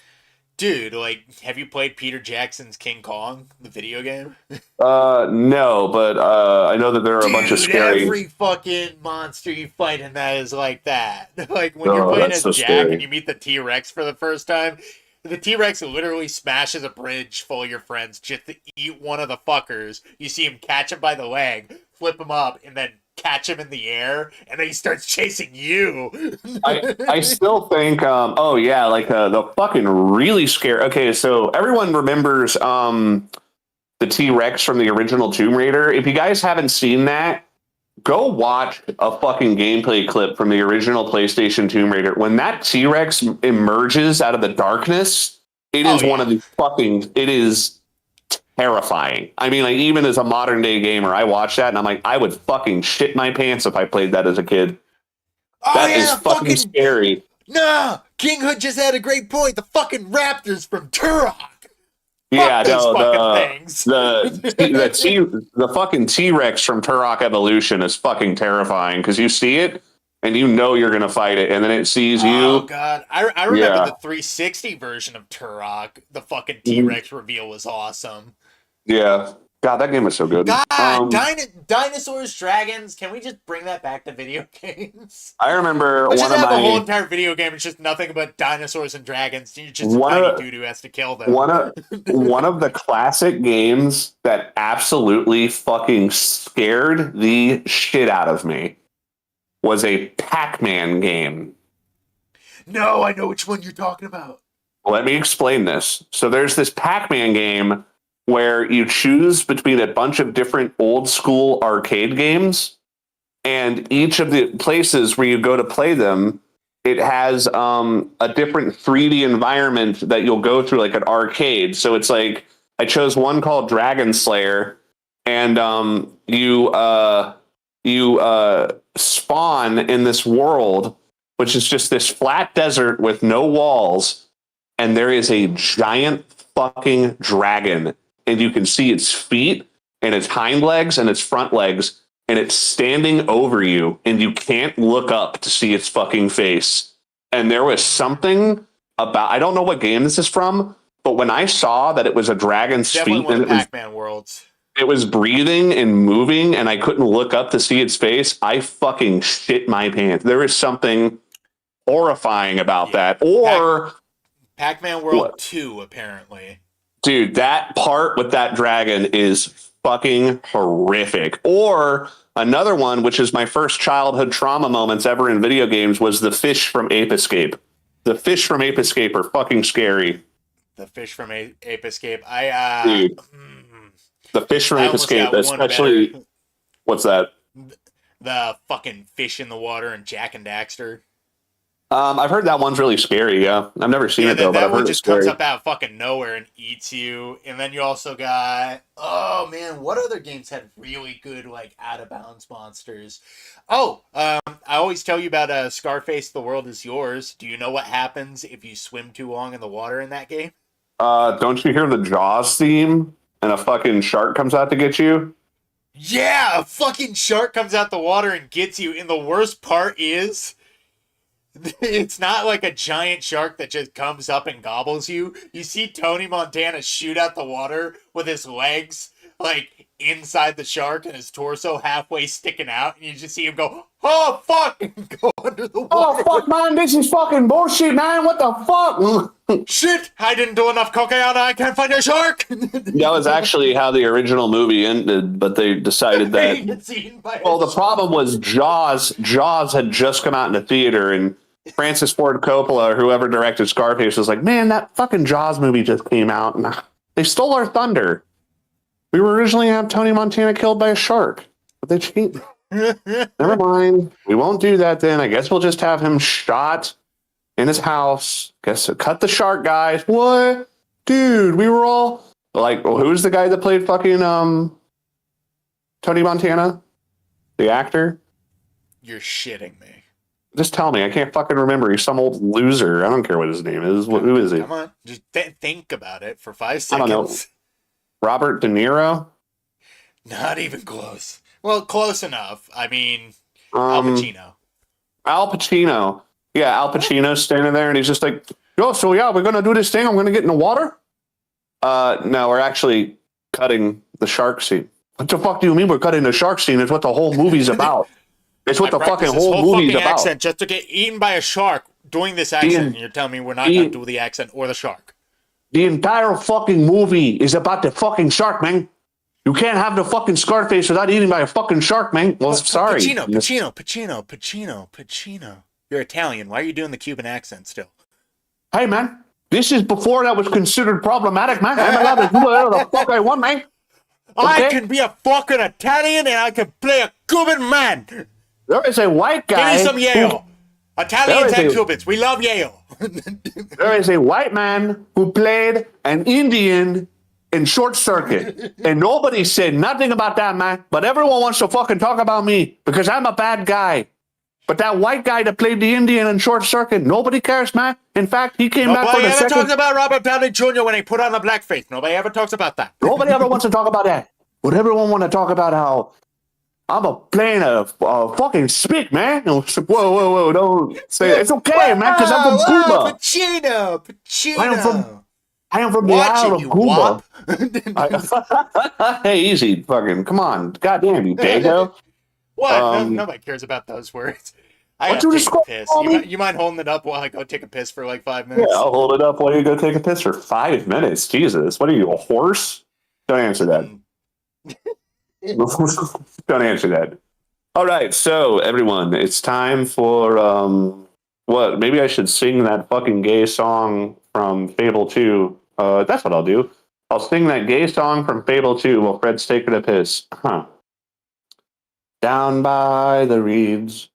Dude, like, have you played Peter Jackson's King Kong, the video game? No, but I know that there are a bunch of scary. Every fucking monster you fight in that is like that. Like when you're playing as so Jack scary. and you meet the T-Rex for the first time, the T-Rex literally smashes a bridge full of your friends just to eat one of the fuckers. You see him catch him by the leg, flip him up, and then catch him in the air, and then he starts chasing you. I still think oh yeah, like the fucking really scary. Okay, so everyone remembers the T-Rex from the original Tomb Raider. If you guys haven't seen that, go watch a fucking gameplay clip from the original PlayStation Tomb Raider. When that T-Rex emerges out of the darkness, it is one of the fucking, it is terrifying. I mean, like, even as a modern day gamer, I watch that and I'm like, I would fucking shit my pants if I played that as a kid. That is fucking scary. Nah, King Hood just had a great point. The fucking raptors from Turok. Yeah, those no, fucking things. the fucking T-Rex from Turok Evolution is fucking terrifying because you see it and you know you're gonna fight it, and then it sees you. Oh god, I remember the 360 version of Turok. The fucking T-Rex reveal was awesome. Yeah, God, that game was so good. God, dinosaurs, dragons. Can we just bring that back to video games? I remember Let's one just of have my a whole entire video game. It's just nothing but dinosaurs and dragons. You're just One tiny of- dude who has to kill them. one of the classic games that absolutely fucking scared the shit out of me was a Pac-Man game. No, I know which one you're talking about. Let me explain this. So there's this Pac-Man game where you choose between a bunch of different old school arcade games, and each of the places where you go to play them, it has a different 3D environment that you'll go through, like an arcade. So it's like, I chose one called Dragon Slayer, and you spawn in this world, which is just this flat desert with no walls, and there is a giant fucking dragon, and you can see its feet and its hind legs and its front legs, and it's standing over you, and you can't look up to see its fucking face. And there was something about, I don't know what game this is from, but when I saw that it was a dragon's feet and Pac-Man worlds. It was breathing and moving, and I couldn't look up to see its face, I fucking shit my pants. There is something horrifying about that. Or Pac-Man World 2, apparently. Dude, that part with that dragon is fucking horrific. Or another one, which is my first childhood trauma moments ever in video games, was the fish from Ape Escape. The fish from Ape Escape are fucking scary. The fish from Ape Escape. Dude, the fish from I Ape almost Escape, got one especially. better. What's that? The fucking fish in the water and Jack and Daxter. I've heard that one's really scary. Yeah, I've never seen it though, but that I've one heard it's just comes scary. up out of fucking nowhere and eats you. And then you also got, oh man, what other games had really good like out of bounds monsters? Oh, I always tell you about Scarface: The World Is Yours. Do you know what happens if you swim too long in the water in that game? Don't you hear the Jaws theme and a fucking shark comes out to get you? Yeah, a fucking shark comes out the water and gets you. And the worst part is, it's not like a giant shark that just comes up and gobbles you. You see Tony Montana shoot out the water with his legs like inside the shark and his torso halfway sticking out, and you just see him go, "Oh fuck!" and go under the water. Oh fuck, man! This is fucking bullshit, man! What the fuck? Shit! I didn't do enough cocaine. I can't find a shark. That was actually how the original movie ended, but they decided that. He gets eaten by a Well, the shark. problem was Jaws. Jaws had just come out in the theater, and Francis Ford Coppola, or whoever directed Scarface, was like, "Man, that fucking Jaws movie just came out, and they stole our thunder. We were originally going to have Tony Montana killed by a shark, but they changed. Never mind. We won't do that then. I guess we'll just have him shot in his house. Guess cut the shark, guys. What, dude? We were all like, well, who's the guy that played fucking Tony Montana, the actor? You're shitting me. Just tell me. I can't fucking remember. He's some old loser. I don't care what his name is. Who is he? Come on, just think about it for 5 seconds. I don't know. Robert De Niro? Not even close. Well, close enough. I mean, Al Pacino. Al Pacino. Yeah, Al Pacino's standing there and he's just like, yo, so yeah, we're going to do this thing. I'm going to get in the water. No, we're actually cutting the shark scene. What the fuck do you mean we're cutting the shark scene? It's what the whole movie's about. It's what the fucking whole movie's about. Accent just to get eaten by a shark doing this accent. And you're telling me we're not going to do the accent or the shark. The entire fucking movie is about the fucking shark, man. You can't have the fucking Scarface without eating by a fucking shark, man. Well, sorry. Pacino. You're Italian. Why are you doing the Cuban accent still? Hey, man. This is before that was considered problematic, man. I'm allowed to do whatever the fuck I want, man. Okay? I can be a fucking Italian and I can play a Cuban man. There is a white guy. Give me some Yale. Italians and Cubans. We love Yale. There is a white man who played an Indian in Short Circuit. And nobody said nothing about that, man. But everyone wants to fucking talk about me because I'm a bad guy. But that white guy that played the Indian in Short Circuit, nobody cares, man. In fact, he came back for the second. Nobody ever talks about Robert Downey Jr. when he put on the blackface. Nobody ever talks about that. Nobody ever wants to talk about that. But everyone want to talk about how I'm playing a fucking spick, man. Whoa, don't say it. It's okay, man, because I'm from Cuba. Pacino. I am from the Isle of Cuba. Hey, easy, fucking, come on. Goddamn, you dago. What? Nobody cares about those words. I gotta take a piss. You mind holding it up while I go take a piss for like 5 minutes? Yeah, I'll hold it up while you go take a piss for 5 minutes. Jesus, what are you, a horse? Don't answer that. Don't answer that. All right, so everyone, it's time for what? Maybe I should sing that fucking gay song from Fable 2. That's what I'll do. I'll sing that gay song from Fable 2 while Fred's taking a piss. Huh. Down by the reeds,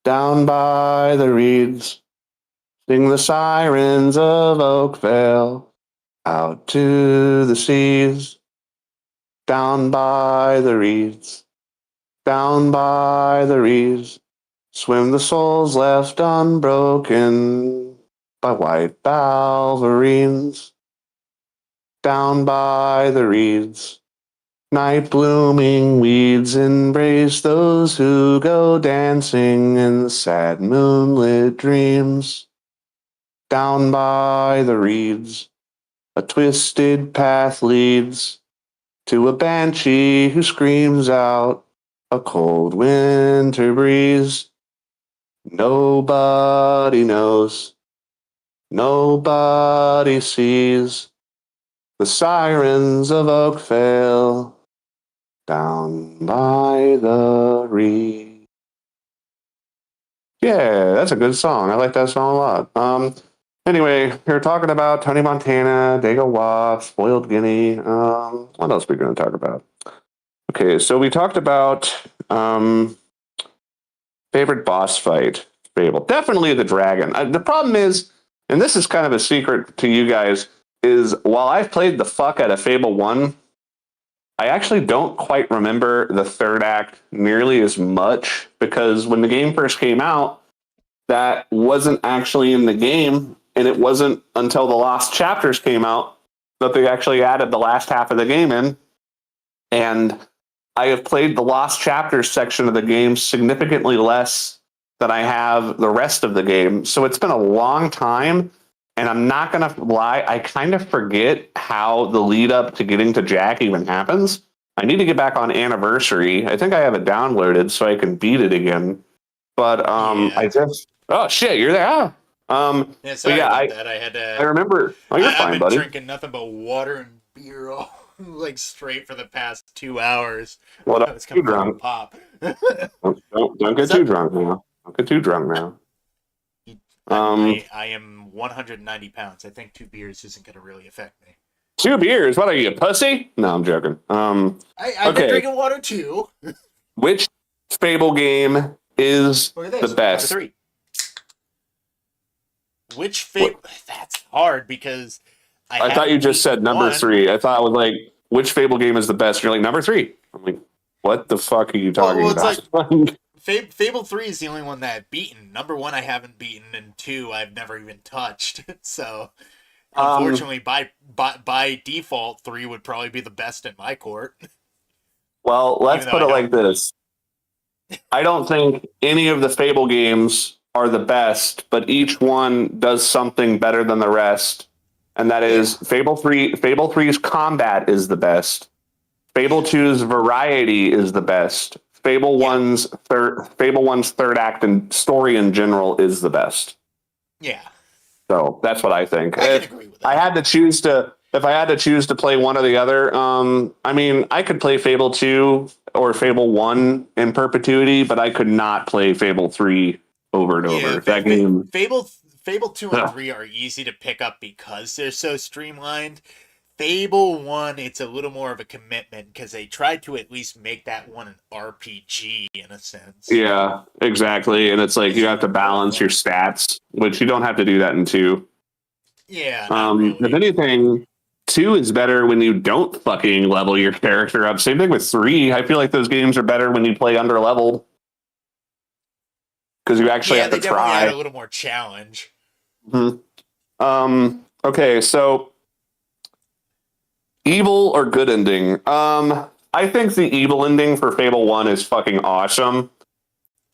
down by the reeds, sing the sirens of Oakvale out to the seas. Down by the reeds, down by the reeds, swim the souls left unbroken by white balverines. Down by the reeds, night blooming weeds embrace those who go dancing in sad moonlit dreams. Down by the reeds, a twisted path leads to a banshee who screams out a cold winter breeze. Nobody knows, nobody sees the sirens of Oakvale Down by the reed. Yeah, that's a good song. I like that song a lot. Anyway, we are talking about Tony Montana, Dago Waf, Spoiled Guinea. What else are we going to talk about? Okay, so we talked about favorite boss fight, Fable. Definitely the dragon. The problem is, and this is kind of a secret to you guys, is while I've played the fuck out of Fable 1, I actually don't quite remember the third act nearly as much because when the game first came out, that wasn't actually in the game. And it wasn't until the Lost Chapters came out that they actually added the last half of the game in. And I have played the Lost Chapters section of the game significantly less than I have the rest of the game. So it's been a long time. And I'm not going to lie, I kind of forget how the lead up to getting to Jack even happens. I need to get back on Anniversary. I think I have it downloaded so I can beat it again. But I just, oh shit, you're there. Yeah, sorry about that. I remember. Oh, you're fine, I've been buddy. drinking nothing but water and beer all like straight for the past 2 hours. Well, don't It's get too coming drunk. pop. Don't get too drunk now. Don't get too drunk now. I am 190 pounds. I think 2 beers isn't going to really affect me. 2 beers? What are you, a pussy? No, I'm joking. I've been drinking water too. Which Fable game is the best? Number 3. Which Fable? That's hard because I thought you just said number 3. I thought it was like, which Fable game is the best? You're like, number 3. I'm like, what the fuck are you talking about? Like, Fable 3 is the only one that I've beaten. Number 1 I haven't beaten, and 2 I've never even touched. So, unfortunately, by default, 3 would probably be the best in my court. Well, let's put it like this. I don't think any of the Fable games are the best, but each one does something better than the rest. And that is Fable 3. Fable 3's combat is the best. Fable 2's variety is the best. Fable 1's third act and story in general is the best. Yeah. So that's what I think. I can agree with that. If I had to choose to play one or the other, I mean, I could play Fable 2 or Fable 1 in perpetuity, but I could not play Fable 3 over and over. That game. Fable 2 and 3 are easy to pick up because they're so streamlined. Fable 1, it's a little more of a commitment because they tried to at least make that one an RPG in a sense. Yeah, exactly. And it's like you have to balance your stats, which you don't have to do that in 2. Yeah. Really. If anything, 2 is better when you don't fucking level your character up. Same thing with 3. I feel like those games are better when you play under leveled. Because you actually have to try. Add a little more challenge. Mm-hmm. Okay, so evil or good ending? I think the evil ending for Fable 1 is fucking awesome.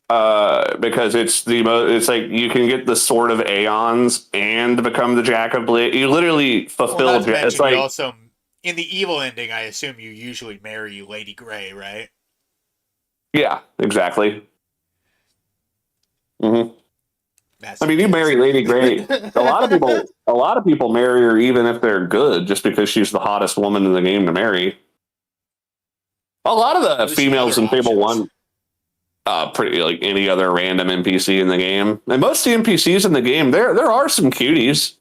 Because it's like you can get the Sword of Aeons and become the Jack of Blade. You literally fulfill. It's like also in the evil ending. I assume you usually marry Lady Grey, right? Yeah, exactly. Mm-hmm. I mean, you marry Lady Grey. A lot of people marry her even if they're good, just because she's the hottest woman in the game to marry. A lot of the females in Fable 1, pretty like any other random NPC in the game, and most of the NPCs in the game, there are some cuties.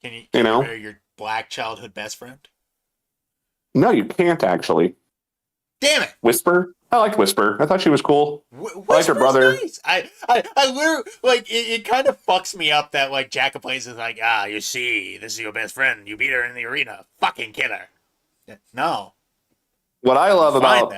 Can you marry your black childhood best friend? No, you can't actually. Damn it! Whisper. I liked Whisper. I thought she was cool. I liked her brother. Nice. I literally, like, it kind of fucks me up that, like, Jack of Plays is like, you see, this is your best friend. You beat her in the arena. Fucking kill her. No. What I love about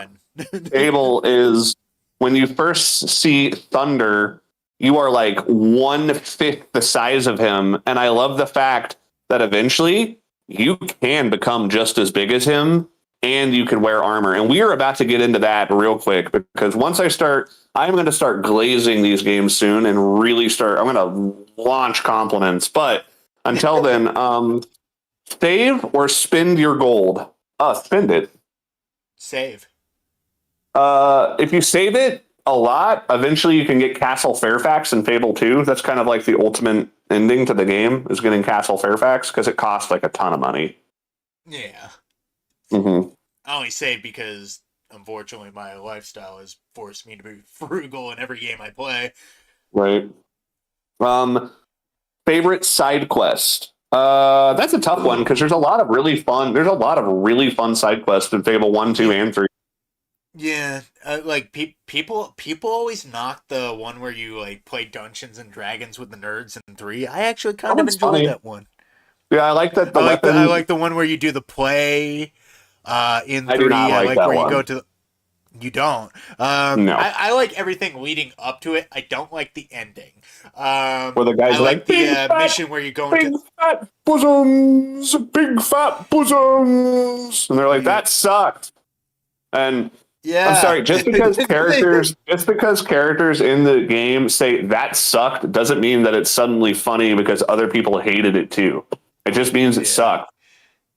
Fable is when you first see Thunder, you are like 1/5 the size of him. And I love the fact that eventually you can become just as big as him. And you can wear armor. And we are about to get into that real quick because once I'm going to start glazing these games soon and really I'm going to launch compliments. But until then, save or spend your gold. Spend it. Save. If you save it a lot, eventually you can get Castle Fairfax in Fable 2. That's kind of like the ultimate ending to the game is getting Castle Fairfax because it costs like a ton of money. Yeah. Mm-hmm. I only say because unfortunately my lifestyle has forced me to be frugal in every game I play. Right. Favorite side quest. That's a tough one because there's a lot of really fun. There's a lot of really fun side quests in Fable 1, 2, and 3. Yeah, like people always knock the one where you like play Dungeons and Dragons with the nerds in 3. I actually That kind of one's enjoyed funny. that one. Yeah, I like that the weapon. I like the one where you do the play in I 3. do not I like like that where you one. go to the, you don't. No. I like everything leading up to it. I don't like the ending. Where the guys I are like like, the big fat, mission where you go big into. fat bosoms, big fat bosoms. And they're like, Yeah. that sucked. And I'm Yeah. sorry, just because characters in the game say that sucked doesn't mean that it's suddenly funny because other people hated it too. It just means it Yeah. sucked.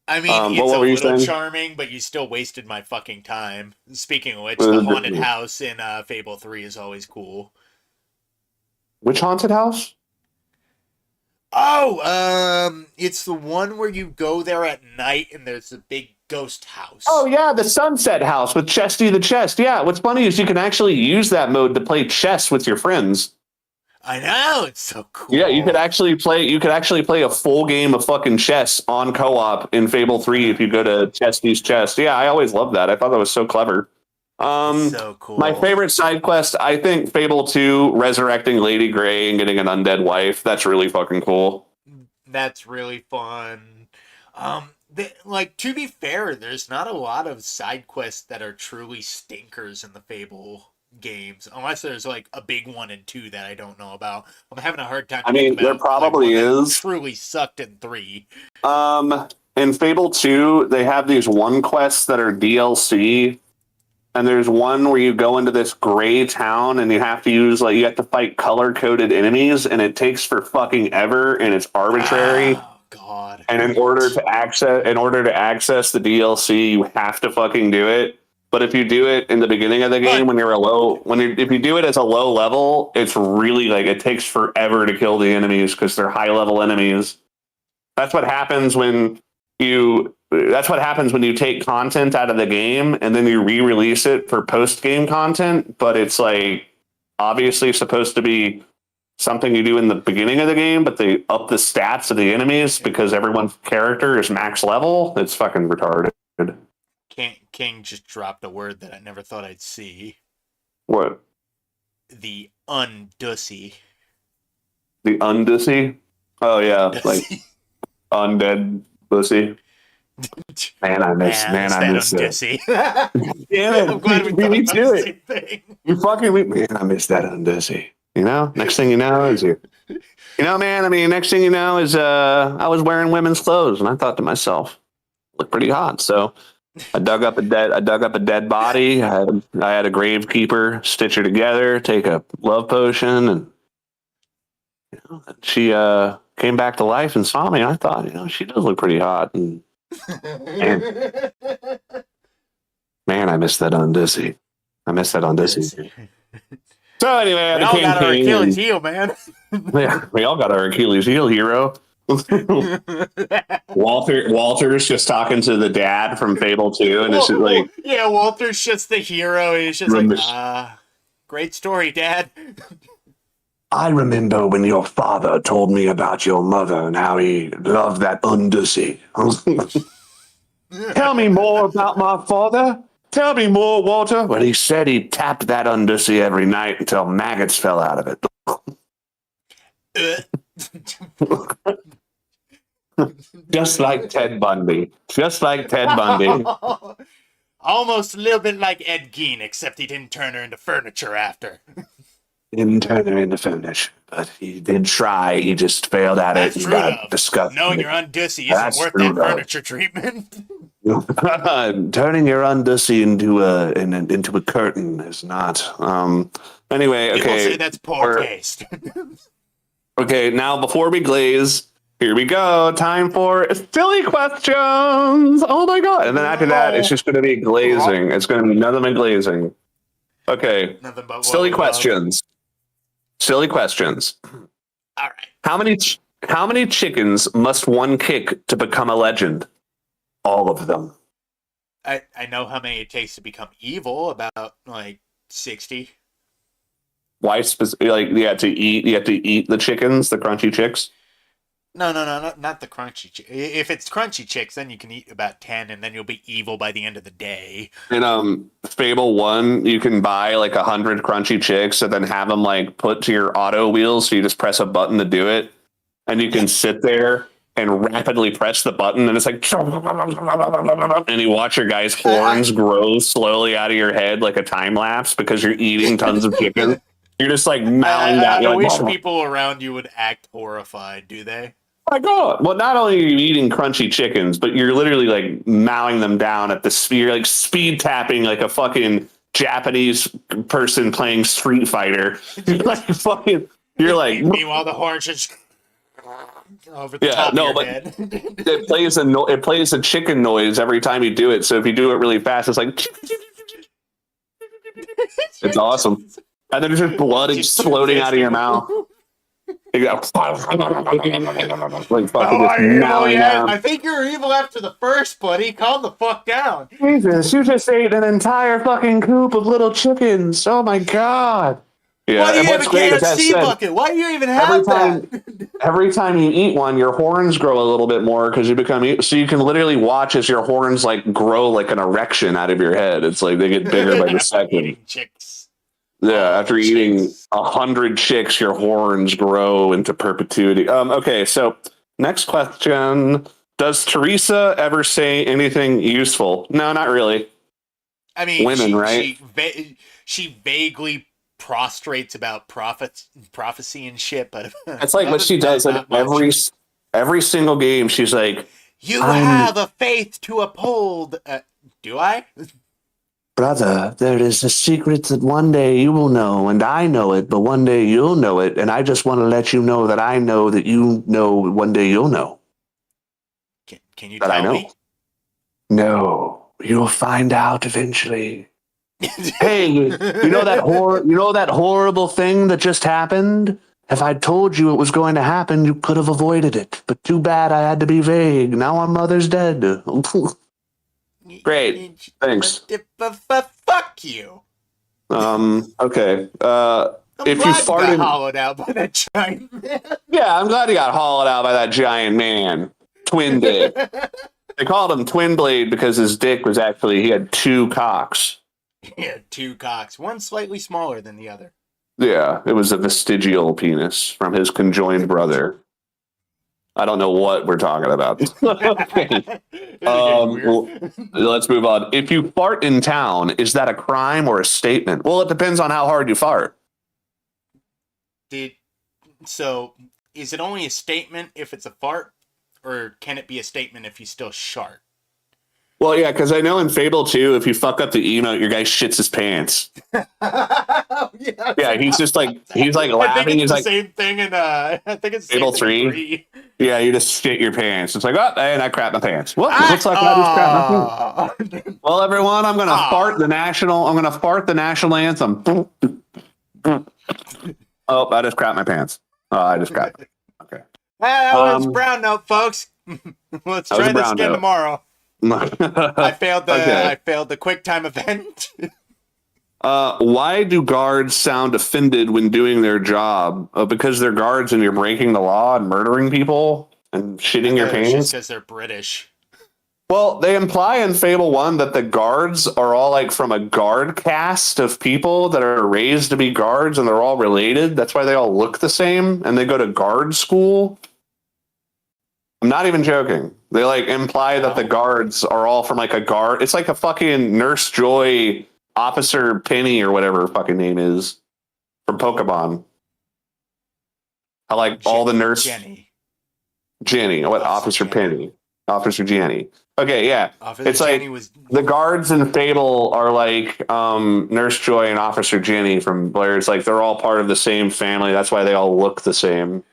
I mean, it's what a were you little saying? charming, but you still wasted my fucking time. Speaking of which, the haunted house in Fable 3 is always cool. Which haunted house? Oh, it's the one where you go there at night and there's a big ghost house. Oh yeah, the Sunset House with Chesty the Chest. Yeah, what's funny is you can actually use that mode to play chess with your friends. I know, it's so cool. Yeah, you could actually play a full game of fucking chess on co-op in Fable 3 if you go to Chesty's Chest. Yeah, I always loved that. I thought that was so clever. It's so cool. My favorite side quest, I think Fable 2, resurrecting Lady Grey and getting an undead wife. That's really fucking cool. That's really fun. Like, to be fair, there's not a lot of side quests that are truly stinkers in the Fable games, unless there's like a big one in 2 that I don't know about. I'm having a hard time. I mean, there probably is. Truly sucked in 3. In Fable 2, they have these one quests that are DLC. And there's one where you go into this gray town and you have to fight color-coded enemies, and it takes for fucking ever, and it's arbitrary. Oh God. And in order to access the DLC, you have to fucking do it. But if you do it in the beginning of the game if you do it as a low level, it's really like it takes forever to kill the enemies because they're high level enemies. That's what happens when you take content out of the game and then you re-release it for post-game content, but it's like obviously supposed to be something you do in the beginning of the game, but they up the stats of the enemies because everyone's character is max level. It's fucking retarded. King just dropped a word that I never thought I'd see. What? The undussy. The undussy? Oh yeah, like undead pussy. Man, I miss undussy. Damn it! I'm glad we thought about the same thing. You fucking man, I miss that undussy. You know, next thing you know is next thing you know is I was wearing women's clothes and I thought to myself, look pretty hot. So I dug up a dead body. I had a gravekeeper stitch her together, take a love potion, and she came back to life and saw me. And I thought, she does look pretty hot. And man, I miss that undussy. So anyway, we all got our Achilles heel, man. Yeah, we all got our Achilles heel hero. Walter's just talking to the dad from Fable 2, and it's just like, yeah, Walter's just the hero. He's just like, great story, Dad. I remember when your father told me about your mother and how he loved that undussy. Tell me more about my father. Tell me more, Walter. Well, he said he tapped that undussy every night until maggots fell out of it. Just like Ted Bundy. Almost a little bit like Ed Gein, except he didn't turn her into furniture after. Didn't turn her into furniture, but he did try. He just failed at it. That's true, disgusting. Knowing your undussy isn't worth that furniture treatment. Turning your undussy into a curtain is not. Anyway, okay. People say that's poor taste. Okay, now before we glaze, here we go. Time for silly questions. Oh my god! And then after that, it's just going to be glazing. It's going to be nothing but glazing. Okay. Nothing but silly questions. Silly questions. All right. How many chickens must one kick to become a legend? All of them. I know how many it takes to become evil. About like 60. Why like you have to eat the chickens, the crunchy chicks? No, not the crunchy. If it's crunchy chicks, then you can eat about 10, and then you'll be evil by the end of the day. In Fable 1, you can buy like 100 crunchy chicks and then have them like put to your auto wheels, so you just press a button to do it, and you can sit there and rapidly press the button, and it's like, and you watch your guy's horns grow slowly out of your head like a time lapse because you're eating tons of chicken. You're just like mowing down. I Like, wish people around you would act horrified. Do they? my God. Well, not only are you eating crunchy chickens, but you're literally like mowing them down at the speed. You're like speed tapping like a fucking Japanese person playing Street Fighter. You're like fucking. You're like. Meanwhile, the horns just over the top of your head. It plays a chicken noise every time you do it. So if you do it really fast, it's like. It's awesome. And then there's just blood exploding out of your mouth. You go, like fucking just mowing down. I think you're evil after the first, buddy. Calm the fuck down. Jesus, you just ate an entire fucking coop of little chickens. Oh my God. Yeah, Why do you have a KFC said, bucket? Why do you even have that? Every time you eat one, your horns grow a little bit more because you become so you can literally watch as your horns like grow like an erection out of your head. It's like they get bigger by the second. Chicks. Yeah, after eating 100 chicks, your horns grow into perpetuity. Okay, so next question. Does Teresa ever say anything useful? No, not really. I mean, women, right? She vaguely prostrates about prophecy and shit, but it's like what she does in every single game. She's like, "You have a faith to uphold." Do I? Brother, there is a secret that one day you will know, and I know it, but one day you'll know it, and I just want to let you know that I know that you know one day you'll know. Can you tell me? No, you'll find out eventually. Hey, you know that horrible thing that just happened? If I'd told you it was going to happen, you could have avoided it. But too bad I had to be vague. Now our mother's dead. Great. Thanks. Fuck you. Okay. If you farted, hollowed out by that giant man. Yeah, I'm glad he got hollowed out by that giant man. Twin dick. They called him Twin Blade because his dick was he had two cocks. He had two cocks, one slightly smaller than the other. Yeah, it was a vestigial penis from his conjoined brother. I don't know what we're talking about. Okay. Let's move on. If you fart in town, is that a crime or a statement? Well, it depends on how hard you fart. So, is it only a statement if it's a fart, or can it be a statement if you still shart? Well, yeah, because I know in Fable 2, if you fuck up the emote, your guy shits his pants. Yeah, he's just like laughing. I think it's the same thing in I think it's Fable 3. Yeah, you just shit your pants. It's like, oh, and I crap my pants. Well, looks like I just crap my pants. Well, everyone, I'm gonna fart the national anthem. Oh, I just crap my pants. Oh, I just crap. Okay. That was brown note, folks. Let's try this again tomorrow. I failed the quick time event. Why do guards sound offended when doing their job? Because they're guards and you're breaking the law and murdering people and shitting your pants? Just because they're British. Well, they imply in Fable 1 that the guards are all like from a guard caste of people that are raised to be guards and they're all related. That's why they all look the same and they go to guard school. I'm not even joking. They like imply that the guards are all from like a guard. It's like a fucking Nurse Joy, Officer Penny, or whatever her fucking name is from Pokemon. I like all the nurse Jenny. What? Officer Penny. Officer Jenny. Okay, yeah. It's like the guards in Fable are like Nurse Joy and Officer Jenny from Blair. It's like they're all part of the same family. That's why they all look the same.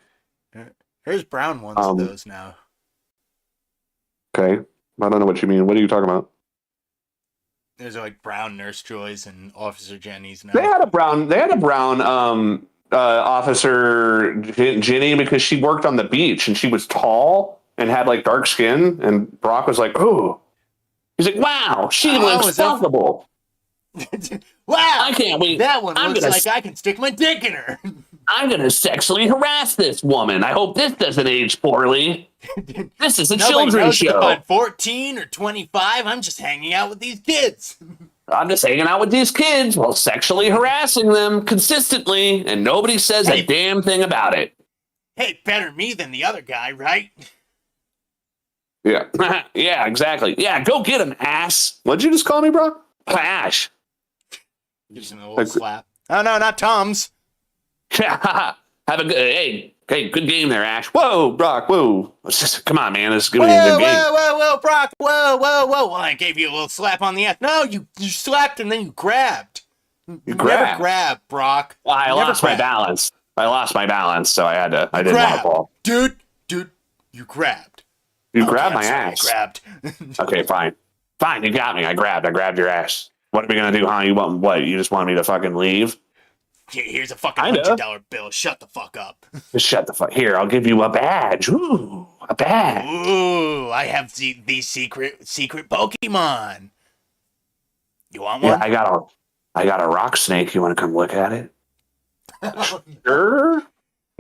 There's brown ones of those now. Okay. I don't know what you mean. What are you talking about? There's like brown Nurse Joys and Officer Jennies now. They had a brown Officer Jenny because she worked on the beach and she was tall and had like dark skin, and Brock was like, "Oh, He's like, wow, she Oh, looks is that- fuckable. Wow! I can't wait. That one I'm looks gonna like I can stick my dick in her. I'm going to sexually harass this woman. I hope this doesn't age poorly. This is a Nobody children's knows if I'm show. 14 or 25. I'm just hanging out with these kids. I'm just hanging out with these kids while sexually harassing them consistently, and nobody says a Hey. damn thing about it. Hey, better me than the other guy, right? Yeah. Yeah, exactly. Yeah, go get him, ass. What'd you just call me, bro? Ash. Gives him a little slap. Oh, no, not Tom's. Have a good, hey, good game there, Ash. Whoa, Brock, whoa. Come on, man. This is going Whoa, to be a good game. whoa, Brock. Whoa. Well, I gave you a little slap on the ass. No, you slapped and then you grabbed. You Never grabbed. grab, Brock. Well, I Never lost my grab. balance. So I didn't want to Grab. fall. Dude, you grabbed. You Okay, grabbed I'm my sorry, ass. I grabbed. Okay, fine. Fine, you got me. I grabbed your ass. What are we gonna do, huh? You want what? You just want me to fucking leave? Here's a fucking Kinda. $100 bill. Shut the fuck up. Just shut the fuck. Here, I'll give you a badge. Ooh, a badge. Ooh, I have these secret Pokemon. You want Yeah, one? I got a rock snake. You want to come look at it? Sure. I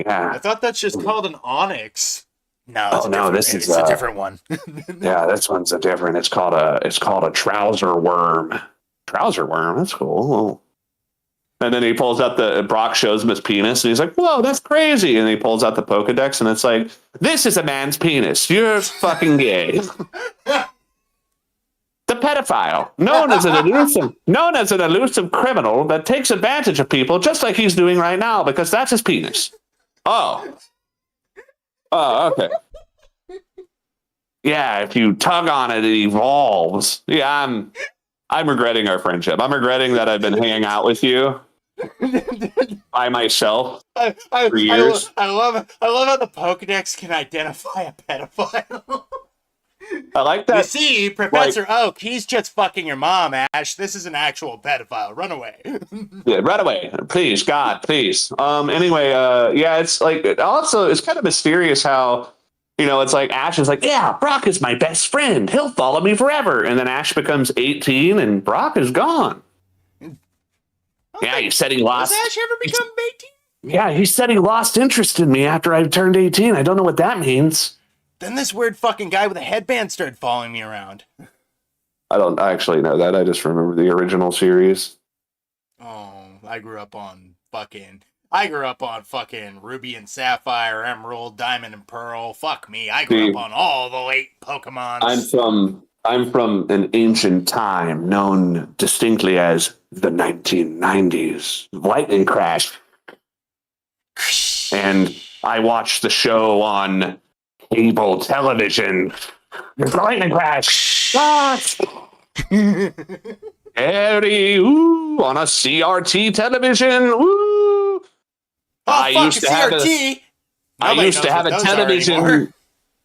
Yeah. thought that's just called an Onyx. No, Oh, it's a no, different, this is, it's a different one. Yeah, this one's a different. It's called a trouser worm. Trouser worm. That's cool. And then he pulls out Brock shows him his penis, and he's like, "Whoa, that's crazy!" And he pulls out the Pokedex, and it's like, "This is a man's penis. You're fucking gay." The pedophile, known as an elusive criminal that takes advantage of people, just like he's doing right now, because that's his penis. Oh, okay. Yeah, if you tug on it, it evolves. Yeah, I'm regretting our friendship. I'm regretting that I've been hanging out with you by myself for years. I love how the Pokedex can identify a pedophile. I like You that. see, Professor Oak, he's just fucking your mom, Ash. This is an actual pedophile. Run away. Yeah, right away, please, God, please. Anyway, yeah, it's like it's kind of mysterious how. It's like Ash is like, yeah, Brock is my best friend. He'll follow me forever. And then Ash becomes 18 and Brock is gone. Yeah, he said he lost. Has Ash ever become 18? Yeah, he said he lost interest in me after I turned 18. I don't know what that means. Then this weird fucking guy with a headband started following me around. I don't actually know that. I just remember the original series. Oh, I grew up on fucking Ruby and Sapphire, Emerald, Diamond and Pearl. Fuck me. I grew up on all the late Pokemons. I'm from an ancient time known distinctly as the 1990s. Lightning crash. And I watched the show on cable television. There's a lightning crash. Harry, ooh, on a CRT television. Ooh. I used to have a television.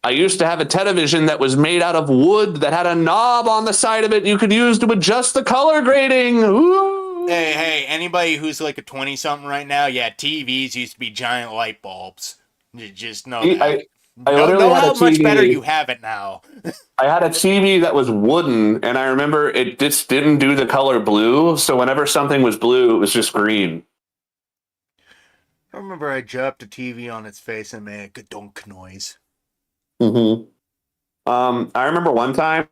I used to have a television that was made out of wood that had a knob on the side of it you could use to adjust the color grading. Ooh. Hey, anybody who's like a 20-something right now, yeah, TVs used to be giant light bulbs. You just know that. I literally had how a TV. much better you have it now. I had a TV that was wooden, and I remember it just didn't do the color blue, so whenever something was blue, it was just green. I remember I dropped a TV on its face and made a gadunk noise. Mm-hmm. I remember one time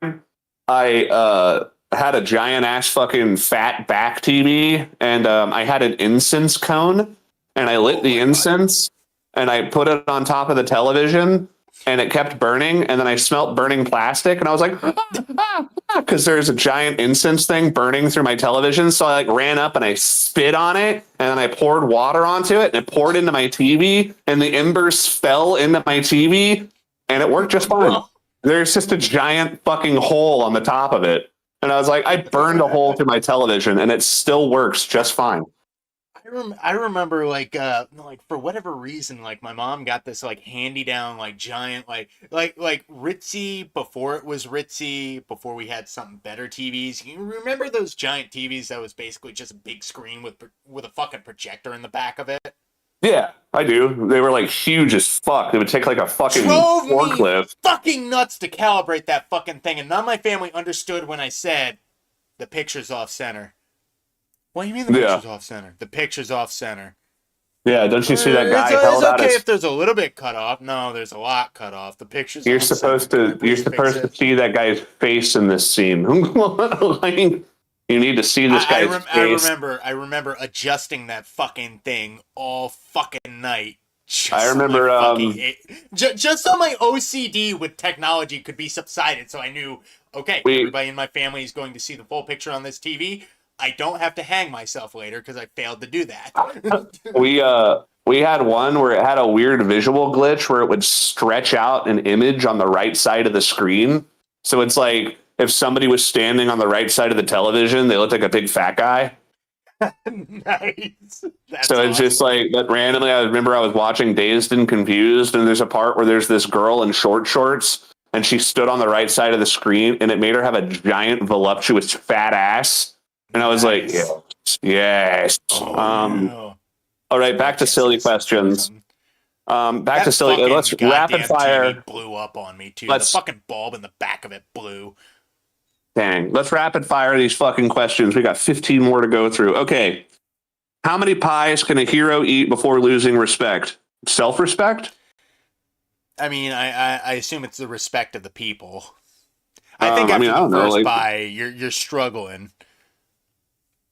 I had a giant ass fucking fat back TV, and I had an incense cone, and I lit the incense, and I put it on top of the television, and it kept burning, and then I smelt burning plastic, and I was like, because there's a giant incense thing burning through my television, so I ran up and I spit on it, and then I poured water onto it, and it poured into my TV, and the embers fell into my TV, and it worked just fine. There's just a giant fucking hole on the top of it. And I was like, I burned a hole through my television and it still works just fine. I remember like for whatever reason, like my mom got this like handy down, like giant, like ritzy before it was ritzy, before we had something better TVs. You remember those giant TVs that was basically just a big screen with a fucking projector in the back of it? Yeah, I do. They were like huge as fuck. They would take like a fucking Drove me forklift. fucking nuts to calibrate that fucking thing, and none of my family understood when I said the picture's off center. What do you mean the picture's off center? The picture's off center. Yeah, don't you see that guy It's held out okay his... if there's a little bit cut off. No, there's a lot cut off. The picture's You're off supposed center. to. You're supposed to see that guy's face in this scene. Like, you need to see this guy's face. I remember adjusting that fucking thing all fucking night. I remember, just so my OCD with technology could be subsided, so I knew, okay, everybody in my family is going to see the full picture on this TV. I don't have to hang myself later because I failed to do that. We had one where it had a weird visual glitch where it would stretch out an image on the right side of the screen. So it's like if somebody was standing on the right side of the television, they looked like a big fat guy. Nice. That's so it's awesome. just like that randomly. I remember I was watching Dazed and Confused, and there's a part where there's this girl in short shorts, and she stood on the right side of the screen, and it made her have a giant, voluptuous, fat ass. And I was like, yes. No. All right, back to silly questions. Back to silly. Let's rapid fire. TV blew up on me too. The fucking bulb in the back of it blew. Dang. Let's rapid fire these fucking questions. We got 15 more to go through. Okay. How many pies can a hero eat before losing respect? Self-respect? I mean, I assume it's the respect of the people. I think after the first pie, you're struggling.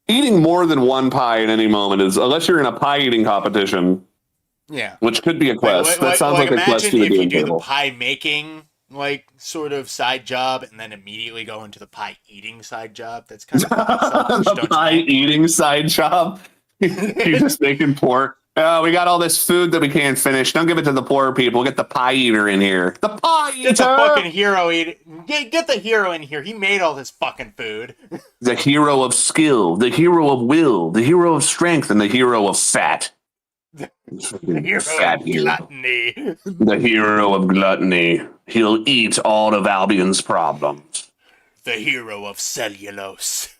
Eating more than one pie at any moment is, unless you're in a pie eating competition. Yeah. Which could be a quest. That sounds like a quest to the imagine if you game do table. the pie making sort of side job and then immediately go into the pie eating side job. That's kind of selfish, the pie eating side job. You're just making pork. Oh, we got all this food that we can't finish. Don't give it to the poor people. Get the pie eater in here. The pie eater. Get the fucking hero eater. Get the hero in here. He made all this fucking food. The hero of skill, the hero of will, the hero of strength, and the hero of fat. The hero of gluttony. The hero of gluttony. He'll eat all of Albion's problems. The hero of cellulose.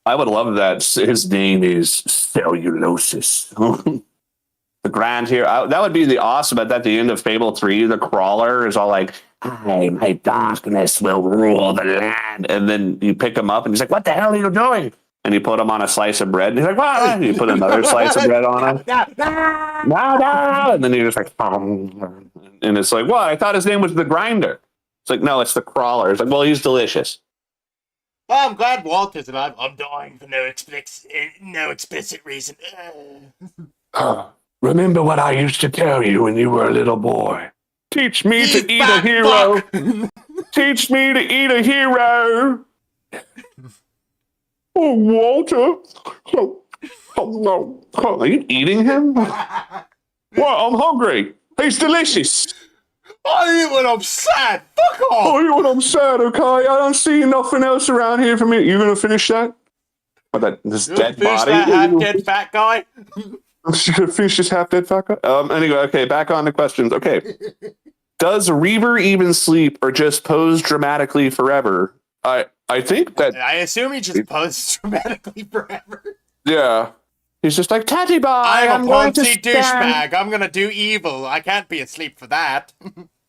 I would love that. His name is Cellulosis. The grand hero. That would be the awesome at the end of Fable 3. The crawler is all like, my darkness will rule the land. And then you pick him up and he's like, what the hell are you doing? And you put him on a slice of bread. And he's like, what? And you put another slice of bread on him. No. And then you're just like, and it's like, what? I thought his name was the grinder. It's like, no, it's the crawler. It's like, well, he's delicious. Well, I'm glad Walter's alive. I'm dying for no explicit reason. Remember what I used to tell you when you were a little boy. Teach me to eat a hero. Teach me to eat a hero. Oh, Walter. Are you eating him? Well, I'm hungry. He's delicious. I eat when I'm sad. Fuck off. I eat when I'm sad, okay? I don't see nothing else around here for me. You gonna finish that? What, this dead body? That half-dead fat guy? She's gonna finish this half-dead fat guy? Anyway, okay, back on the questions. Okay. Does Reaver even sleep or just pose dramatically forever? I think that... I assume he just poses dramatically forever. Yeah. He's just like, Tatty boy, I'm a going to poncy douchebag. I'm gonna do evil. I can't be asleep for that.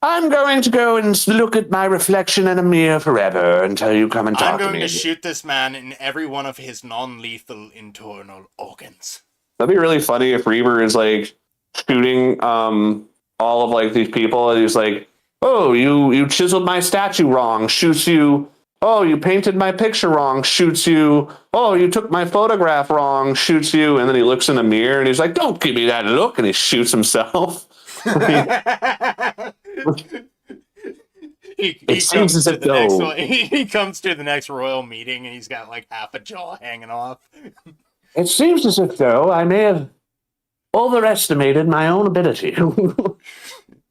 I'm going to go and look at my reflection in a mirror forever until you come and talk to me. I'm going to shoot this man in every one of his non-lethal internal organs. That'd be really funny if Reaver is like shooting all of like these people and he's like, oh, you chiseled my statue wrong, shoots you. Oh, you painted my picture wrong, shoots you. Oh, you took my photograph wrong, shoots you. And then he looks in the mirror and he's like, don't give me that look. And he shoots himself. He comes to the next royal meeting and he's got like half a jaw hanging off. It seems as if, though, I may have overestimated my own ability.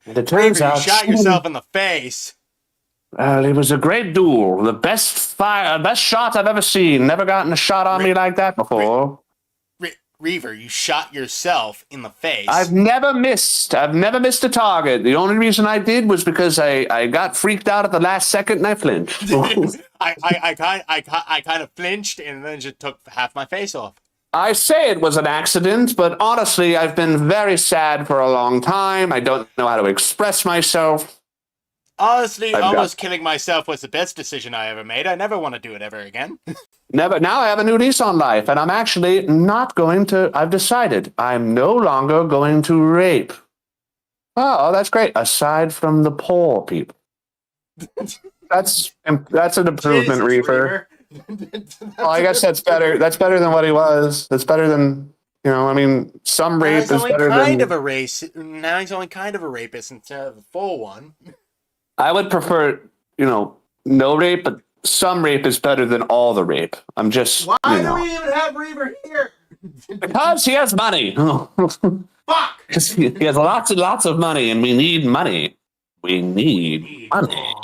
It turns out you shot yourself in the face. It was a great duel. The best shot I've ever seen. Never gotten a shot on me like that before. Reaver, you shot yourself in the face. I've never missed a target. The only reason I did was because I got freaked out at the last second and I flinched. I kind of flinched and then just took half my face off. I say it was an accident, but honestly, I've been very sad for a long time. I don't know how to express myself. Honestly, I've almost killing myself was the best decision I ever made. I never want to do it ever again. Never. Now I have a new lease on life, and I'm actually not going to. I've decided I'm no longer going to rape. Oh, that's great. Aside from the poor people, that's an improvement, Jesus, Reaper. Well, I guess that's better. That's better than what he was. That's better than I mean, some Now rape he's is only better kind than. of a race. Now he's only kind of a rapist instead of a full one. I would prefer, no rape, but some rape is better than all the rape. I'm just. Why do we even have Reaver here? Because he has money. Fuck! Because he has lots and lots of money, and we need money. We need money.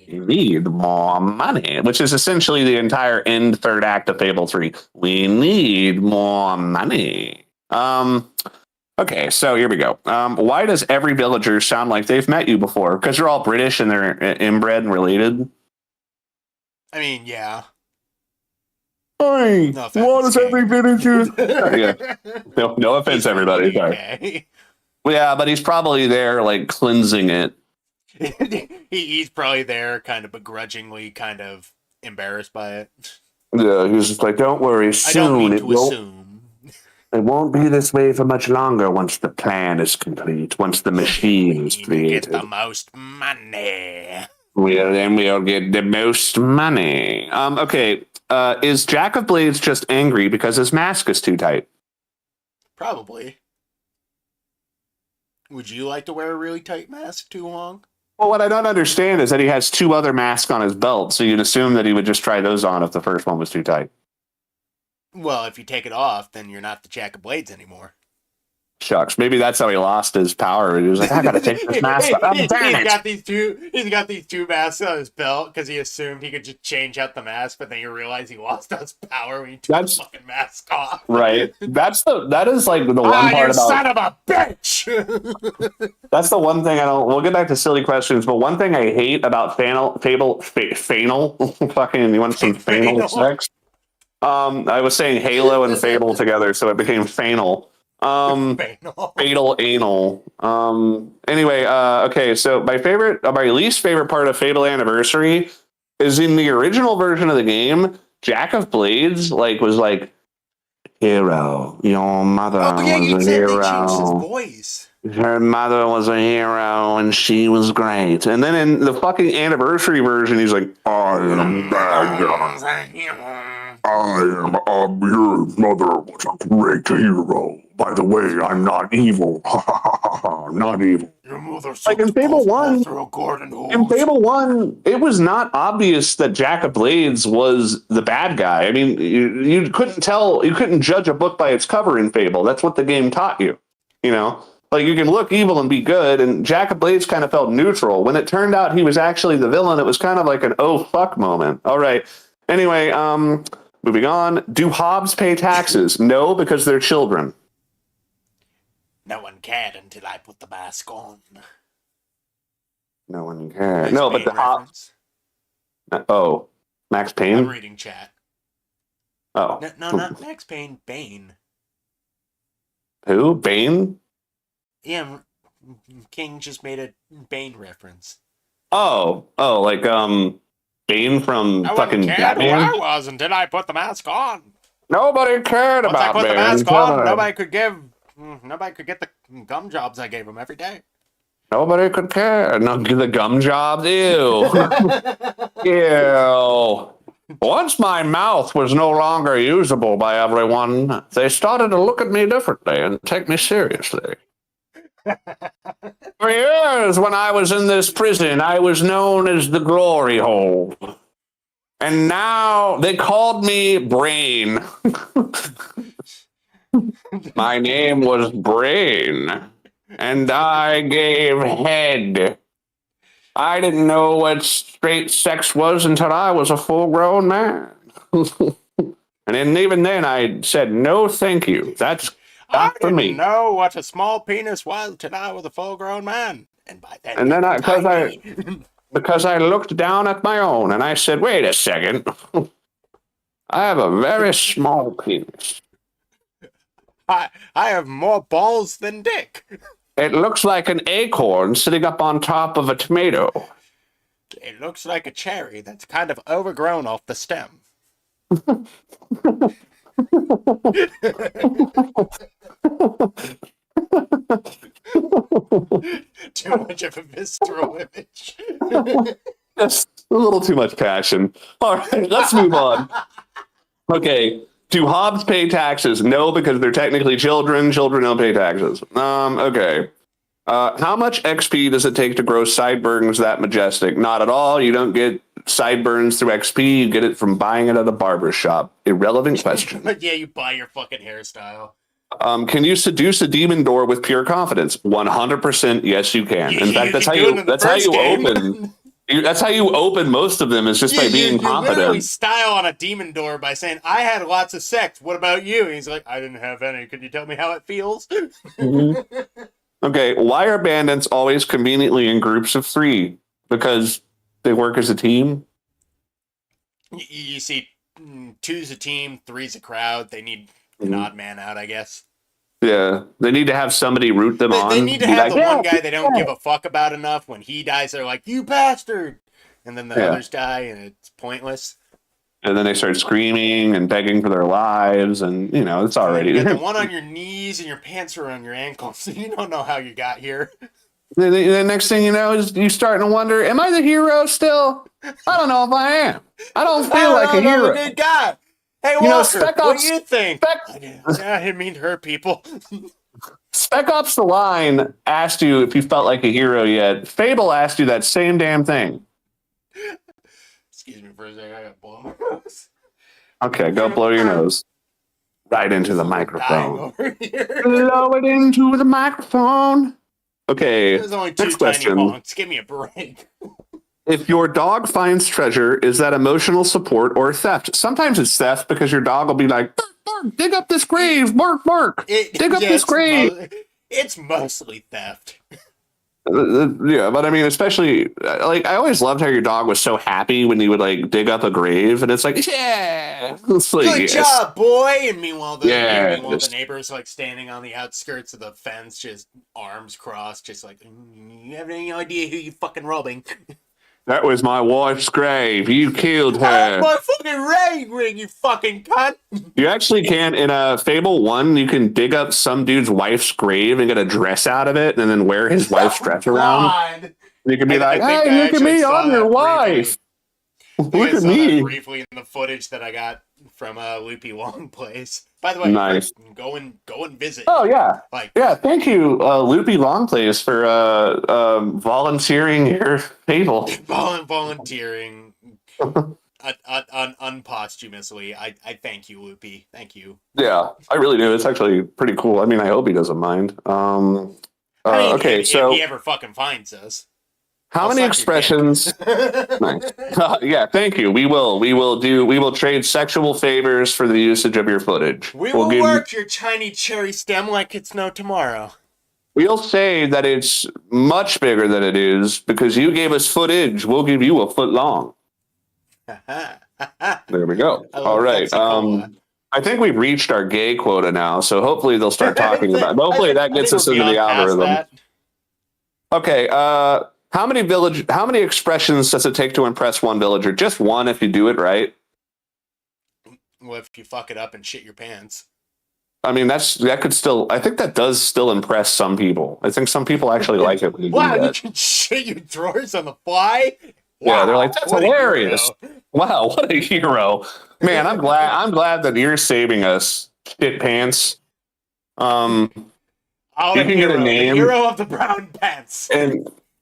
We need more money, which is essentially the entire end third act of Fable 3. We need more money. Okay, so here we go. Why does every villager sound like they've met you before? Because they're all British and they're inbred and related. I mean, yeah. Hey, No offense, why does King. every villager? Yeah. No offense, He's everybody. Sorry. okay. Yeah, but he's probably there, like cleansing it. He's probably there, kind of begrudgingly, kind of embarrassed by it. Yeah, he's just like, don't worry, I don't soon mean to assume. it won't be this way for much longer once the plan is complete, once the machine is Get created. the most money. We'll get the most money. Okay, is Jack of Blades just angry because his mask is too tight? Probably. Would you like to wear a really tight mask too long? Well, what I don't understand is that he has 2 other masks on his belt, so you'd assume that he would just try those on if the first one was too tight. Well, if you take it off, then you're not the Jack of Blades anymore. Shucks, maybe that's how he lost his power. He was like, I gotta take this mask off. Oh, damn it. He's got these two masks on his belt because he assumed he could just change out the mask, but then you realize he lost his power when he took the fucking mask off. Right. That is like the one part you about. Son of a bitch! That's the one thing I don't. We'll get back to silly questions, but one thing I hate about Fable, fucking, you want some Fanal sex? I was saying Halo and Fable together, so it became Fanal. Fatal anal. Anyway, okay, so my least favorite part of Fable Anniversary is in the original version of the game, Jack of Blades was like, hero, your mother was a hero. They changed his voice. Her mother was a hero and she was great. And then in the fucking Anniversary version, he's like, I am bad guy. Your mother was a great hero. By the way, I'm not evil. I'm not evil. Your mother like in Fable 1, in Fable 1, it was not obvious that Jack of Blades was the bad guy. I mean, you couldn't tell, you couldn't judge a book by its cover in Fable. That's what the game taught you. Like you can look evil and be good, and Jack of Blades kind of felt neutral. When it turned out he was actually the villain, it was kind of like an oh fuck moment. All right. Anyway, moving on. Do Hobbs pay taxes? No, because they're children. No one cared until I put the mask on. No one cared. No, but the Hobbs. Oh, Max Payne? I'm reading chat. Oh. No, not Max Payne. Bane. Who? Bane? Yeah, King just made a Bane reference. Oh, like Bane from fucking Batman? I was until I put the mask on. Nobody cared Once about I put Bane. the mask on, nobody could get the gum jobs I gave him every day. Nobody could care. No, the gum jobs? Ew. Ew. Once my mouth was no longer usable by everyone, they started to look at me differently and take me seriously. For years, when I was in this prison, I was known as the Glory Hole. And now they called me Brain. My name was Brain, and I gave head. I didn't know what straight sex was until I was a full-grown man. And then, even then, I said, no, thank you. That's not for me. I didn't know what a small penis was till I was a full-grown man. And by then, because I looked down at my own, and I said, wait a second. I have a very small penis. I have more balls than dick. It looks like an acorn sitting up on top of a tomato. It looks like a cherry that's kind of overgrown off the stem. Too much of a visceral image. That's a little too much passion. All right, let's move on. Okay. Do hobbs pay taxes? No, because they're technically children. Children don't pay taxes. Okay. How much XP does it take to grow sideburns that majestic? Not at all. You don't get sideburns through XP. You get it from buying it at a barber shop. Irrelevant question. But yeah, you buy your fucking hairstyle. Can you seduce a demon door with pure confidence? 100% yes, you can. In fact, that's how you open. That's how you open most of them, is just by being confident. You literally style on a demon door by saying, I had lots of sex. What about you? And he's like, I didn't have any. Could you tell me how it feels? Mm-hmm. Okay, why are bandits always conveniently in groups of 3? Because they work as a team? You see, 2's a team, 3's a crowd. They need an odd man out, I guess. Yeah, they need to have somebody root them on. They need to have the one guy they don't give a fuck about enough. When he dies, they're like, you bastard! And then the others die, and it's pointless. And then they start screaming and begging for their lives, and, it's already... You got the one on your knees, and your pants are around your ankles. You don't know how you got here. The next thing you know is you starting to wonder, am I the hero still? I don't know if I am. I don't feel like a hero. Good guy. Hey, Walker, what do you think? I didn't mean to hurt people. Spec Ops The Line asked you if you felt like a hero yet. Fable asked you that same damn thing. Excuse me for a second, I got to blow my nose. Okay, go blow your nose. Right into the microphone. Blow it into the microphone. Okay, there's only 2 next question. Tiny honks. Give me a break. If your dog finds treasure, is that emotional support or theft? Sometimes it's theft because your dog will be like, bark, bark, dig up this grave, bark, bark, dig up this grave. It's mostly theft. Yeah, but I mean, especially, I always loved how your dog was so happy when you would, dig up a grave, and it's like, yeah! It's like, good job, boy! And meanwhile, the neighbor's, standing on the outskirts of the fence, just arms crossed, just like, you have any idea who you fucking robbing? That was my wife's grave. You killed her. Oh, my fucking rain ring, you fucking cunt. You actually can, in Fable 1, you can dig up some dude's wife's grave and get a dress out of it and then wear his wife's dress around. You can be like, hey, look at me, I'm your wife. Look at me. Briefly in the footage that I got from Loopy Longplays. By the way, nice. Go and visit. Oh yeah, thank you, Loopy Longplays, for volunteering your Fable. Volunteering, unposthumously. I thank you, Loopy. Thank you. Yeah, I really do. It's actually pretty cool. I mean, I hope he doesn't mind. Okay, so if he ever fucking finds us. How many expressions? Nice. Yeah, thank you. We will trade sexual favors for the usage of your footage. We'll work your tiny cherry stem like it's no tomorrow. We'll say that it's much bigger than it is because you gave us footage. We'll give you a foot long. There we go. All right. I think we've reached our gay quota now, so hopefully they'll start talking about it. Hopefully that gets us into the algorithm. Okay, how many expressions does it take to impress one villager? Just one if you do it right. Well, if you fuck it up and shit your pants. I mean, I think that does still impress some people. I think some people actually like it when you do that. You can shit your drawers on the fly? Wow, yeah, they're like, that's hilarious. Wow, what a hero. Man, I'm glad that you're saving us, shit pants. You can get a name. The hero of the brown pants.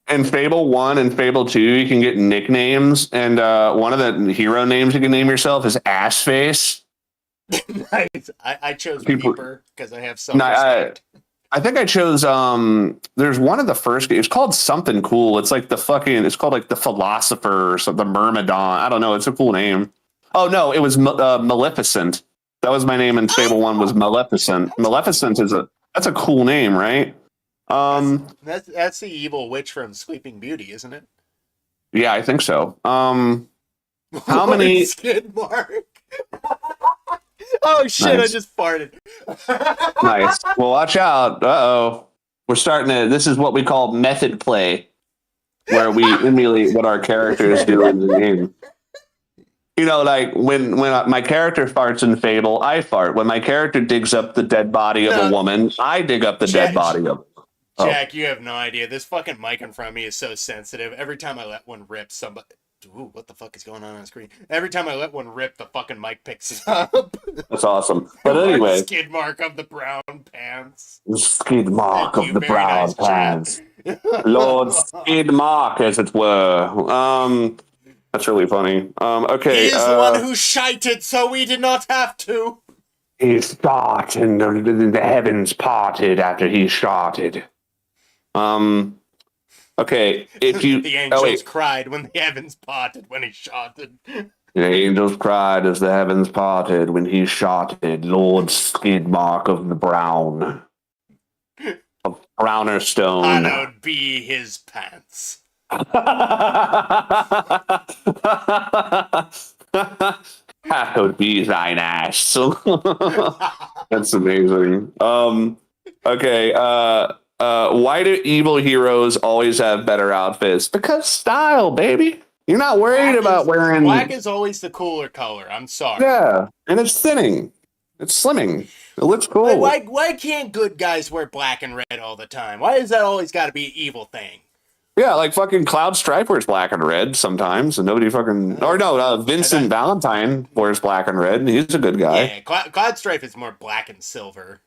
And Fable 1 and Fable 2, you can get nicknames, and one of the hero names you can name yourself is Assface. Nice. I chose Reaper because I have self-respect. I think I chose, there's one of the first games, it's called something cool. It's like it's called like the Philosopher or something, the Myrmidon. I don't know, it's a cool name. Oh no, it was Maleficent. That was my name in Fable 1 was Maleficent. Maleficent that's a cool name, right? That's the evil witch from Sleeping Beauty, isn't it? Yeah, I think so. How many skid mark? Oh shit! Nice. I just farted. Nice. Well, watch out. Uh-oh. We're starting to. This is what we call method play, where we emulate what our characters do in the game. You know, like when my character farts in Fable, I fart. When my character digs up the dead body of a No. woman, I dig up the dead body of. Oh. Jack, you have no idea. This fucking mic in front of me is so sensitive. Every time I let one rip, somebody. Ooh, what the fuck is going on the screen? Every time I let one rip, the fucking mic picks it up. That's awesome. But anyway, skid mark of the brown pants. Skid mark Thank of you, the very brown nice, pants. Jack. Lord Skid Mark, as it were. That's really funny. Okay. He is the one who shited, so we did not have to. He shot, and the heavens parted after he shotted. Okay, if you The angels cried when the heavens parted when he shotted. The angels cried as the heavens parted when he shotted Lord Skid Mark of the Brown. Of Browner Stone. Hallowed be his pants. Hallowed be thine ass. That's amazing. Okay, why do evil heroes always have better outfits? Because style, baby. You're not worried about wearing... Black is always the cooler color. I'm sorry. Yeah, and it's thinning. It's slimming. It looks cool. Why can't good guys wear black and red all the time? Why is that always got to be an evil thing? Yeah, like fucking Cloud Stripe wears black and red sometimes, and nobody fucking... Or no, Vincent Valentine wears black and red, and he's a good guy. Yeah, Cloud Stripe is more black and silver.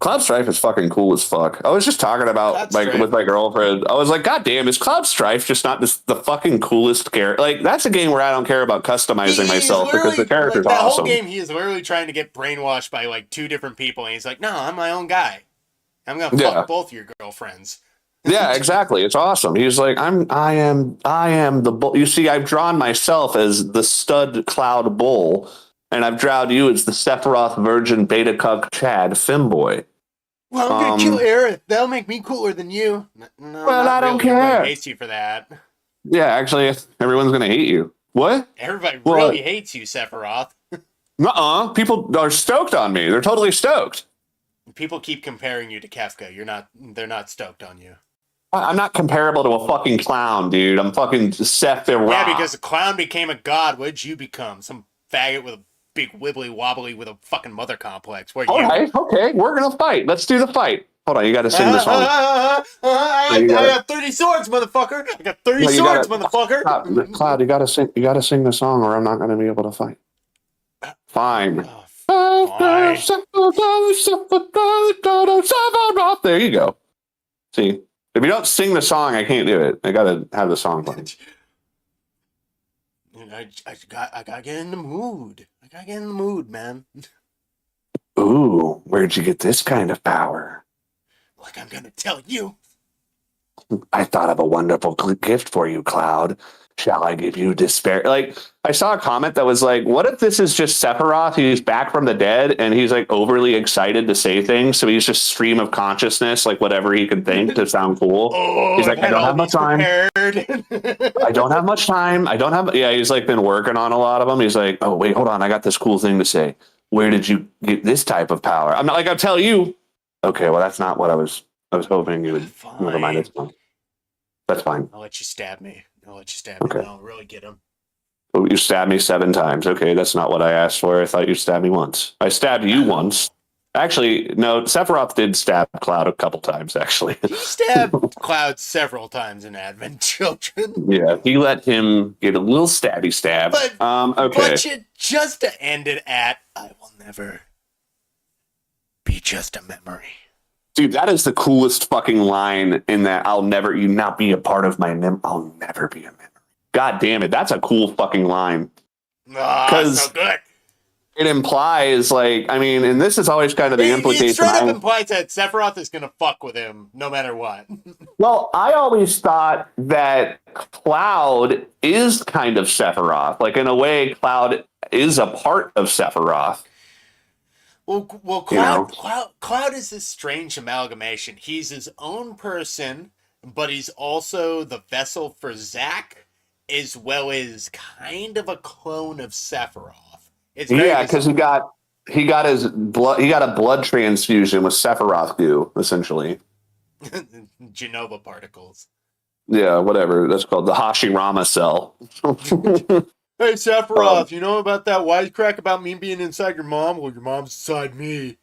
Cloud Strife is fucking cool as fuck. I was just talking about with my girlfriend. I was like, God damn, is Cloud Strife just not the fucking coolest character? Like, that's a game where I don't care about customizing myself because the character's that awesome. Whole game, he is literally trying to get brainwashed by like two different people, and he's like, "No, I'm my own guy. I'm gonna fuck both your girlfriends." Yeah, exactly. It's awesome. He's like, I am the bull. You see, I've drawn myself as the stud Cloud Bull, and I've drawn you as the Sephiroth Virgin Beta Cuck Chad Femboy. Well, I'm gonna kill Aerith. That'll make me cooler than you. No, well, I don't care. Everybody hates you for that. Yeah, actually, everyone's gonna hate you. What? Everybody really hates you, Sephiroth. People are stoked on me. They're totally stoked. People keep comparing you to Kefka. They're not stoked on you. I'm not comparable to a fucking clown, dude. I'm fucking Sephiroth. Yeah, because the clown became a god. What'd you become? Some faggot with a big wibbly wobbly with a fucking mother complex. All right, okay, we're gonna fight. Let's do the fight. Hold on, you got to sing the song. I got 30 swords, motherfucker. I got 30 swords, motherfucker. Cloud, you gotta sing. You gotta sing the song, or I'm not gonna be able to fight. Fine. Fine. There you go. See, if you don't sing the song, I can't do it. I gotta have the song playing. I gotta get in the mood. I gotta get in the mood, man. Ooh, where'd you get this kind of power? Like I'm gonna tell you. I thought of a wonderful gift for you, Cloud. Shall I give you despair? Like, I saw a comment that was like, what if this is just Sephiroth? He's back from the dead, and he's like overly excited to say things, so he's just stream of consciousness, like whatever he can think to sound cool. He's like, I don't have much time. I don't have much time. Yeah, he's like been working on a lot of them. He's like, oh, wait, hold on. I got this cool thing to say. Where did you get this type of power? I'm not like, I'll tell you. Okay, well, that's not what I was hoping you would. Fine. Never mind. It's fine. That's fine. I'll let you stab me. Okay. And I'll really get him. Oh, you stabbed me 7 times. Okay, that's not what I asked for. I thought you stabbed me once. I stabbed you once. Actually, no, Sephiroth did stab Cloud a couple times, actually. He stabbed Cloud several times in Advent Children. Yeah, he let him get a little stabby stab. But, okay. But just to end it at, I will never be just a memory. Dude, that is the coolest fucking line in that I'll never, you not be a part of my I'll never be a memory. God damn it, that's a cool fucking line. So good. It implies, like, I mean, and this is always kind of the implication. It straight up implies that Sephiroth is going to fuck with him no matter what. Well, I always thought that Cloud is kind of Sephiroth. Like, in a way, Cloud is a part of Sephiroth. Well, Cloud is this strange amalgamation. He's his own person, but he's also the vessel for Zack, as well as kind of a clone of Sephiroth. Yeah, because he got he got his blood. He got a blood transfusion with Sephiroth goo, essentially. Genova particles. Yeah, whatever. That's called the Hashirama cell. Hey, Sephiroth, you know about that wisecrack about me being inside your mom? Well, your mom's inside me.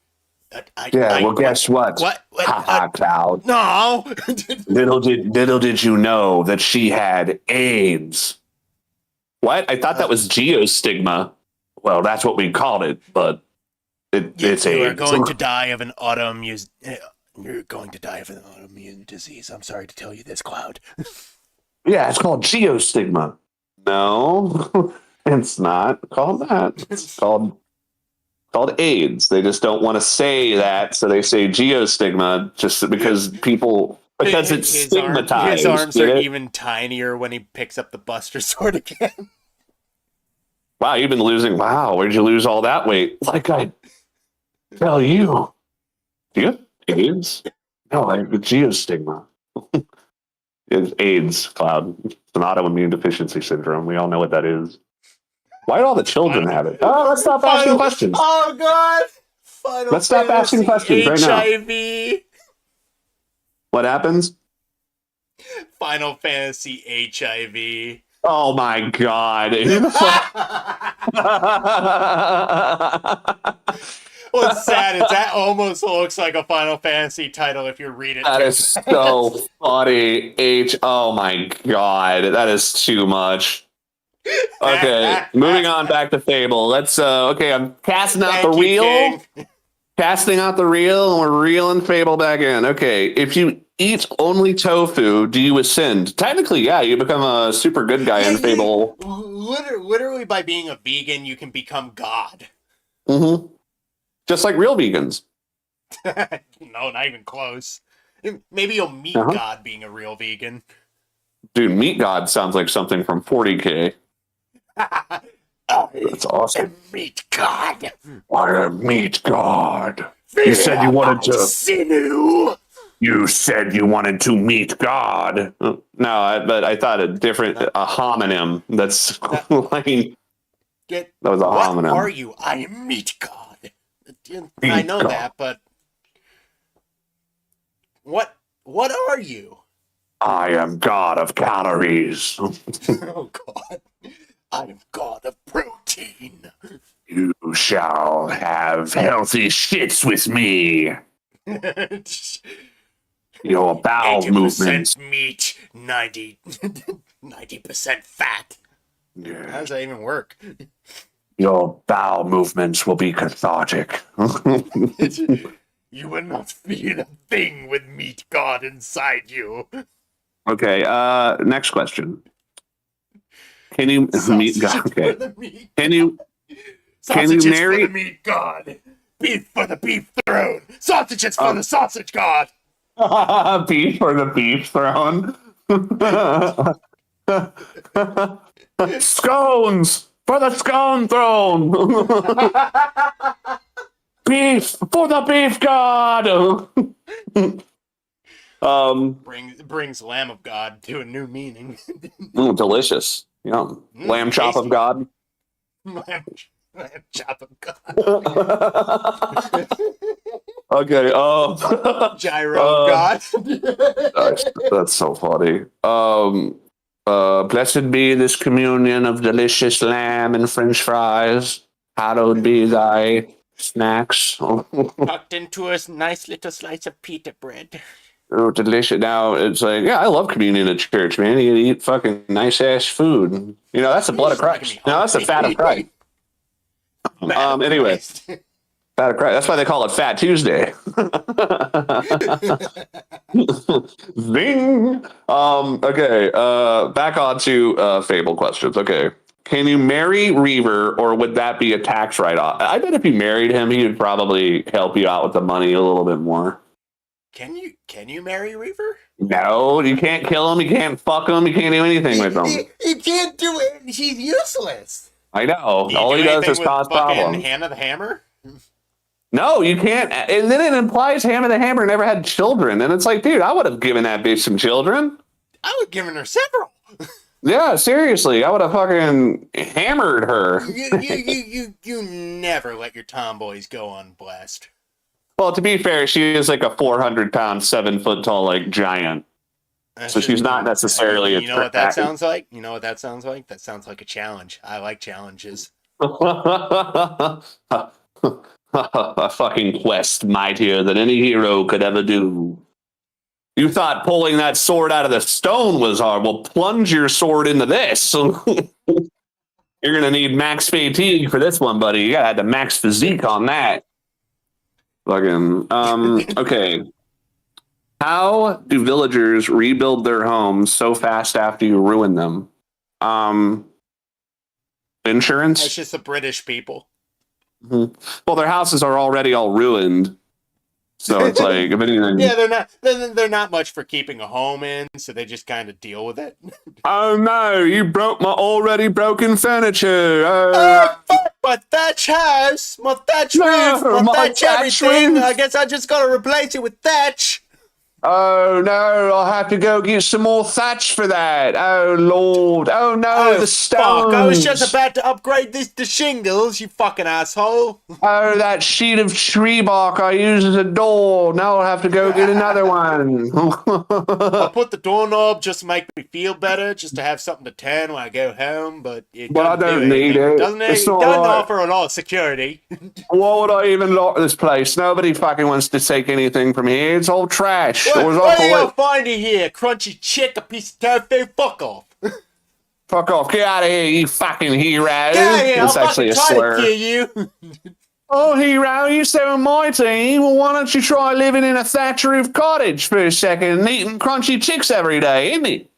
Guess what? What? Ha ha, Cloud. No. Little did you know that she had AIDS. What? I thought that was geostigma. Well, that's what we called it, but it's AIDS. You're going to die of an autoimmune. You're going to die of an autoimmune disease. I'm sorry to tell you this, Cloud. Yeah, it's called geostigma. No, it's not called that. It's called AIDS. They just don't want to say that, so they say geostigma just because it's stigmatized. His arms are even tinier when he picks up the Buster Sword again. Wow, you've been losing. Wow, where'd you lose all that weight? Like I tell you. Do you have AIDS? No, I have geostigma. It's AIDS, Cloud. It's an autoimmune deficiency syndrome. We all know what that is. Why do all the children have it? Oh, let's stop asking questions. Oh, God. Let's stop asking questions right now. HIV. What happens? Final Fantasy HIV. Oh, my God. What's sad is that almost looks like a Final Fantasy title if you read it. That is so funny. Oh my God. That is too much. Okay, moving on back to Fable. Let's I'm casting out the reel. Casting out the reel, and we're reeling Fable back in. Okay, if you eat only tofu, do you ascend? Technically, yeah, you become a super good guy in Fable. Literally by being a vegan, you can become God. Mm-hmm. Just like real vegans. No, not even close. Maybe you'll meet God being a real vegan. Dude, Meat God sounds like something from 40K. That's awesome. Meat God. I am Meat God. You said you wanted to. Sinew. You said you wanted to meet God. No, but I thought a homonym. That's like. That was a homonym. What are you? I am Meat God. I know that, but what are you? I am God of calories. Oh God. I am God of protein. You shall have healthy shits with me. Your bowel 80% movements. meat, 90% fat. Yeah. How does that even work? Your bowel movements will be cathartic. You will not feel a thing with Meat God inside you. Okay, next question. Can you meet God? Okay. Can you marry for the Meat God? Beef for the beef throne. Sausages for the sausage God. Beef for the beef throne. Scones for the scone throne. Beef for the beef God. Brings Lamb of God to a new meaning. Delicious. Yum. Lamb chop tasty. of God. Lamb chop of God. Okay. Gyro God. That's so funny. Blessed be this communion of delicious lamb and French fries. Hallowed be thy snacks. Tucked into a nice little slice of pita bread. Oh, delicious. Now, it's like, yeah, I love communion at church, man. You eat fucking nice-ass food. You know, that's the blood of Christ. No, that's the fat of Christ. Anyway, fat of Christ. That's why they call it Fat Tuesday. Zing! Okay, back on to Fable questions. Okay. Can you marry Reaver, or would that be a tax write-off? I bet if you married him, he would probably help you out with the money a little bit more. Can you marry Reaver? No, you can't kill him. You can't fuck him. You can't do anything with him. He can't do it. He's useless. I know. All he does is cause problems. Hannah the Hammer? No, you can't. And then it implies Hannah the Hammer never had children. And it's like, dude, I would have given that bitch some children. I would have given her several. Yeah, seriously, I would have fucking hammered her. You never let your tomboys go unblessed. Well, to be fair, she is like a 400-pound, 7 foot tall, like giant. That's So she's not necessarily a you know what that track. sounds like? You know what that sounds like? That sounds like a challenge. I like challenges. A fucking quest mightier than any hero could ever do. You thought pulling that sword out of the stone was hard. Well, plunge your sword into this. You're gonna need max fatigue for this one, buddy. You gotta have the max physique on that. Fucking okay. How do villagers rebuild their homes so fast after you ruin them? Insurance? That's just the British people. Mm-hmm. Well, their houses are already all ruined. So it's like, if anything, Yeah, they're not much for keeping a home in, so they just kind of deal with it. oh no, you broke my already broken furniture. Fuck my thatch house, my thatch roof, my thatch everything. I guess I just gotta replace it with thatch. Oh no, I'll have to go get some more thatch for that. Oh Lord. Oh no, the stones. Fuck, I was just about to upgrade this to shingles, you fucking asshole. Oh, that sheet of tree bark I use as a door. Now I'll have to go get another one. I put the doorknob just to make me feel better, just to have something to turn when I go home, but it But I don't need it. Doesn't it? It's It not doesn't right. offer a lot of security. Why would I even lock this place? Nobody fucking wants to take anything from here. It's all trash. What It was are you awful. gonna find in here? Crunchy chick, a piece of tofu? Fuck off. Fuck off. Get out of here, you fucking hero. Yeah, It's I'll actually fucking a try to slur. kill you. Oh, hero, you're so mighty. Well, why don't you try living in a thatch roof cottage for a second and eating crunchy chicks every day, isn't it?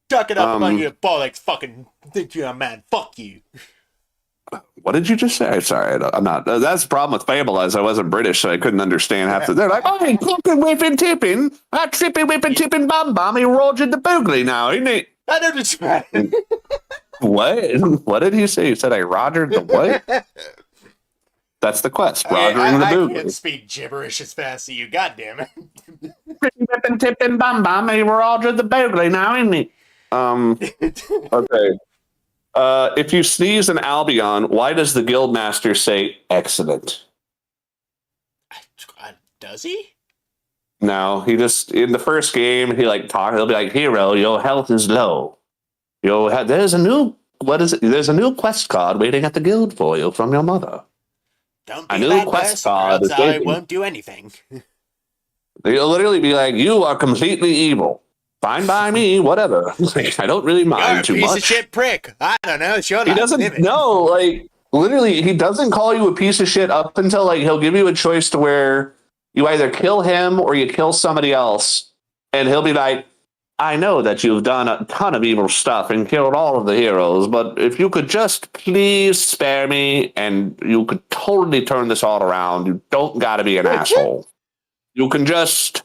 Tuck it up on your bollocks, fucking think you're a man. Fuck you. What did you just say? Sorry, I'm not. That's the problem with Fable, as I wasn't British, so I couldn't understand half the. They're like, oh, hey, cooking, whipping, tipping. That tripping, whipping, tipping, bum bum. He Roger the Boogly now, isn't it? I don't describe. What? What did he say? He said, I Rogered the what? That's the quest. Rogering the I Boogly. can't speak gibberish as fast as you, goddammit. Whipping, tipping, bum bum. He Roger the Boogly now, isn't he? Okay. If you sneeze an Albion, why does the guildmaster say excellent? Does he? No, he just in the first game he'll be like, hero, your health is low. There's a new There's a new quest card waiting at the guild for you from your mother. Don't A be new that quest person, or card else is I waiting. won't do anything. They'll literally be like, you are completely evil. Fine by me, whatever. Like, I don't really You're mind a too piece much. of shit prick. I don't know. It's your He life. doesn't Live it. know, like, literally, he doesn't call you a piece of shit up until, like, he'll give you a choice to where you either kill him or you kill somebody else. And he'll be like, I know that you've done a ton of evil stuff and killed all of the heroes, but if you could just please spare me and you could totally turn this all around, you don't gotta be an asshole. You can just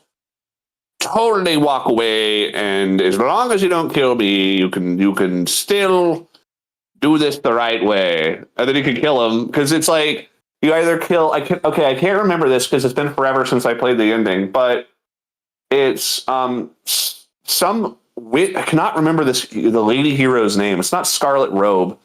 totally walk away, and as long as you don't kill me, you can still do this the right way. And then you can kill him, because it's like you either kill. I can't remember this because it's been forever since I played the ending, but it's I cannot remember the lady hero's name. It's not Scarlet Robe.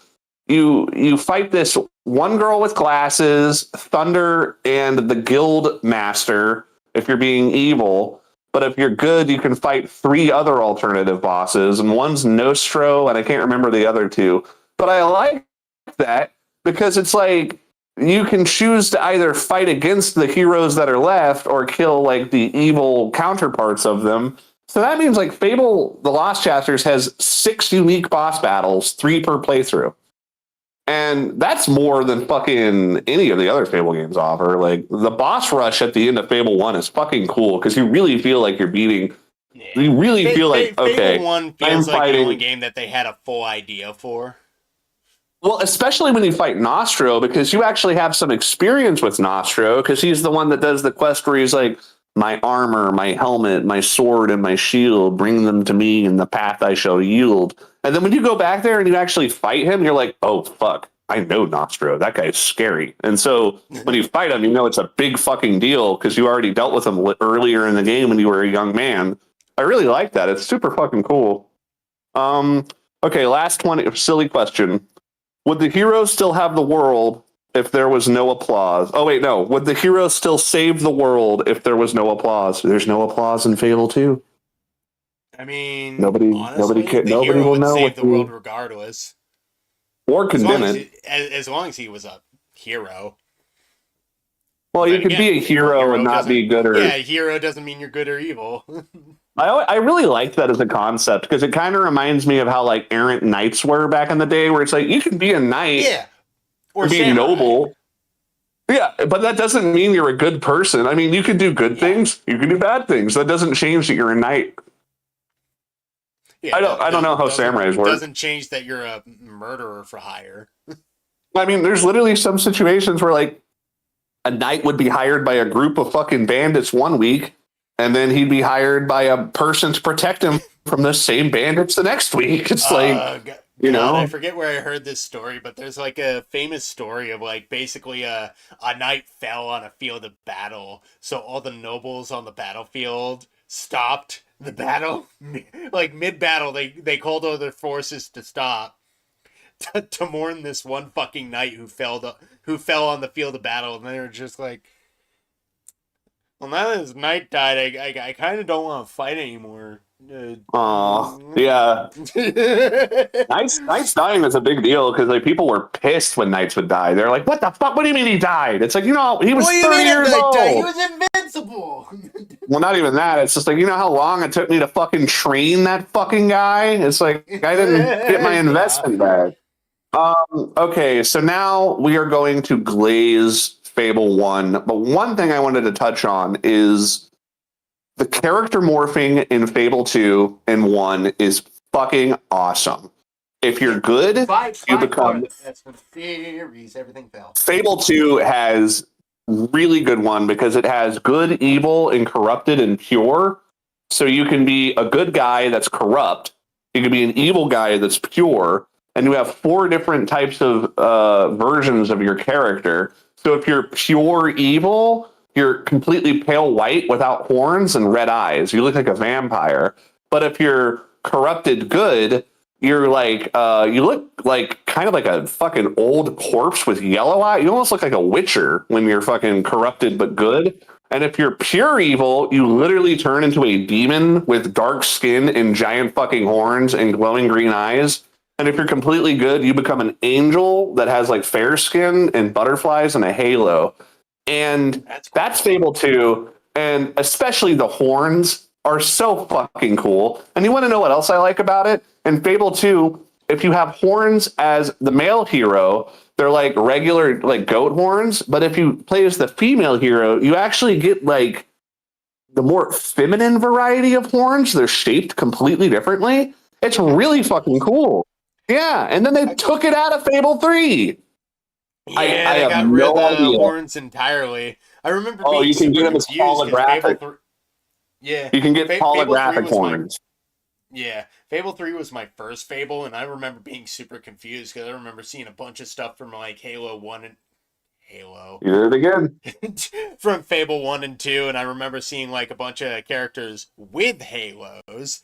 You fight this one girl with glasses, Thunder, and the guild master if you're being evil. But if you're good, you can fight 3 other alternative bosses, and one's Nostro, and I can't remember the other 2. But I like that because it's like you can choose to either fight against the heroes that are left or kill like the evil counterparts of them. So that means like Fable, The Lost Chapters has 6 unique boss battles, 3 per playthrough. And that's more than fucking any of the other Fable games offer. Like, the boss rush at the end of Fable 1 is fucking cool because you really feel like you're beating. Yeah. You really feel like, okay, Fable 1 feels I'm like fighting. the only game that they had a full idea for. Well, especially when you fight Nostro, because you actually have some experience with Nostro, because he's the one that does the quest where he's like, my armor, my helmet, my sword, and my shield, bring them to me in the path I shall yield. And then when you go back there and you actually fight him, you're like, oh, fuck, I know Nostro. That guy's scary. And so when you fight him, you know it's a big fucking deal because you already dealt with him earlier in the game when you were a young man. I really like that. It's super fucking cool. Okay, last one. Silly question. Would the hero still have the world if there was no applause? Oh, wait, no. Would the hero still save the world if there was no applause? There's no applause in Fable 2. I mean, Nobody honestly, the nobody hero will would know save what the world regardless. or condemn it. As long as he was a hero. Well, But you could again, be a hero and not doesn't. be good or. Yeah, hero doesn't mean you're good or evil. I really like that as a concept because it kind of reminds me of how like errant knights were back in the day, where it's like you can be a knight, yeah, or be samurai. noble. Yeah, but that doesn't mean you're a good person. I mean, you can do good things, you can do bad things. That doesn't change that you're a knight. Yeah, I don't know how samurais work. Doesn't change that you're a murderer for hire. I mean, there's literally some situations where like a knight would be hired by a group of fucking bandits one week, and then he'd be hired by a person to protect him from the same bandits the next week. It's like, you know, I forget where I heard this story, but there's like a famous story of like basically a knight fell on a field of battle, so all the nobles on the battlefield stopped the battle. Like mid battle, they called all their forces to stop to mourn this one fucking knight who fell on the field of battle, and they were just like, well, now that his knight died, I kind of don't want to fight anymore. Yeah. Knights dying is a big deal because like people were pissed when knights would die. They're like, "What the fuck? What do you mean he died?" It's like, you know, he was 30 years old. He was invincible. Well, not even that. It's just like, you know how long it took me to fucking train that fucking guy? It's like I didn't get my investment back. Okay, so now we are going to glaze Fable 1. But one thing I wanted to touch on is the character morphing in Fable 2 and 1 is fucking awesome. If you're good, you become. That's the theories. Everything fell. Fable 2 has really good one because it has good, evil, and corrupted and pure. So you can be a good guy that's corrupt. You can be an evil guy that's pure. And you have 4 different types of versions of your character. So if you're pure evil, you're completely pale white without horns and red eyes. You look like a vampire. But if you're corrupted good, you're like, you look like kind of like a fucking old corpse with yellow eye. You almost look like a witcher when you're fucking corrupted but good. And if you're pure evil, you literally turn into a demon with dark skin and giant fucking horns and glowing green eyes. And if you're completely good, you become an angel that has like fair skin and butterflies and a halo. And that's Fable 2. And especially the horns are so fucking cool. And you want to know what else I like about it? In Fable 2, if you have horns as the male hero, they're like regular like goat horns. But if you play as the female hero, you actually get like the more feminine variety of horns. They're shaped completely differently. It's really fucking cool. Yeah, and then they took it out of Fable 3. Yeah, I got rid of the horns entirely. I remember being you can get them as holographic. Yeah. You can get holographic horns. Yeah, Fable 3 was my first Fable, and I remember being super confused because I remember seeing a bunch of stuff from like Halo 1 and Halo. You did it again. From Fable 1 and 2, and I remember seeing like a bunch of characters with halos.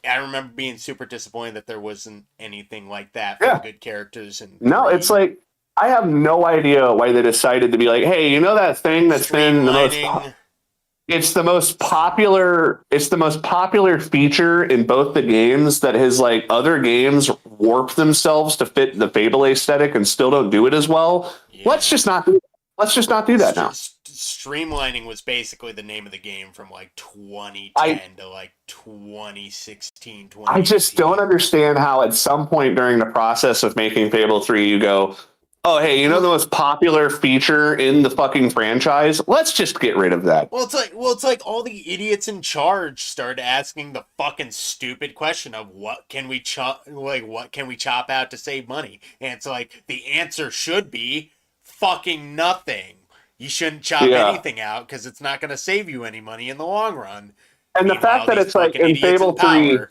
I remember being super disappointed that there wasn't anything like that for good characters. And no, it's like I have no idea why they decided to be like, hey, you know that thing that's been the most. It's the most popular. It's the most popular feature in both the games that has like other games warp themselves to fit the Fable aesthetic and still don't do it as well. Yeah. Let's just not do that now. Streamlining was basically the name of the game from like 2010 to like 2016, 2018. I just don't understand how at some point during the process of making Fable 3 you go, oh, hey, you know the most popular feature in the fucking franchise? Let's just get rid of that. Well, it's like all the idiots in charge started asking the fucking stupid question of what can we chop out to save money? And it's like the answer should be fucking nothing. You shouldn't chop anything out because it's not going to save you any money in the long run. And the fact that it's like in Fable 3,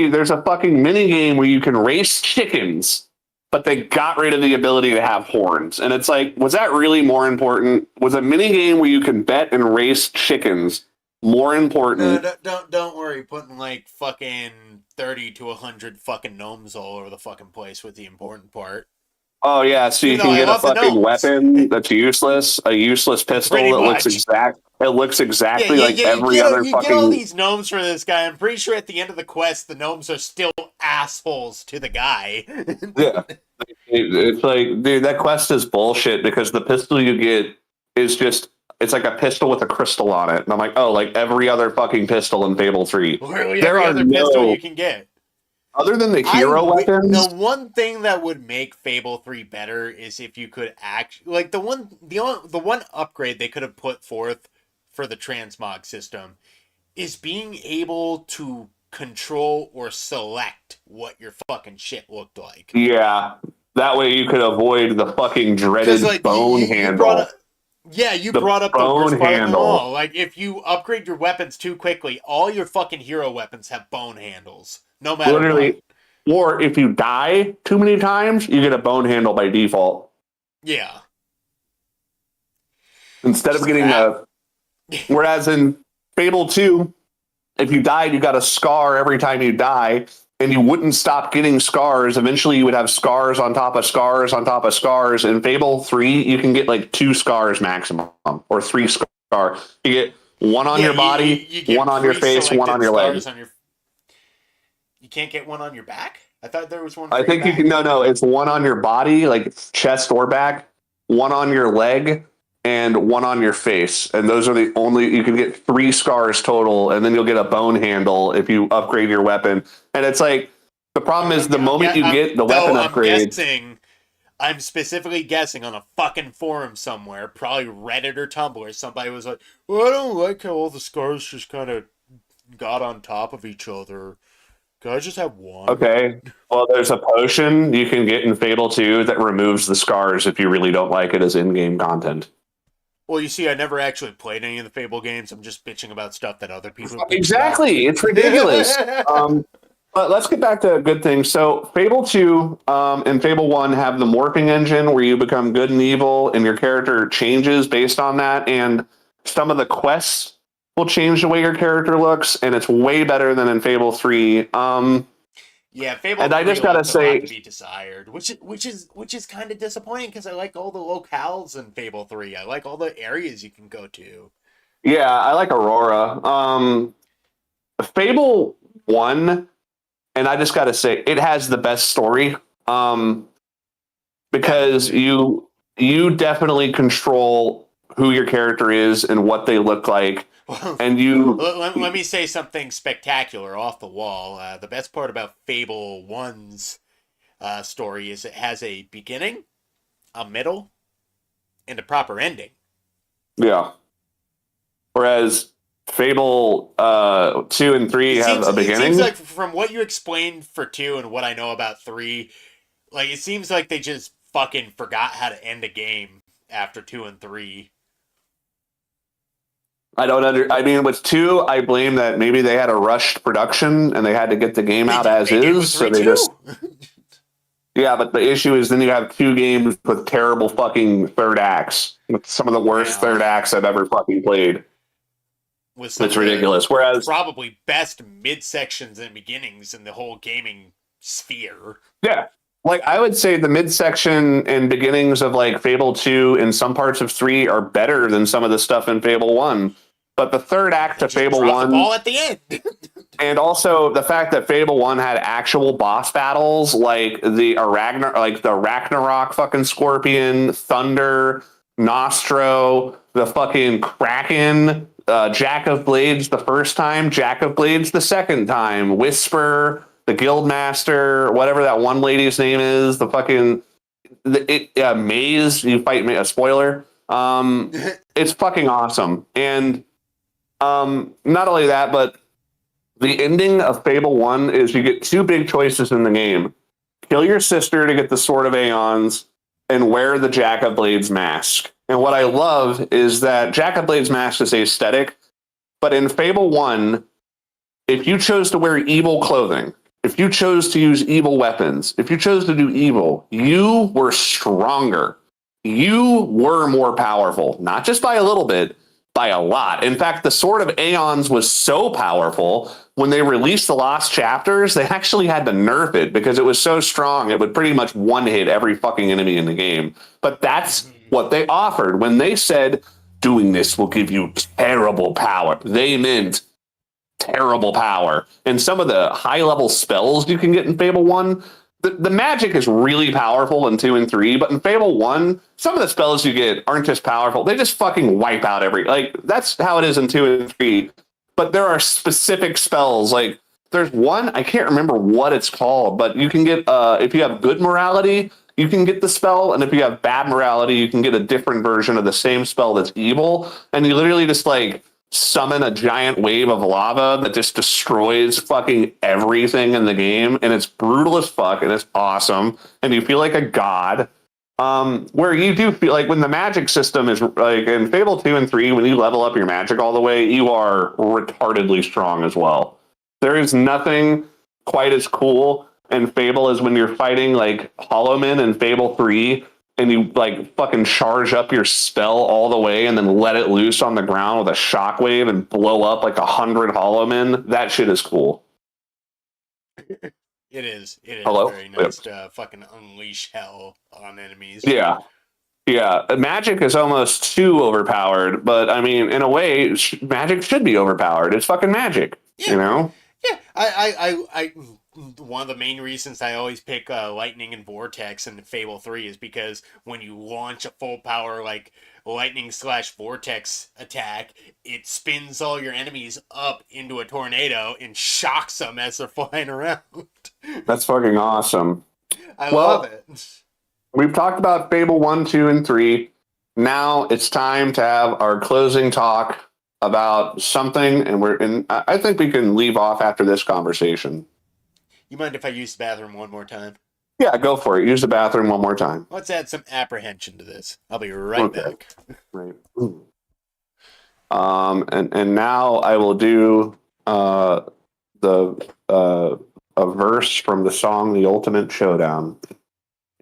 there's a fucking mini game where you can race chickens, but they got rid of the ability to have horns. And it's like, was that really more important? Was a mini game where you can bet and race chickens more important? No, don't worry. Putting like fucking 30 to 100 fucking gnomes all over the fucking place with the important part. Oh yeah, so you Even though can I get a love the fucking gnomes. weapon that's useless, a useless pistol Pretty that looks much. exact. It looks Yeah, exactly yeah, like yeah. every other You get all fucking. these gnomes for this guy. I'm pretty sure at the end of the quest, the gnomes are still assholes to the guy. Yeah, it's like, dude, that quest is bullshit because the pistol you get is just. It's like a pistol with a crystal on it, and I'm like, oh, like every other fucking pistol in Fable 3. Literally There every are other pistol no you can get. other than the hero The weapons. one thing that would make Fable 3 better is if you could like the one upgrade they could have put forth for the transmog system is being able to control or select what your fucking shit looked like. Yeah, that way you could avoid the fucking Because dreaded like bone you brought handle. up, yeah, you The brought up the bone worst part of them handle. all. Like if you upgrade your weapons too quickly, all your fucking hero weapons have bone handles, no matter what. Literally, or if you die too many times, you get a bone handle by default. Yeah, Instead which of is getting crap. a. Whereas in Fable 2, if you died, you got a scar every time you die, and you wouldn't stop getting scars. Eventually, you would have scars on top of scars on top of scars. In Fable 3, you can get like 2 scars maximum, or 3 scars. You get one on Yeah, your body, you get one on your face, one on pre-selected your leg. scars on your. You can't get one on your back. I thought there was one I for your think you back. can. No, it's one on your body, like chest or back, one on your leg, and one on your face. And those are the only. You can get 3 scars total, and then you'll get a bone handle if you upgrade your weapon. And it's like the problem is the moment you get the weapon I'm upgrade. guessing. I'm specifically guessing on a fucking forum somewhere, probably Reddit or Tumblr. Somebody was like, "Well, I don't like how all the scars just kind of got on top of each other. Can I just have one?" Okay, well, there's a potion you can get in Fable 2 that removes the scars if you really don't like it as in-game content. Well, you see, I never actually played any of the Fable games. I'm just bitching about stuff that other people have bitched Exactly, it's ridiculous. about. But let's get back to good things. So Fable 2 and Fable 1 have the morphing engine where you become good and evil and your character changes based on that. And some of the quests will change the way your character looks. And it's way better than in Fable 3. Yeah, Fable And I 3 just gotta left a lot say, to be desired, which is kind of disappointing because I like all the locales in Fable 3. I like all the areas you can go to. yeah, I like Aurora. Fable 1, and I just gotta say, it has the best story. Because you definitely control who your character is and what they look like. And you Let me say something spectacular off the wall. The best part about Fable 1's story is it has a beginning, a middle, and a proper ending. Yeah. Whereas Fable 2 and 3 have a beginning. It seems like from what you explained for 2 and what I know about 3, like it seems like they just fucking forgot how to end a game after 2 and 3. I mean, with 2, I blame that maybe they had a rushed production and they had to get the game out as is. So they just. Yeah, but the issue is then you have 2 games with terrible fucking third acts. With some of the worst third acts I've ever fucking played. It's ridiculous. Whereas probably best midsections and beginnings in the whole gaming sphere. Yeah. Like I would say the midsection and beginnings of like Fable 2 and some parts of 3 are better than some of the stuff in Fable 1. But the third act of Fable 1 the ball at the end. and also the fact that Fable 1 had actual boss battles like the Ragnarok fucking Scorpion, Thunder, Nostro, the fucking Kraken, Jack of Blades the first time, Jack of Blades the second time, Whisper, the Guildmaster, whatever that one lady's name is, the fucking Maze, you fight a spoiler. It's fucking awesome. And not only that, but the ending of Fable 1 is you get 2 big choices in the game. Kill your sister to get the Sword of Aeons and wear the Jack of Blades mask. And what I love is that Jack of Blades mask is aesthetic, but in Fable 1, if you chose to wear evil clothing, if you chose to use evil weapons, if you chose to do evil, you were stronger. You were more powerful, not just by a little bit, by a lot. In fact, the Sword of Aeons was so powerful when they released the Lost Chapters, they actually had to nerf it because it was so strong. It would pretty much one hit every fucking enemy in the game. But that's what they offered. When they said, doing this will give you terrible power, they meant terrible power. And some of the high level spells you can get in Fable 1, the magic is really powerful in 2 and 3, but in Fable 1, some of the spells you get aren't just powerful. They just fucking wipe out that's how it is in 2 and 3. But there are specific spells. Like, there's one, I can't remember what it's called, but you can get, if you have good morality, you can get the spell, and if you have bad morality, you can get a different version of the same spell that's evil, and you literally just, like, summon a giant wave of lava that just destroys fucking everything in the game, and it's brutal as fuck, and it's awesome, and you feel like a god. Where you do feel like when the magic system is like in Fable 2 and 3, when you level up your magic all the way, you are retardedly strong as well. There is nothing quite as cool in Fable as when you're fighting like Hollow Men in Fable 3 and you like fucking charge up your spell all the way and then let it loose on the ground with a shockwave and blow up like 100 Hollow Men. That shit is cool. It is. It is Hello? very nice to fucking unleash hell on enemies. Yeah. Yeah. Magic is almost too overpowered, but I mean, in a way, magic should be overpowered. It's fucking magic, you know? Yeah. I one of the main reasons I always pick Lightning and Vortex in Fable 3 is because when you launch a full power, like, lightning/vortex attack, it spins all your enemies up into a tornado and shocks them as they're flying around. That's fucking awesome. I love it. We've talked about Fable 1, 2, and 3. Now it's time to have our closing talk about something, and I think we can leave off after this conversation. You mind if I use the bathroom one more time? Yeah, go for it. Use the bathroom one more time. Let's add some apprehension to this. I'll be right back. Right. And now I will do a verse from the song "The Ultimate Showdown."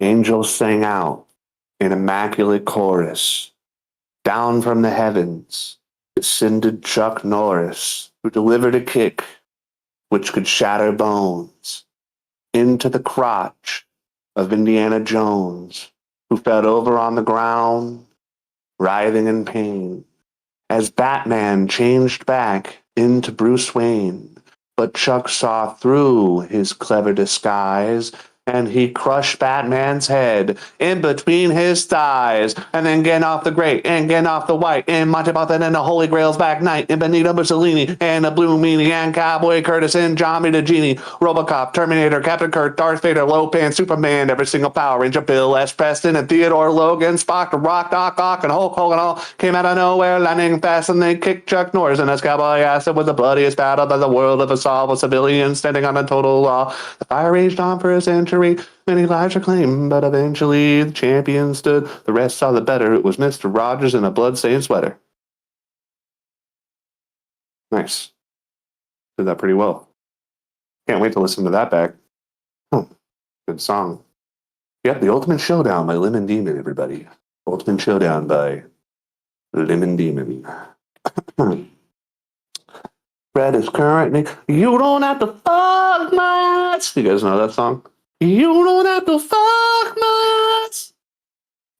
Angels sang out in immaculate chorus. Down from the heavens descended Chuck Norris, who delivered a kick which could shatter bones into the crotch of Indiana Jones, who fell over on the ground, writhing in pain, as Batman changed back into Bruce Wayne. But Chuck saw through his clever disguise, and he crushed Batman's head in between his thighs, and then getting off the gray and getting off the white, and Monty Python and the Holy Grail's Black Knight, and Benito Mussolini and the Blue Meanie, and Cowboy Curtis and Johnny the Genie, Robocop, Terminator, Captain Kirk, Darth Vader, Lopan, Superman, every single Power Ranger, Bill S. Preston and Theodore Logan, Spock, the Rock, Doc Ock, and Hulk Hogan all came out of nowhere, lightning fast, and they kicked Chuck Norris in his cowboy ass. It was the bloodiest battle that the world ever saw, with civilians standing on a total law. The fire raged on for a century. Many lives are claimed, but eventually the champion stood. The rest saw the better. It was Mr. Rogers in a blood-stained sweater. Nice. Did that pretty well. Can't wait to listen to that back. Good song. Yep, The Ultimate Showdown by Lemon Demon, everybody. Ultimate Showdown by Lemon Demon. Red is currently... You don't have to fuck my ass. You guys know that song? You don't have to fuck my ass.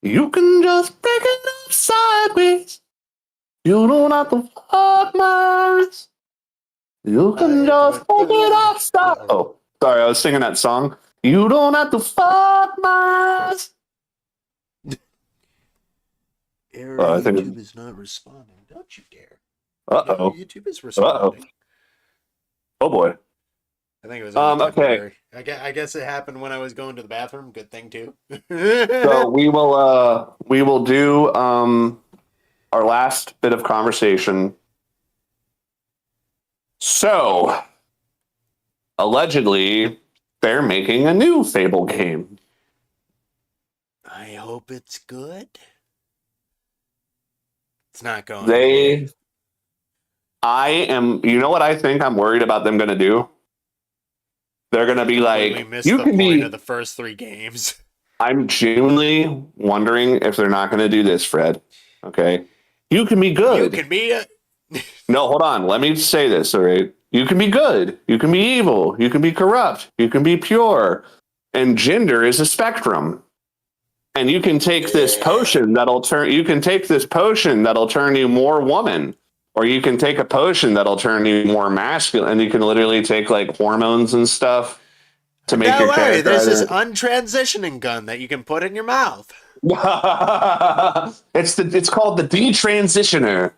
You can just break it up sideways. You don't have to fuck my ass. You can just break it up sideways. Oh, sorry, I was singing that song. You don't have to fuck my ass. Error, I think YouTube is not responding. Don't you dare. Uh-oh. YouTube is responding. Oh, boy. I think it was okay. I guess it happened when I was going to the bathroom. Good thing too. So we will do our last bit of conversation. So allegedly they're making a new Fable game. I hope it's good. It's not going. You know what I think I'm worried about them going to do? They're going to be like, you can be of the first 3 games. I'm genuinely wondering if they're not going to do this, Fred. Okay. You can be good. You can be No, hold on. Let me say this, all right? You can be good. You can be evil. You can be corrupt. You can be pure. And gender is a spectrum. And you can take this potion that'll turn you more woman, or you can take a potion that'll turn you more masculine, and you can literally take like hormones and stuff to make your character. There's this untransitioning gun that you can put in your mouth. It's called the detransitioner.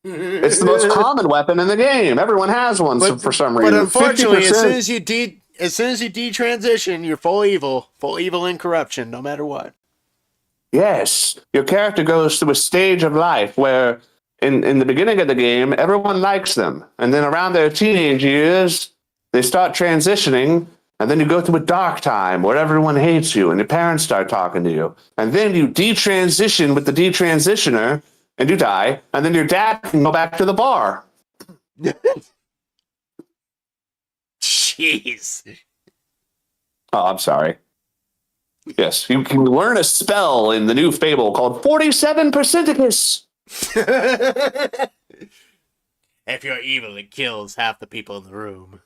It's the most common weapon in the game. Everyone has one for some reason. But unfortunately, 50%. as soon as you detransition, you're full evil and corruption, no matter what. Yes, your character goes through a stage of life where, in the beginning of the game, everyone likes them, and then around their teenage years, they start transitioning, and then you go through a dark time where everyone hates you, and your parents start talking to you, and then you detransition with the detransitioner, and you die, and then your dad can go back to the bar. Jeez. Oh, I'm sorry. Yes, you can learn a spell in the new Fable called 47%icus. If you're evil, it kills half the people in the room.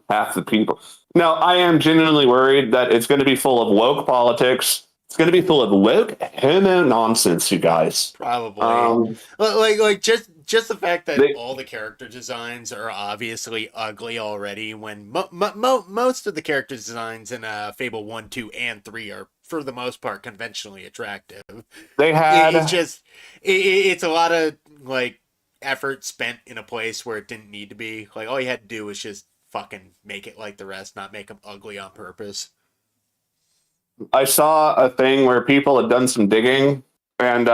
Half the people. No, I am genuinely worried that it's going to be full of woke politics. It's going to be full of woke homo nonsense, you guys. Probably. Like just the fact that all the character designs are obviously ugly already, when most of the character designs in Fable 1, 2, and 3 are, for the most part, conventionally attractive. They had... It's a lot of, like, effort spent in a place where it didn't need to be. Like, all you had to do was just fucking make it like the rest, not make them ugly on purpose. I saw a thing where people had done some digging, and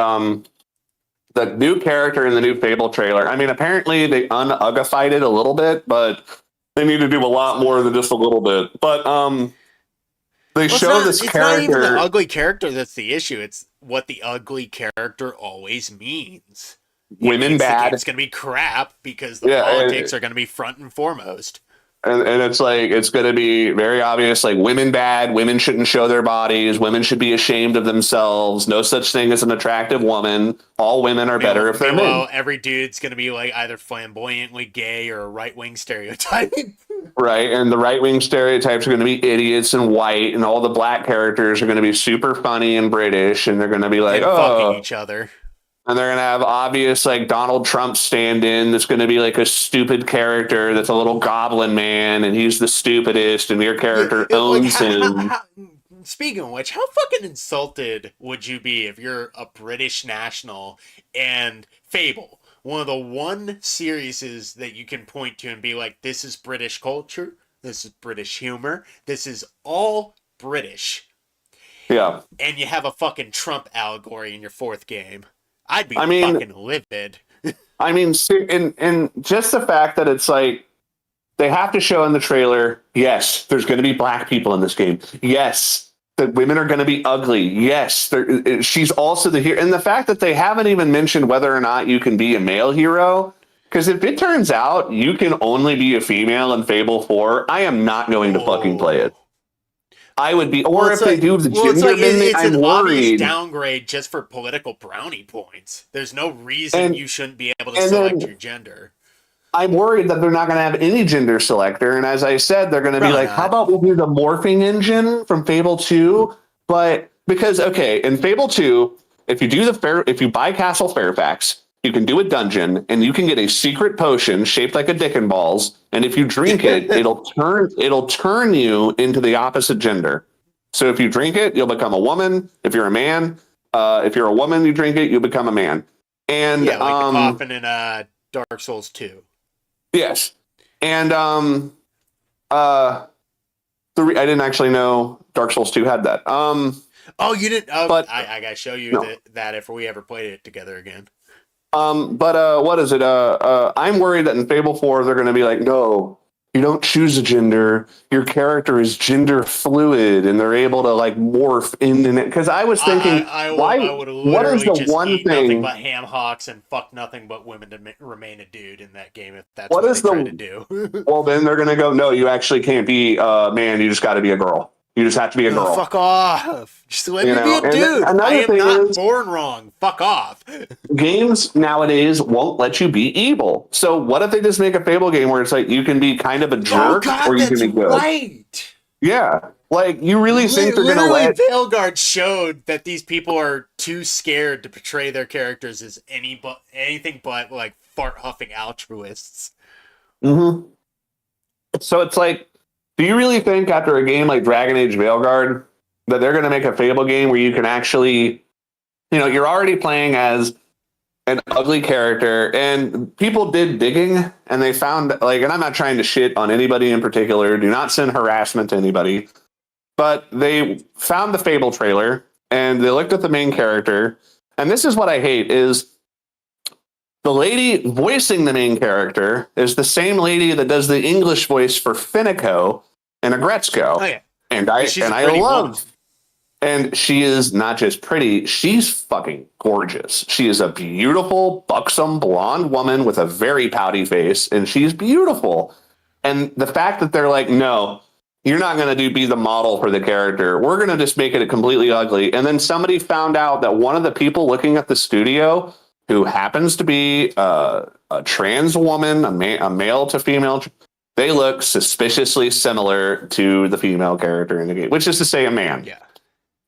the new character in the new Fable trailer, I mean, apparently they un-ugified it a little bit, but they need to do a lot more than just a little bit. But they show this character... It's not even the ugly character that's the issue. It's what the ugly character always means. Women bad. It's going to be crap because the politics are going to be front and foremost. And it's like, it's going to be very obvious, like, women bad, women shouldn't show their bodies, women should be ashamed of themselves, no such thing as an attractive woman, all women are better if they're men. Well, every dude's going to be, like, either flamboyantly gay or a right-wing stereotype. Right, and the right-wing stereotypes are going to be idiots and white, and all the black characters are going to be super funny and British, and they're going to be like, fucking each other. And they're going to have obvious, like, Donald Trump stand-in that's going to be, like, a stupid character that's a little goblin man, and he's the stupidest, and your character owns him. Speaking of which, how fucking insulted would you be if you're a British national and Fable, one of the one series that you can point to and be like, this is British culture, this is British humor, this is all British. Yeah. And you have a fucking Trump allegory in your fourth game. I'd be fucking livid. I mean, and just the fact that it's like, they have to show in the trailer, yes, there's going to be black people in this game. Yes, that women are going to be ugly. Yes, she's also the hero. And the fact that they haven't even mentioned whether or not you can be a male hero, because if it turns out you can only be a female in Fable 4, I am not going to fucking play it. I would be, or if they do the gender bending, I'm worried. Obvious downgrade just for political brownie points. There's no reason you shouldn't be able to select your gender. I'm worried that they're not going to have any gender selector, and as I said, they're going to be like, how about we do the morphing engine from Fable 2? But because, okay, in Fable 2, if you buy Castle Fairfax, you can do a dungeon, and you can get a secret potion shaped like a dick and balls, and if you drink it, it'll turn you into the opposite gender. So if you drink it, you'll become a woman. If you're a man, if you're a woman, you drink it, you become a man. And yeah, like the coffin in Dark Souls 2. Yes, and I didn't actually know Dark Souls 2 had that. Oh, you didn't? Oh, but I gotta show you that if we ever played it together again. But what is it? I'm worried that in Fable 4 they're going to be like, no, you don't choose a gender. Your character is gender fluid, and they're able to like morph in it. Because I was thinking, I would what is the just one eat thing? Nothing but ham hocks and fuck nothing but women to remain a dude in that game. If that's what they try to do. Well, then they're going to go, no, you actually can't be a man. You just got to be a girl. You just have to be a girl. Oh, fuck off. Just let me be a And dude. I another am thing not is, born wrong. Fuck off. games nowadays won't let you be evil. So what if they just make a Fable game where it's like you can be kind of a Oh, jerk God, or you can that's be good? right. Yeah. Like, you really think they're going to Literally, let... Veilguard showed that these people are too scared to portray their characters as anything but like fart huffing altruists. Mm-hmm. So it's like, do you really think after a game like Dragon Age Veilguard that they're going to make a Fable game where you can actually, you're already playing as an ugly character, and people did digging and they found, like, and I'm not trying to shit on anybody in particular, do not send harassment to anybody, but they found the Fable trailer and they looked at the main character, and this is what I hate is the lady voicing the main character is the same lady that does the English voice for Finico and Agretzko. Oh yeah, and I she's a pretty love, woman. and she is not just pretty, she's fucking gorgeous. She is a beautiful, buxom, blonde woman with a very pouty face, and she's beautiful. And the fact that they're like, no, you're not going to be the model for the character. We're going to just make it completely ugly. And then somebody found out that one of the people looking at the studio, who happens to be a trans woman, a male to female, they look suspiciously similar to the female character in the game, which is to say a man. Yeah.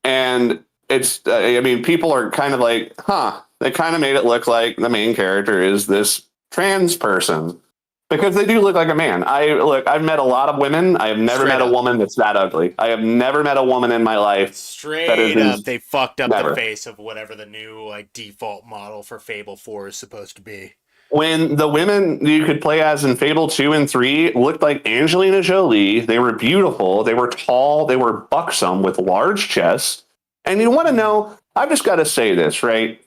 And it's, people are kind of like, huh, they kind of made it look like the main character is this trans person because they do look like a man. I've met a lot of women. I have never met a woman that's that ugly. I have never met a woman in my life. Straight up, they fucked up never. the face of whatever the new like default model for Fable 4 is supposed to be. When the women you could play as in Fable 2 and 3 looked like Angelina Jolie, they were beautiful, they were tall, they were buxom with large chests. And you want to know, I've just got to say this, right?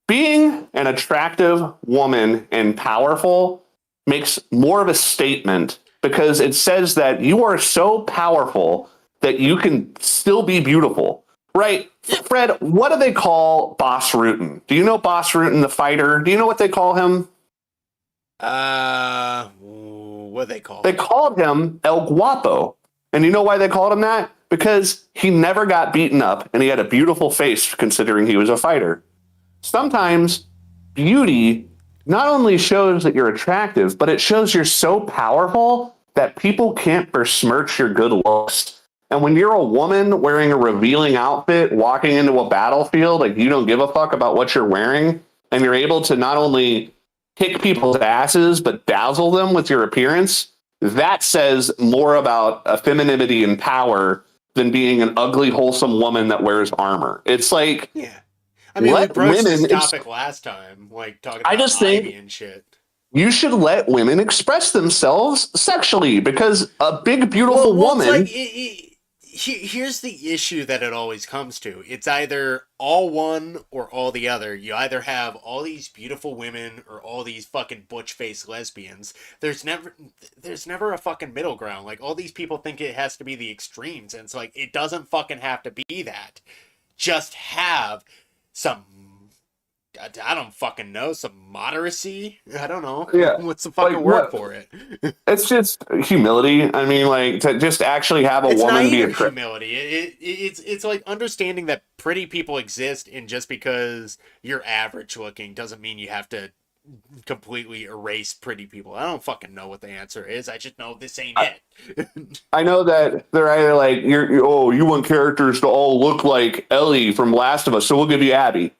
Being an attractive woman and powerful makes more of a statement because it says that you are so powerful that you can still be beautiful. Right. Fred, what do they call Boss Rutan? Do you know Boss Rutan, the fighter? Do you know what they call him? What do they call him? They called him El Guapo. And you know why they called him that? Because he never got beaten up and he had a beautiful face considering he was a fighter. Sometimes beauty not only shows that you're attractive, but it shows you're so powerful that people can't besmirch your good looks. And when you're a woman wearing a revealing outfit, walking into a battlefield, like you don't give a fuck about what you're wearing, and you're able to not only kick people's asses, but dazzle them with your appearance, that says more about femininity and power than being an ugly, wholesome woman that wears armor. It's like, yeah. I mean, we broached this women topic last time, like talking about Ivy and shit. You should let women express themselves sexually because a big, beautiful woman. Here's the issue that it always comes to. It's either all one or all the other. You either have all these beautiful women or all these fucking butch-faced lesbians. There's never a fucking middle ground. Like, all these people think it has to be the extremes, and it's like, it doesn't fucking have to be that. Just have some, I don't fucking know, some moderacy? I don't know. Yeah. What's the fucking word for it? It's just humility. I mean, like, to just actually have a woman be a humility. It's like understanding that pretty people exist, and just because you're average looking doesn't mean you have to completely erase pretty people. I don't fucking know what the answer is. I just know this ain't it. I know that they're either like, you want characters to all look like Ellie from Last of Us, so we'll give you Abby.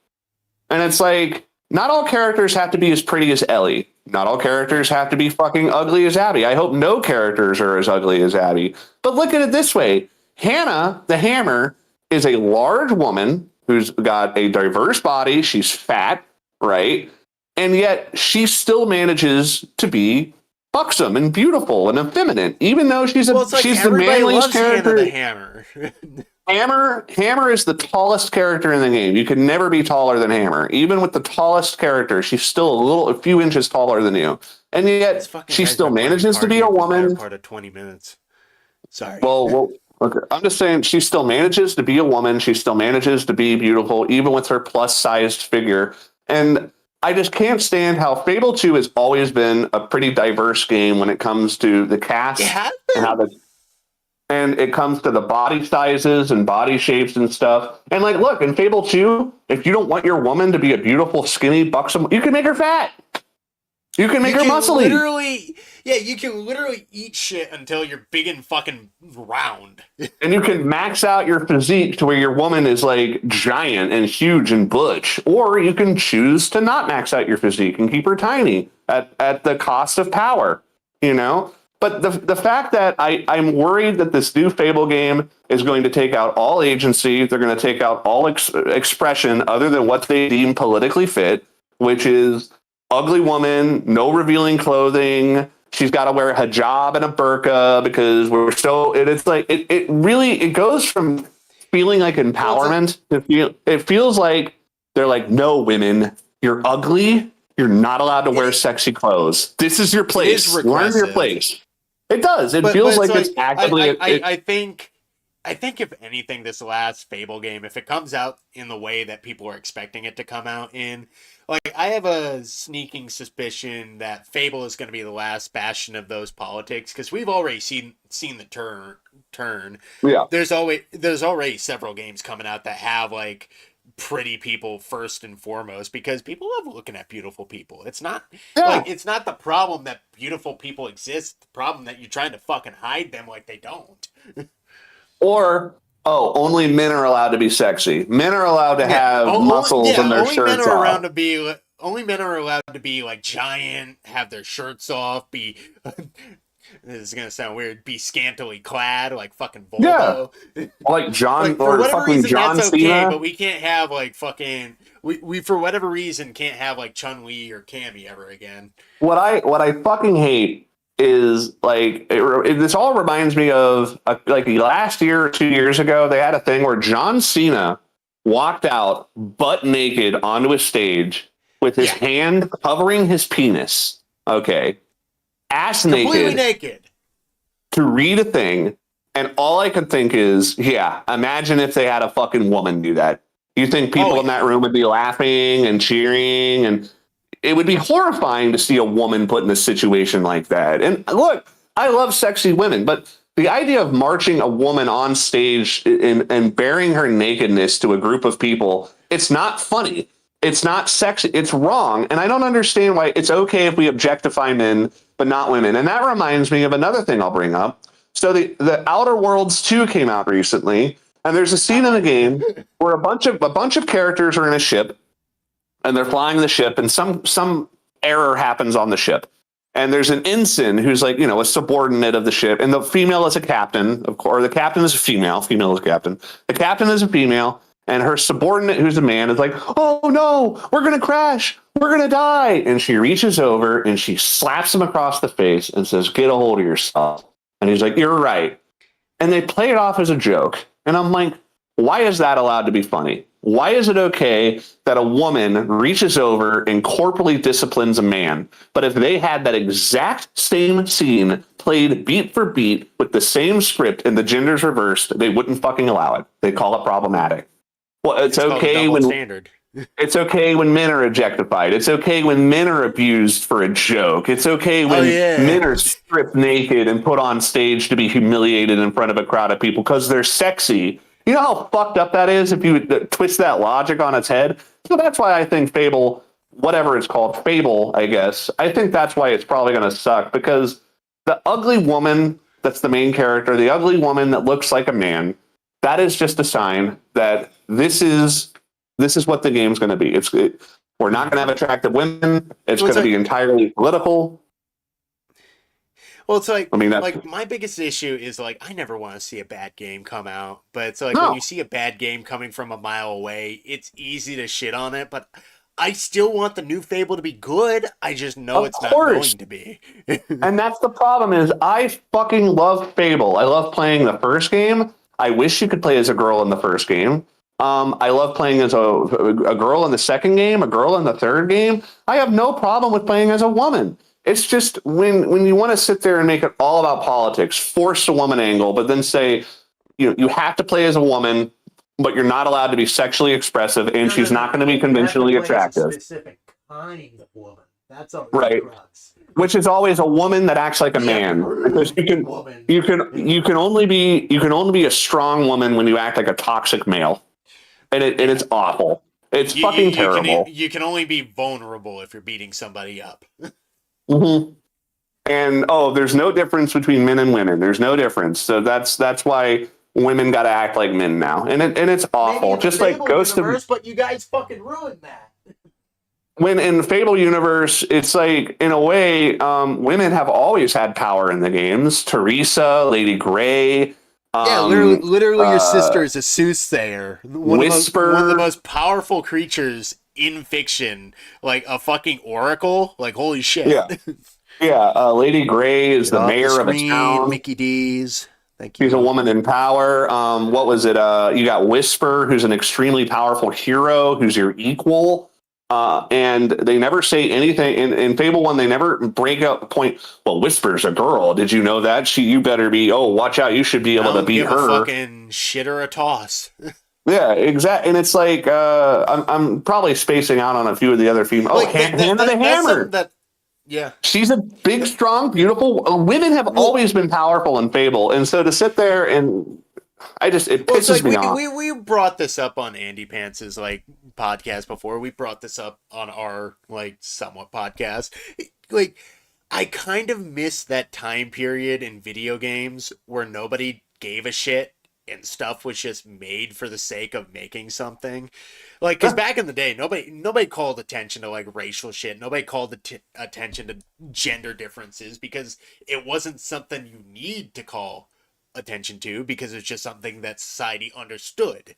And it's like, not all characters have to be as pretty as Ellie. Not all characters have to be fucking ugly as Abby. I hope no characters are as ugly as Abby. But look at it this way. Hannah, the Hammer, is a large woman who's got a diverse body. She's fat, right? And yet she still manages to be buxom and beautiful and effeminate, even though she's she's the manliest character. Hannah the Hammer. Hammer is the tallest character in the game. You can never be taller than Hammer. Even with the tallest character, she's still a few inches taller than you. And yet she still manages to be a woman. Part of 20 minutes. Sorry. Well, okay. I'm just saying she still manages to be a woman. She still manages to be beautiful, even with her plus-sized figure. And I just can't stand how Fable 2 has always been a pretty diverse game when it comes to the cast. It has and how the And it comes to the body sizes and body shapes and stuff. And like, look, in Fable 2, if you don't want your woman to be a beautiful, skinny, buxom, you can make her fat. You can make her muscly. You can literally eat shit until you're big and fucking round. And you can max out your physique to where your woman is like giant and huge and butch. Or you can choose to not max out your physique and keep her tiny at the cost of power, you know? But the fact that I'm worried that this new Fable game is going to take out all agency, they're going to take out all expression other than what they deem politically fit, which is ugly woman, no revealing clothing. She's got to wear a hijab and a burqa because we're so. It's like it really it goes from feeling like empowerment to feel. It feels like they're like, no, women, you're ugly. You're not allowed to wear sexy clothes. This is your place. Learn your place. It does. It feels like it's actively. I think if anything, this last Fable game, if it comes out in the way that people are expecting it to come out in, like I have a sneaking suspicion that Fable is going to be the last bastion of those politics because we've already seen the turn. Yeah. There's already several games coming out that have like pretty people first and foremost because people love looking at beautiful people. It's not like it's not the problem that beautiful people exist. The problem that you're trying to fucking hide them like they don't. Or, only men are allowed to be sexy. Men are allowed to have muscles in their shirts off. Only men are allowed to be like giant, have their shirts off, be this is gonna sound weird, be scantily clad like fucking Volvo. Yeah. Like John like, for or whatever fucking reason, John that's Cena. okay, but we can't have like fucking we for whatever reason can't have like Chun-Li or Cammy ever again. What I fucking hate is like this all reminds me of like last year or 2 years ago they had a thing where John Cena walked out butt naked onto a stage with his hand covering his penis, ass completely naked to read a thing, and all I could think is, imagine if they had a fucking woman do that. You think people in that room would be laughing and cheering, and it would be horrifying to see a woman put in a situation like that. And look, I love sexy women, but the idea of marching a woman on stage and bearing her nakedness to a group of people, it's not funny. It's not sexy. It's wrong. And I don't understand why it's okay if we objectify men, but not women. And that reminds me of another thing I'll bring up. So the Outer Worlds 2 came out recently, and there's a scene in the game where a bunch of characters are in a ship, and they're flying the ship, and some error happens on the ship. And there's an ensign who's like, a subordinate of the ship. And the female is a captain, of course. The captain is a female. Female is a captain. The captain is a female. And her subordinate, who's a man, is like, oh, no, we're going to crash. We're going to die. And she reaches over and she slaps him across the face and says, get a hold of yourself. And he's like, you're right. And they play it off as a joke. And I'm like, why is that allowed to be funny? Why is it okay that a woman reaches over and corporally disciplines a man? But if they had that exact same scene played beat for beat with the same script and the genders reversed, they wouldn't fucking allow it. They call it problematic. Well, it's okay when standard. It's okay when men are objectified. It's okay when men are abused for a joke. It's okay when men are stripped naked and put on stage to be humiliated in front of a crowd of people because they're sexy. You know how fucked up that is if you twist that logic on its head? So that's why I think Fable, whatever it's called, Fable, I guess, I think that's why it's probably going to suck, because the ugly woman that's the main character, the ugly woman that looks like a man, that is just a sign that this is what the game's going to be. We're not going to have attractive women. It's going to be entirely political. Well, it's like, my biggest issue is like, I never want to see a bad game come out, but it's like when you see a bad game coming from a mile away, it's easy to shit on it, but I still want the new Fable to be good. I just know it's not going to be. And that's the problem is I fucking love Fable. I love playing the first game. I wish you could play as a girl in the first game. I love playing as a girl in the second game, a girl in the third game. I have no problem with playing as a woman. It's just when you want to sit there and make it all about politics, force a woman angle, but then say, you have to play as a woman, but you're not allowed to be sexually expressive, and she's not going to be conventionally attractive. Specific kind of woman. That's all right. which is always a woman that acts like a man, because you can only be a strong woman when you act like a toxic male, and it's awful. It's fucking terrible. You can only be vulnerable if you're beating somebody up. Mm-hmm. And there's no difference between men and women. There's no difference. So that's why women got to act like men now, and it's awful. Just like Ghost of. But you guys fucking ruined that. When in the Fable universe, it's like, in a way, women have always had power in the games. Teresa, Lady Grey. Literally your sister is a soothsayer. Whisper. One of the most powerful creatures in fiction. Like a fucking oracle. Like, holy shit. Yeah. Yeah. Lady Grey is the mayor of a town. Mickey D's. Thank you. She's a woman in power. What was it? You got Whisper, who's an extremely powerful hero, who's your equal. And they never say anything in Fable 1. They never break out the point. Well, Whisper's a girl. Did you know that? You better be. Oh, watch out! You should be able to beat her. A fucking shit or a toss. Yeah, exactly. And it's like I'm probably spacing out on a few of the other females. Hand of the Hammer. Yeah, she's a big, strong, beautiful. Women have always been powerful in Fable, and so to sit there and it pisses me off. We brought this up on Andy Pants's podcast before. We brought this up on our somewhat podcast. I kind of miss that time period in video games where nobody gave a shit and stuff was just made for the sake of making something. Because back in the day, nobody called attention to racial shit. Nobody called attention to gender differences because it wasn't something you need to call attention to, because it's just something that society understood.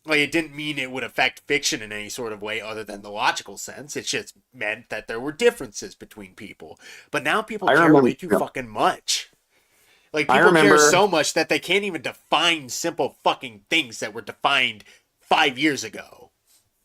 It didn't mean it would affect fiction in any sort of way other than the logical sense. It just meant that there were differences between people. But now people care way too fucking much. People care so much that they can't even define simple fucking things that were defined 5 years ago.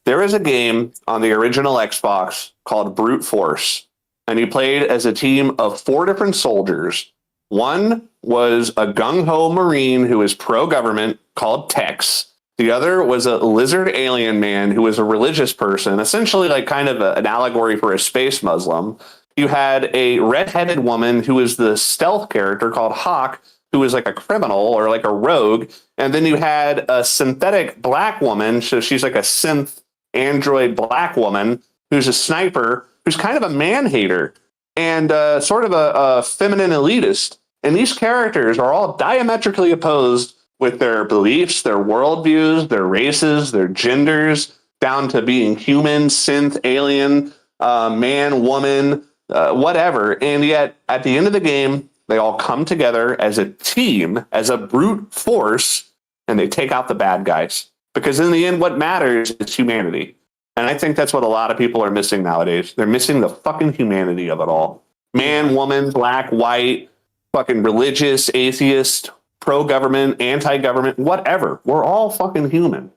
There is a game on the original Xbox called Brute Force, and you played as a team of 4 different soldiers. One was a gung-ho Marine who was pro-government called Tex. The other was a lizard alien man who was a religious person, essentially kind of an allegory for a space Muslim. You had a red-headed woman who was the stealth character called Hawk, who was like a criminal or like a rogue. And then you had a synthetic black woman, so she's like a synth android black woman who's a sniper, who's kind of a man-hater and sort of a feminine elitist. And these characters are all diametrically opposed with their beliefs, their worldviews, their races, their genders, down to being human, synth, alien, man, woman, whatever. And yet, at the end of the game, they all come together as a team, as a brute force, and they take out the bad guys. Because in the end, what matters is humanity. And I think that's what a lot of people are missing nowadays. They're missing the fucking humanity of it all. Man, woman, black, white, fucking religious, atheist, pro-government, anti-government, whatever. We're all fucking human.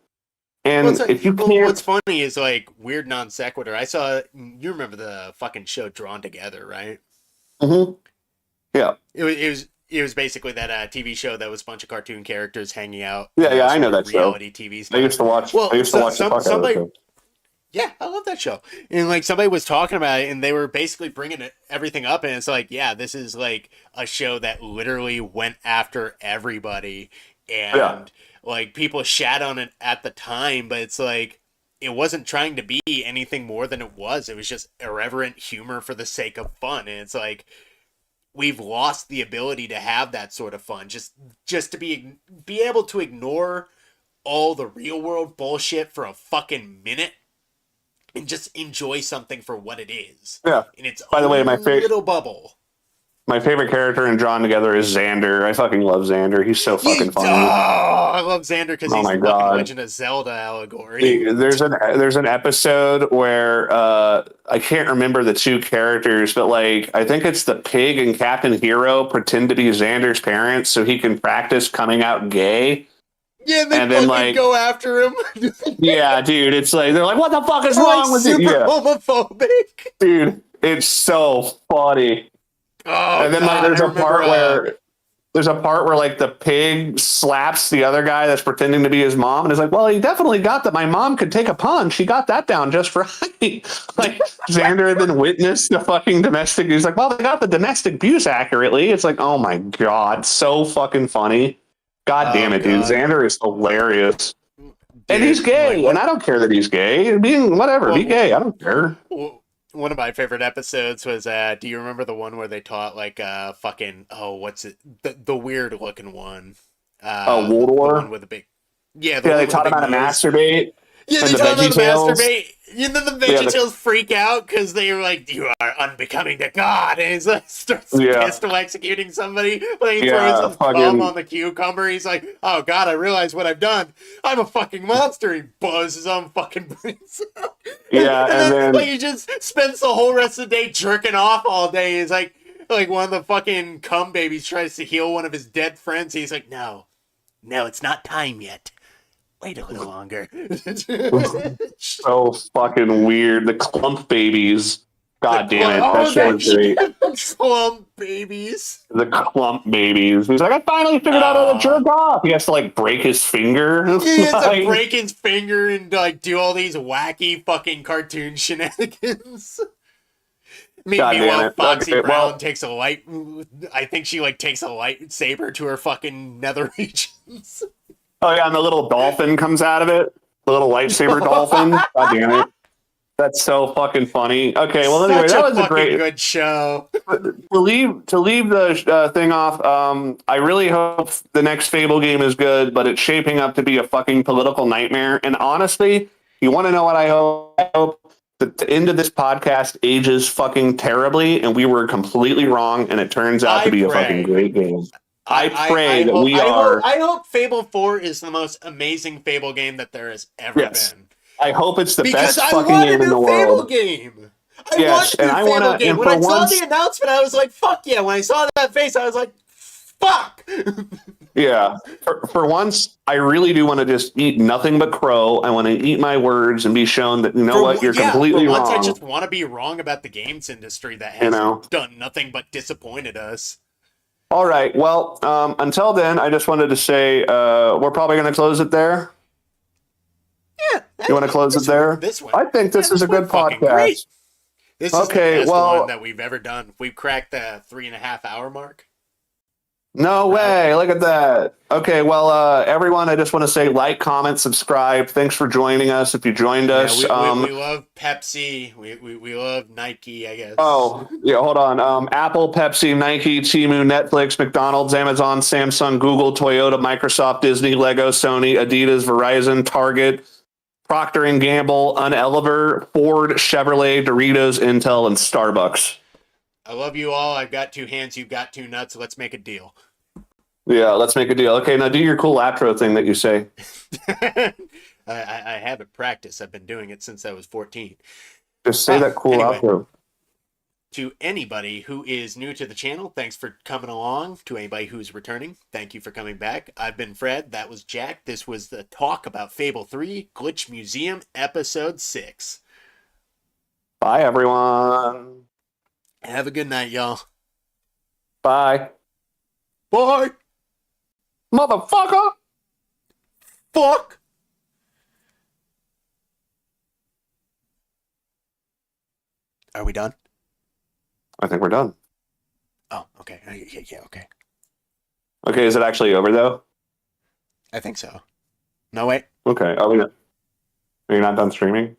And if you can't... What's funny is weird non sequitur. You remember the fucking show Drawn Together, right? Mm-hmm. Yeah. It was basically that TV show that was a bunch of cartoon characters hanging out. Yeah, I know that show. Reality TV stuff. I used to watch the fuck out of it. Yeah, I love that show. And somebody was talking about it, and they were basically bringing everything up, and it's this is a show that literally went after everybody, and people shat on it at the time, but it's it wasn't trying to be anything more than it was. It was just irreverent humor for the sake of fun, and it's we've lost the ability to have that sort of fun, just to be able to ignore all the real world bullshit for a fucking minute. And just enjoy something for what it is. Yeah. In its By the way, little bubble. My favorite character in Drawn Together is Xander. I fucking love Xander. He's so fucking funny. Oh, I love Xander because he's a fucking Legend of Zelda allegory. There's an episode where I can't remember the 2 characters, but I think it's the pig and Captain Hero pretend to be Xander's parents so he can practice coming out gay. Yeah, and then go after him. Yeah, dude, it's they're what the fuck is wrong with you? Super homophobic. Dude, it's so funny. Oh, and then there's a part there's a part where like the pig slaps the other guy that's pretending to be his mom, and is like, "Well, he definitely got that. My mom could take a punch. He got that down just right." Like Xander had been witness to fucking domestic. He's like, "Well, they got the domestic abuse accurately." It's like, oh my god, so fucking funny. God damn it, dude. God. Xander is hilarious. Dude, And he's gay, like, and I don't care that he's gay. Being whatever, be gay. I don't care. one of my favorite episodes was do you remember the one where they taught like fucking what's it, the weird looking one, Waldor? the one with the big, yeah, They taught him how to masturbate. Yeah, and they the taught him how to VeggieTales. masturbate. And then the VeggieTales freak out because they were like, "You are unbecoming to God," and he's like, starts pistol executing somebody. But he throws his thumb on the cucumber. He's like, "Oh God, I realize what I've done. I'm a fucking monster." He blows his own fucking brains out. Yeah, and then like he just spends the whole rest of the day jerking off all day. He's like one of the fucking cum babies tries to heal one of his dead friends. He's like, "No, it's not time yet. Wait a little longer." So fucking weird. The clump babies. God damn it. That show's great. Clump babies. The clump babies. He's like, I finally figured out how to jerk off. He has to like break his finger. He has to break his finger and like do all these wacky fucking cartoon shenanigans. Meanwhile, Foxy Brown takes a light. I think she like takes a lightsaber to her fucking nether regions. Oh yeah, and the little dolphin comes out of it. The little lightsaber dolphin. God damn it. That's so fucking funny. Okay, well anyway, that was a great good show. To leave the thing off, I really hope the next Fable game is good, but it's shaping up to be a fucking political nightmare. And honestly, you want to know what I hope? I hope that the end of this podcast ages fucking terribly, and we were completely wrong, and it turns out to be a fucking great game. I hope Fable 4 is the most amazing Fable game that there has ever been. I hope it's the because best fucking game in the world. Game. I want a new Fable game. When I saw the announcement, I was like, fuck yeah. When I saw that face, I was like, fuck. Yeah. For once, I really do want to just eat nothing but crow. I want to eat my words and be shown that, you're completely wrong. I just want to be wrong about the games industry that has done nothing but disappointed us. All right. Well, until then, I just wanted to say we're probably going to close it there. Yeah. You want to close it there? This one. I think this is a good podcast. Great. This is the best one that we've ever done. We've cracked the 3.5 hour mark. No way. Look at that. Okay. Well, everyone, I just want to say like, comment, subscribe. Thanks for joining us. If you joined us, we love Pepsi. We love Nike, I guess. Oh, yeah. Hold on. Apple, Pepsi, Nike, Temu, Netflix, McDonald's, Amazon, Samsung, Google, Toyota, Microsoft, Disney, Lego, Sony, Adidas, Verizon, Target, Procter & Gamble, Unilever, Ford, Chevrolet, Doritos, Intel, and Starbucks. I love you all. I've got 2 hands. You've got 2 nuts. Let's make a deal. Yeah, let's make a deal. Okay, now do your cool outro thing that you say. I haven't practiced. I've been doing it since I was 14. Just say that cool outro. To anybody who is new to the channel, thanks for coming along. To anybody who's returning, thank you for coming back. I've been Fred. That was Jack. This was the talk about Fable 3 Glitch Museum Episode 6. Bye, everyone. Have a good night, y'all. Bye. Bye. Motherfucker. Fuck. Are we done? I think we're done. Oh, okay. Yeah, okay. Okay, is it actually over, though? I think so. No, wait. Okay. Are you not done streaming?